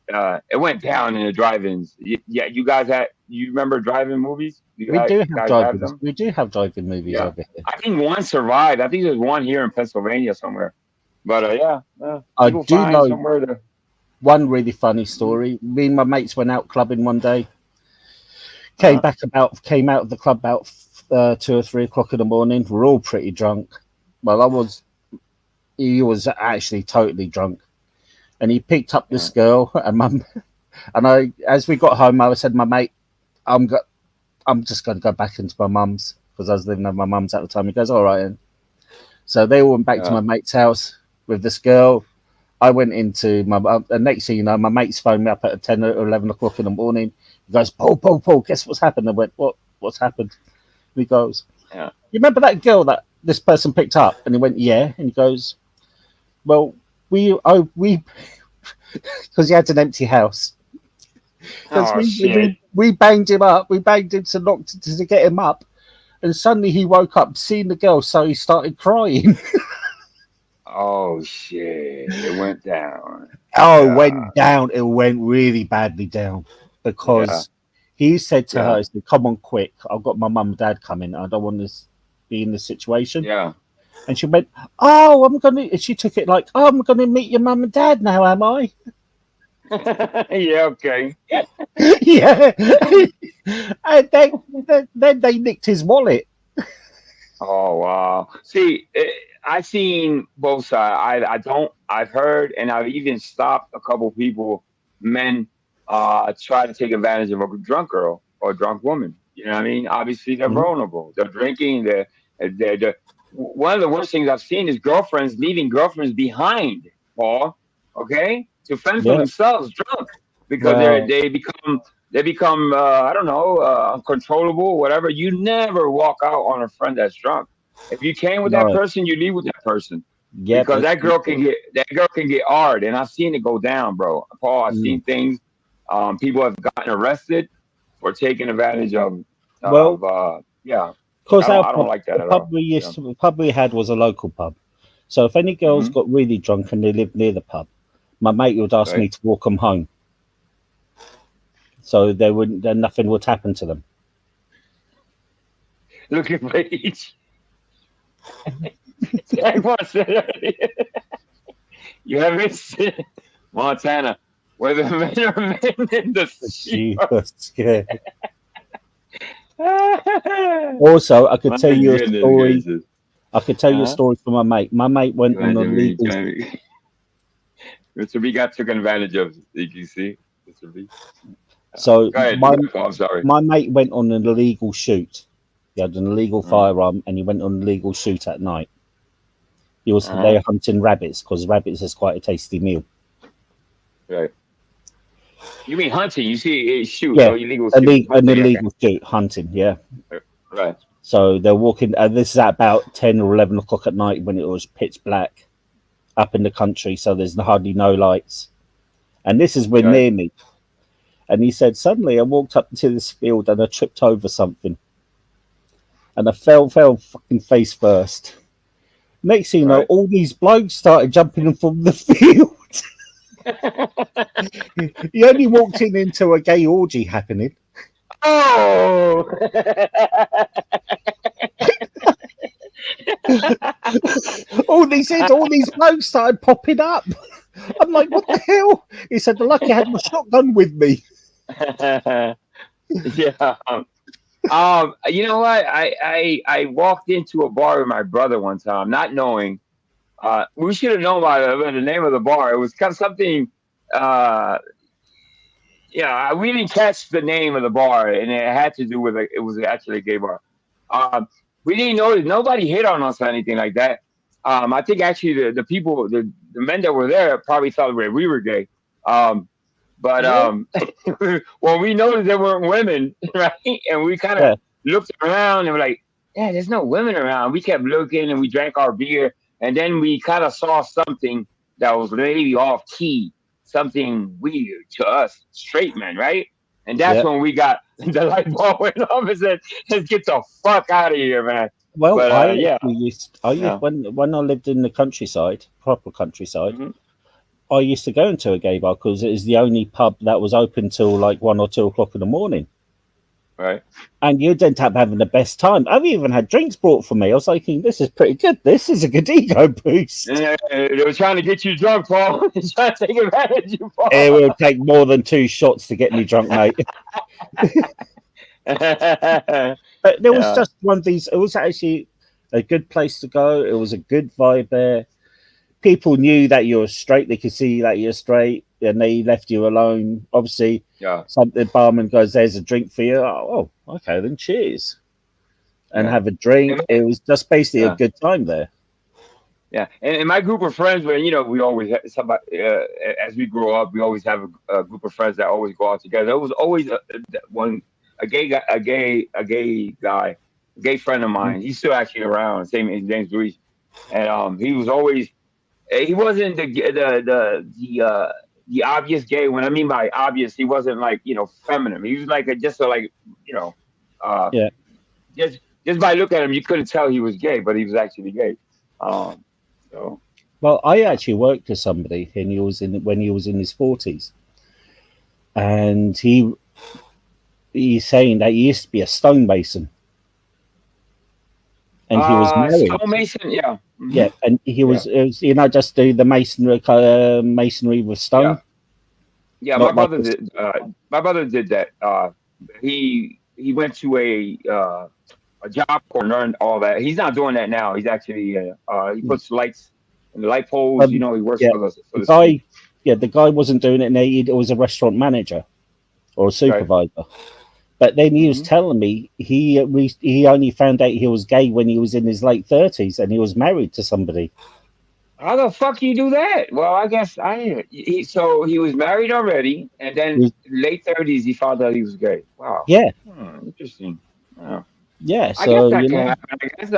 It went down in the drive-ins. Yeah, you remember drive-in movies? We do have drive-in movies over here. I think one survived. I think there's one here in Pennsylvania somewhere. But I do know one really funny story. Me and my mates went out clubbing one day. Came out of the club about 2 or 3 o'clock in the morning. We're all pretty drunk. Well, he was actually totally drunk, and he picked up this girl. And as we got home, I said, "My mate, I'm just going to go back into my mum's because I was living at my mum's at the time." He goes, "All right." Then. So they all went back to my mate's house with this girl. I went into the next thing you know, my mate's phoned me up at 10 or 11 o'clock in the morning. He goes, Paul, guess what's happened? I went, what's happened? And he goes, you remember that girl that this person picked up? And he went, yeah. And he goes, well, we because he had an empty house. We banged him up. We banged him to get him up. And suddenly he woke up, seen the girl, so he started crying. Oh, shit. It went down. Oh, it went down. It went really badly down because he said to her, he said, come on, quick. I've got my mum and dad coming. I don't want to be in this situation. Yeah. And she went, and she took it like, I'm going to meet your mum and dad now, am I? Yeah, okay. Yeah. And then they nicked his wallet. Oh, wow. See, I've seen both sides. I've heard, and I've even stopped a couple people, men, try to take advantage of a drunk girl or a drunk woman. You know what I mean? Obviously, they're vulnerable. They're drinking. One of the worst things I've seen is girlfriends leaving girlfriends behind, Paul, okay? To fend for themselves, drunk, because they become I don't know, uncontrollable or whatever. You never walk out on a friend that's drunk. If you came with that person, you leave with that person. Yeah, because that girl can get hard, and I've seen it go down, bro. Paul, I've seen things. People have gotten arrested for taking advantage of. Because I don't like that at all. The pub we had was a local pub, so if any girls got really drunk and they lived near the pub, my mate would ask me to walk them home, so then nothing would happen to them. Look at Rage. You haven't seen Montana, where the men are men in the sea. Also, I could tell you a story. I could tell you a story from my mate. My mate went on a legal. Mr. B took advantage of. Did you see, Mr. B? So I'm sorry. My mate went on an illegal shoot. He had an illegal firearm, and he went on an illegal shoot at night. He was there hunting rabbits because rabbits is quite a tasty meal. Right. You mean hunting? You see, shoot. Yeah, so illegal shoot. An illegal shoot, hunting. Yeah. Right. So they're walking. This is at about 10 or 11 o'clock at night when it was pitch black, up in the country. So there's hardly no lights, and this is near me. And he said, suddenly I walked up to this field and I tripped over something. And I fell fucking face first. Next thing you know, all these blokes started jumping in from the field. He only walked into a gay orgy happening. Oh! All these blokes started popping up. I'm like, what the hell? He said, the lucky I had my shotgun with me. Yeah. You know what? I walked into a bar with my brother one time, not knowing. We should have known about the name of the bar. It was kind of something. Yeah, we didn't catch the name of the bar, and it had to do with it was actually a gay bar. We didn't know that nobody hit on us or anything like that. I think actually the people, the men that were there probably thought we were gay. But well, we noticed there weren't women, right? And we kind of looked around and were like, yeah, there's no women around. We kept looking and we drank our beer. And then we kind of saw something that was maybe off key, something weird to us, straight men, right? And that's when we got the light bulb went off and said, let's get the fuck out of here, man. Well, But, I yeah. used when I lived in the countryside, proper countryside, I used to go into a gay bar because it was the only pub that was open till like 1 or 2 o'clock in the morning. Right. And you'd end up having the best time. I've even had drinks brought for me. I was thinking, this is pretty good. This is a good ego boost. Yeah, they were trying to get you drunk, Paul. They're trying to take advantage of you, Paul. It will take more than 2 shots to get me drunk, mate. But there was just one of these. It was actually a good place to go. It was a good vibe there. People knew that you were straight. They could see that you're straight, and they left you alone. Obviously, the barman goes, "There's a drink for you." Oh, okay, then cheers, and have a drink. It was just basically a good time there. Yeah, and in my group of friends, when we always have somebody. As we grow up, we always have a group of friends that always go out together. There was always a gay guy, a gay friend of mine. He's still actually around. Same as James Luis, and he was always. He wasn't the obvious gay. When I mean by obvious, he wasn't like feminine. He was like just by looking at him, you couldn't tell he was gay, but he was actually gay. So. Well, I actually worked with somebody, and when he was in his 40s, and he's saying that he used to be a stonemason. And he was married. Stonemason, yeah. Mm-hmm. Yeah, and it was just do the masonry with stone. Yeah, my brother did. My brother did that. He went to a job corps and learned all that. He's not doing that now. He's actually he puts lights in the light poles. He works for the guy. Yeah, the guy wasn't doing it. It was a restaurant manager or a supervisor. Right. But then he was telling me he only found out he was gay when he was in his late 30s and he was married to somebody. How the fuck you do that? Well, I guess so he was married already, and then late 30s he found out he was gay. Wow. Yeah. Interesting. Wow. Yeah. So I guess that can happen. I guess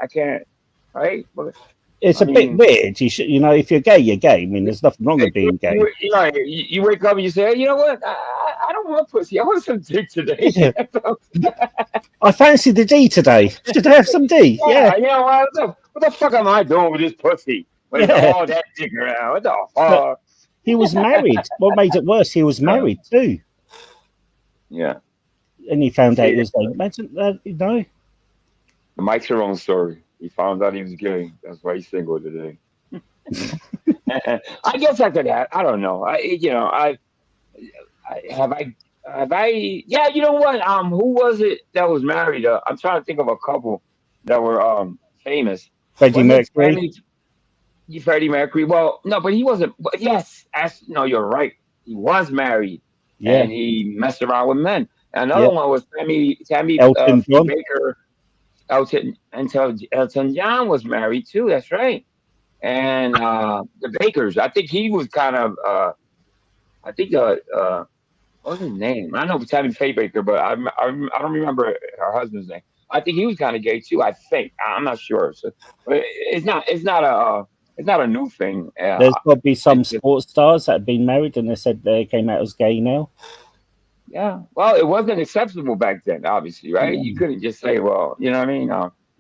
I can't. Right. But, it's a bit weird. You should, if you're gay, you're gay. I mean, there's nothing wrong with being gay. You wake up and you say, hey, you know what? I don't want pussy. I want some dick today. Yeah. I fancy the D today. Should I have some D? Yeah. You know what the fuck am I doing with this pussy? With all that dick around. What the fuck? He was married. What made it worse? He was married too. Yeah. And he found out he was like, imagine that, The Mike's your own story. He found out he was gay. That's why he's single today. I guess I could have. I don't know. Have I? Yeah, you know what? Who was it that was married? I'm trying to think of a couple that were famous. Freddie Mercury. Freddie Mercury. Well, no, but he wasn't. But yes, no, you're right. He was married. Yeah. And he messed around with men. Another one was Tammy Baker. Elton John was married too. That's right. And the Bakers. I think he was kind of. What's his name? I know Tammy Faye Baker, but I don't remember her husband's name. I think he was kind of gay too. I think I'm not sure. So, but it's not it's not a new thing. There's got to be some sports stars that have been married and they said they came out as gay now. Yeah. Well, it wasn't acceptable back then, obviously, right? You couldn't just say, well, you know what I mean?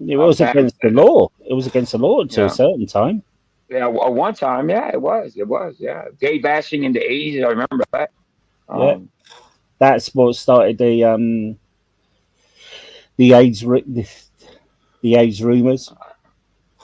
It was against the law. It was against the law until a certain time. Yeah, one time, yeah, it was, yeah. Gay bashing in the 80s, I remember that. Yeah, that's what started the AIDS rumors.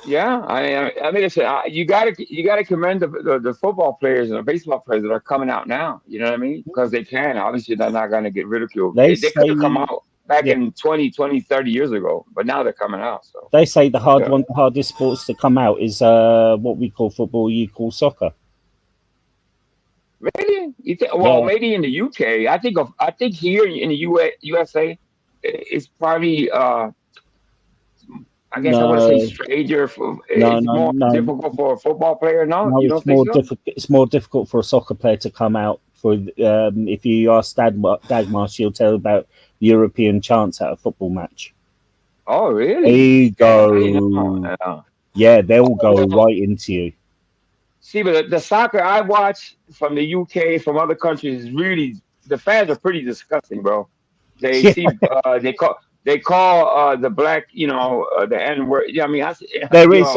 Yeah, I mean, listen, you gotta commend the football players and the baseball players that are coming out now. You know what I mean? Because they can. Obviously, they're not going to get ridiculed. They could have come out back in 20, 30 years ago, but now they're coming out. So they say the hardest sports to come out is what we call football, you call soccer. Really? Well, maybe in the UK. I think here in the USA, it's probably. I guess I want to say stranger. It's more difficult for a football player. No, you don't think so? It's more difficult for a soccer player to come out. For if you ask Dagmar, she'll tell about the European chants at a football match. Oh, really? There you go. Yeah, they'll go right into you. See, but the soccer I watch from the UK, from other countries, is really the fans are pretty disgusting, bro. They They call the black, the N word. Yeah, I mean, there is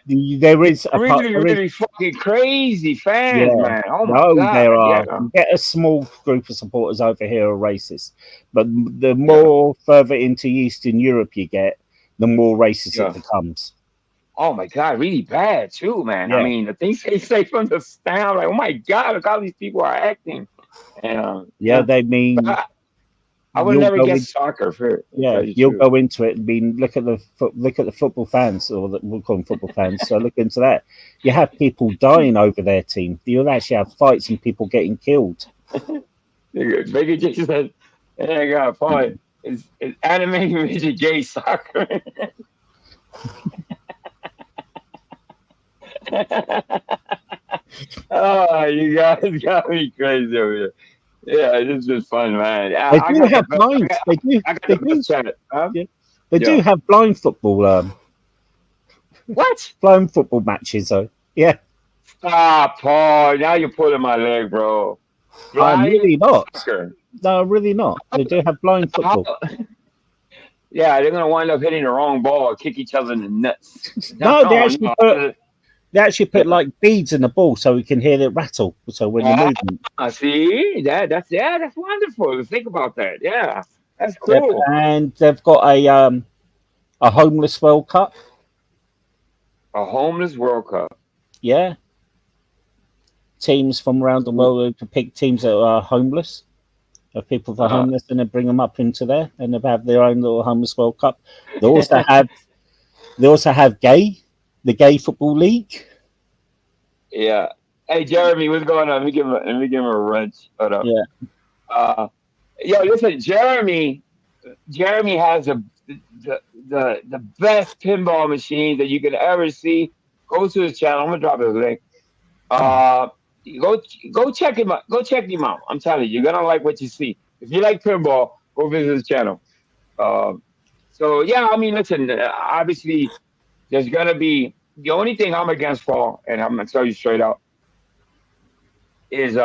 there is a really fucking crazy fans, man. Oh my God, there are. You get a small group of supporters over here are racist, but the more further into Eastern Europe you get, the more racist it becomes. Oh my God, really bad too, man. I mean, the things they say from the stand, like, oh my God, look how these people are acting. And they mean. I would never guess soccer for you'll go into it and look at the football fans, or we'll call them football fans. So look into that. You have people dying over their team. You'll actually have fights and people getting killed. Maybe just said, "I got a point. It's anime midget gay soccer." Oh, you guys got me crazy over here. Yeah, this is fun, man. They do have blind. They do have blind football. What? Blind football matches, though. Yeah. Stop, Paul. Now you're pulling my leg, bro. I'm really not. No, really not. They do have blind football. Yeah, they're gonna wind up hitting the wrong ball or kick each other in the nuts. They actually put like beads in the ball so we can hear it rattle. So when the movement. See, that's wonderful. Think about that. Yeah, that's cool. And they've got a homeless World Cup. A homeless World Cup. Yeah. Teams from around the world to pick teams that are homeless. Of people that are homeless, and then bring them up into there, and they have their own little homeless World Cup. They also have the gay football league. Yeah. Hey, Jeremy, what's going on? Let me give him a wrench. Hold up. Yeah. Yo, listen, Jeremy has the best pinball machine that you can ever see. Go to his channel. I'm gonna drop his link. Go check him out. Go check him out. I'm telling you, you're gonna like what you see. If you like pinball, go visit his channel. So yeah, I mean, listen, obviously, there's gonna be the only thing I'm against, Paul, and I'm gonna tell you straight out, is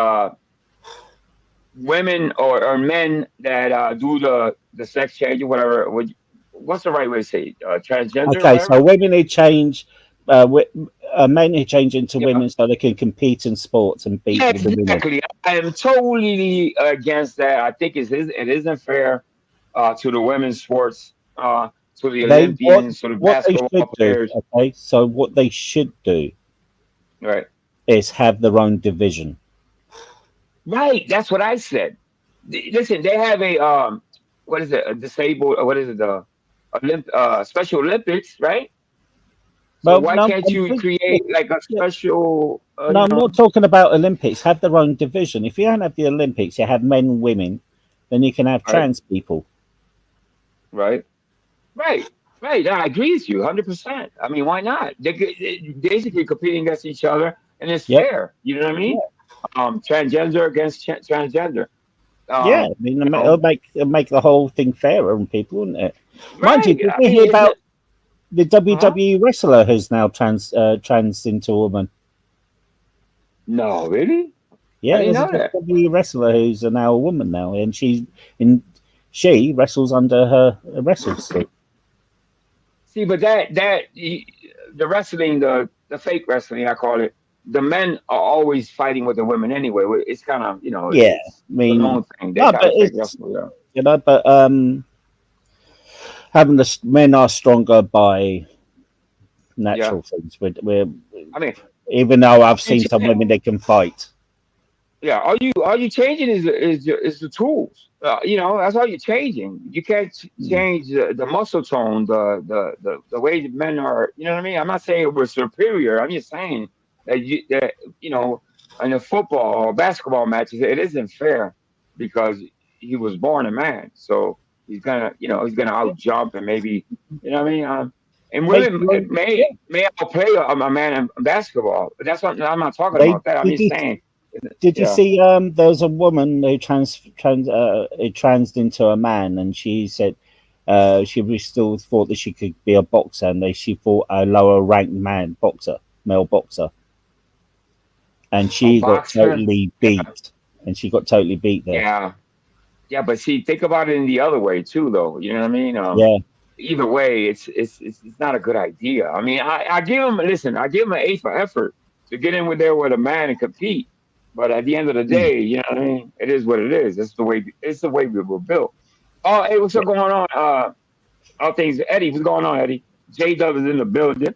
women or men that do the sex change or whatever. What's the right way to say it? Transgender? Okay, so women who change, men who change into women so they can compete in sports and beat the women. Exactly. I am totally against that. I think it isn't fair to the women's sports, to the Olympians, to the basketball players. Okay, so what they should do, right, is have their own division. Right, that's what I said. Listen, they have a what is it? A disabled? What is it? The Special Olympics, right? So why can't you create like a special? No, I'm not talking about Olympics. Have their own division. If you don't have the Olympics, you have men and women. Then you can have trans people. Right. I agree with you 100%. I mean, why not? They're basically competing against each other, and it's fair. You know what I mean? Transgender against transgender. I mean, it'll make the whole thing fairer on people, wouldn't it? Mind you, The WWE wrestler who's now trans into a woman. No, really? I Yeah, didn't there's a know that. WWE wrestler who's now a woman now, and she wrestles under her wrestle suit. See, but the wrestling, the fake wrestling, I call it. The men are always fighting with the women anyway. It's kind of Yeah, it's I mean, the own thing. They no, kind but of fake it's wrestle. but having the men are stronger by natural things. We're I mean, even though I've seen some women that can fight. yeah, all you changing is the tools. That's all you're changing. You can't change the muscle tone, the way that men are. You know what I mean? I'm not saying we're superior. I'm just saying that in a football or basketball matches, it isn't fair because he was born a man, so he's gonna out jump and maybe what I mean. And women may outplay a man in basketball, but that's what I'm not talking about. That I'm just saying. Did you see? There was a woman who transed into a man, and she said she still thought that she could be a boxer, and she fought a lower ranked male boxer, and she got totally beat. And she got totally beat there. Yeah, but see, think about it in the other way too, though. You know what I mean? Yeah. Either way, it's not a good idea. I mean, I give him I give him an A for effort to get in there with a man and compete. But at the end of the day, you know what I mean? It is what it is. It's the way we were built. Oh, hey, what's up going on? All things, Eddie. What's going on, Eddie? J-Dub is in the building.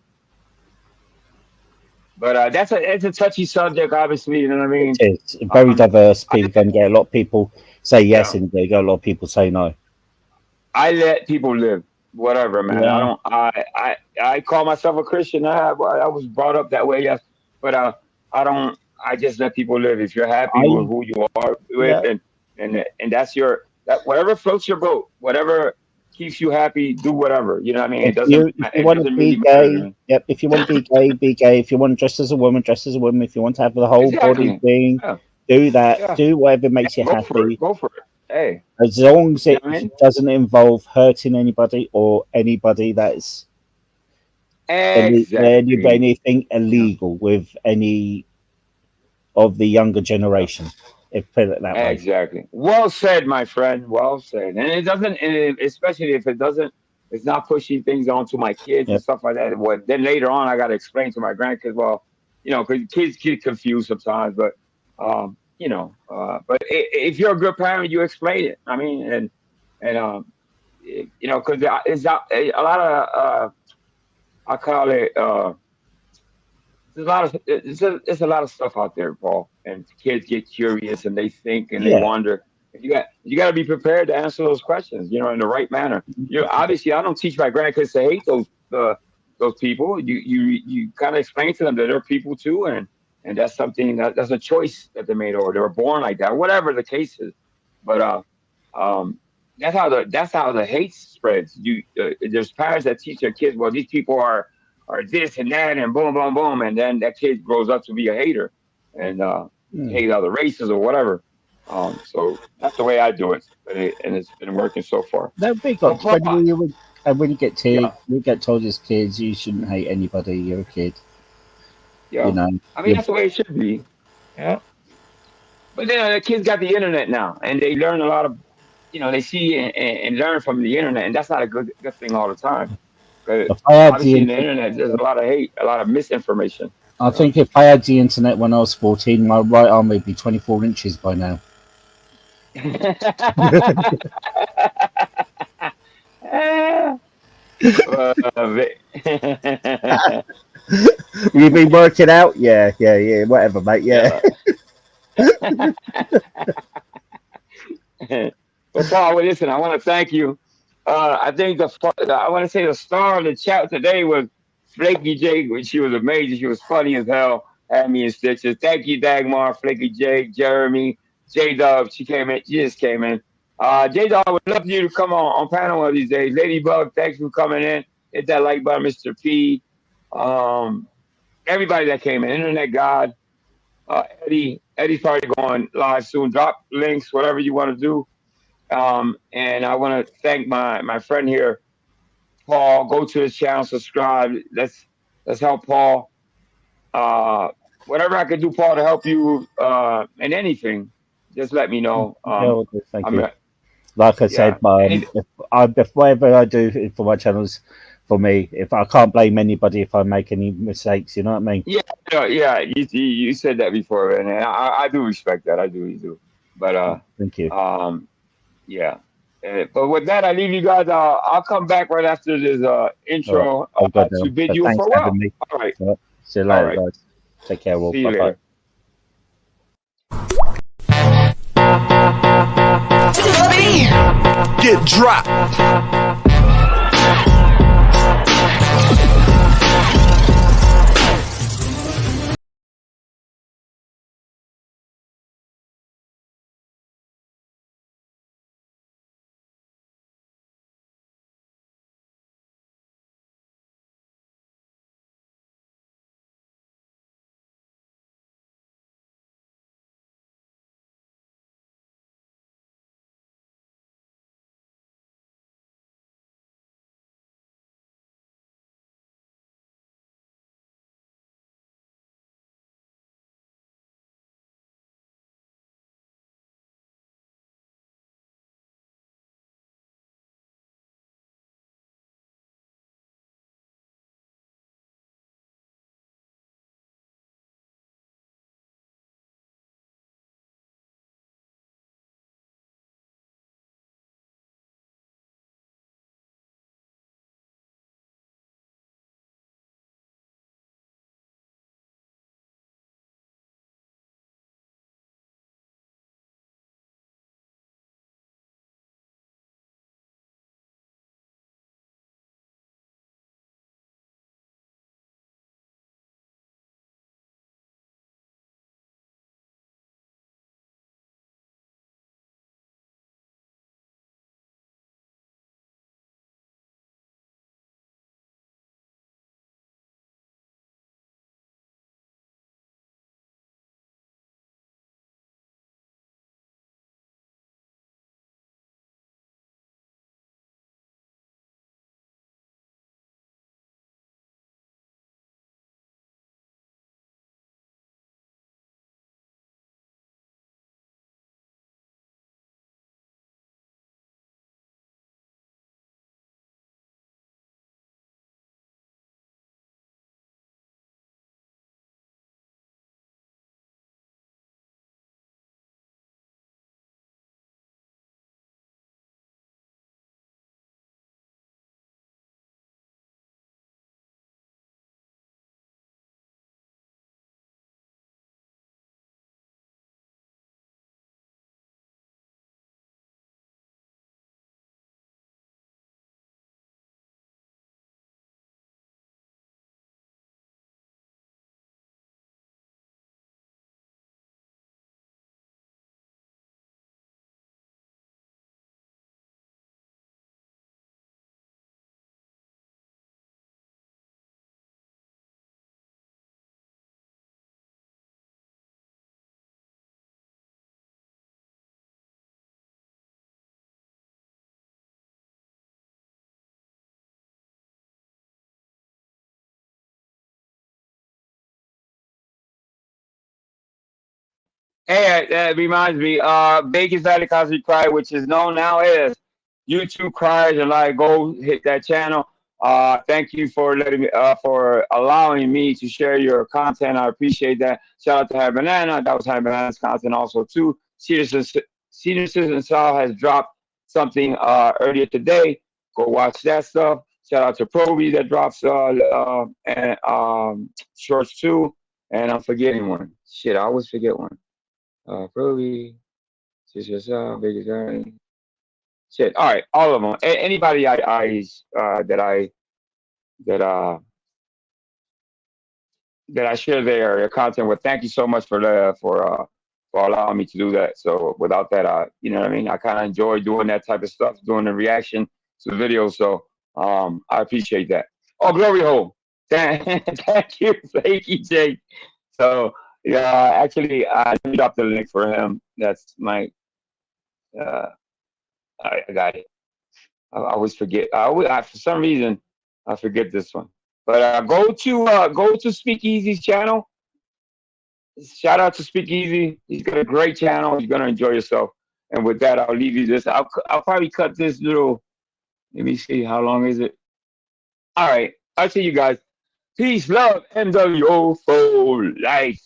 But it's a touchy subject, obviously. You know what I mean? It's very diverse. People can get a lot of people say yes, and they got a lot of people say no. I let people live, whatever, man. Yeah. I call myself a Christian. I was brought up that way, yes, but I don't. I just let people live. If you're happy with who you are with, and that's whatever floats your boat, whatever keeps you happy, do whatever. You know what I mean? If you want to be gay, if you want to be gay, be gay. If you want to dress as a woman, dress as a woman. If you want to have the whole body thing, do that. Yeah. Do whatever makes you happy. Go for it. Hey. As long as it doesn't involve hurting anybody or anybody that's anything illegal with any of the younger generation. If put it that way. Exactly. Well said, my friend. Well said. And it doesn't, especially if it's not pushing things onto my kids and stuff like that. Then later on, I got to explain to my grandkids. Well, because kids get confused sometimes, but but if you're a good parent, you explain it. I mean, because it's a lot of I call it. There's a lot of stuff out there, Paul, and kids get curious and they think and they wonder. You got to be prepared to answer those questions, in the right manner. Obviously, I don't teach my grandkids to hate those people. You kind of explain to them that they're people too, and that's something that's a choice that they made, or they were born like that, whatever the case is. But that's how the hate spreads. There's parents that teach their kids, well, these people are this and that, and boom, boom, boom, and then that kid grows up to be a hater and hate other races or whatever. So that's the way I do it, and it's been working so far. No, when you get told as kids, you shouldn't hate anybody. You're a kid. Yeah, I mean that's the way it should be. Yeah, but then the kids got the internet now, and they learn a lot of, they see and learn from the internet, and that's not a good thing all the time. Obviously, in the internet, there's a lot of hate, a lot of misinformation. I think if I had the internet when I was 14, my right arm would be 24 inches by now. You've been working out? Yeah, whatever, mate. Yeah. Well, Paul, listen, I want to thank you. I think I want to say the star of the chat today was Flaky J. She was amazing. She was funny as hell. Had me in stitches. Thank you, Dagmar, Flaky J, Jeremy, J-Dub. She just came in. J-Dub, I would love for you to come on panel one of these days. Ladybug, thanks for coming in. Hit that like button, Mr. P. Everybody that came in, Internet God. Eddie's probably going live soon. Drop links, whatever you want to do. And I want to thank my friend here, Paul. Go to his channel, subscribe. Let's help Paul. Whatever I could do, Paul, to help you in anything, just let me know. Thank you. Like I said, if whatever I do for my channels, for me, if I can't blame anybody if I make any mistakes, you know what I mean? Yeah. You said that before, and I do respect that. I do. But thank you. Yeah. But with that, I leave you guys. I'll come back right after this intro to bid you thanks for farewell. having me. All right. See you later, guys. Take care. Well, See you bye-bye. later. Get dropped. Hey, that reminds me. Vegas Valley Cosby Cry, which is known now as YouTube Cries, and like go hit that channel. Thank you for letting me, for allowing me to share your content. I appreciate that. Shout out to High Banana. That was High Banana's content also too. Senior Citizen Sal has dropped something earlier today. Go watch that stuff. Shout out to Proby that drops and shorts too. And I'm forgetting one. Shit, I always forget one. Probably just biggest shit. All right, all of them. Anybody that that I share their content with. Thank you so much for allowing me to do that. So without that, you know what I mean. I kind of enjoy doing that type of stuff, doing the reaction to the videos. So I appreciate that. Oh, glory hole. Thank you, Jake. So yeah, actually, I dropped the link for him. That's my. I got it. I always forget. For some reason, I forget this one. But go to Speakeasy's channel. Shout out to Speakeasy. He's got a great channel. You're gonna enjoy yourself. And with that, I'll leave you this. I'll probably cut this little. Let me see. How long is it? All right. I'll see you guys. Peace, love, MWO for life.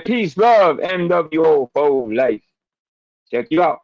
Peace, love, MWO for life. Check you out.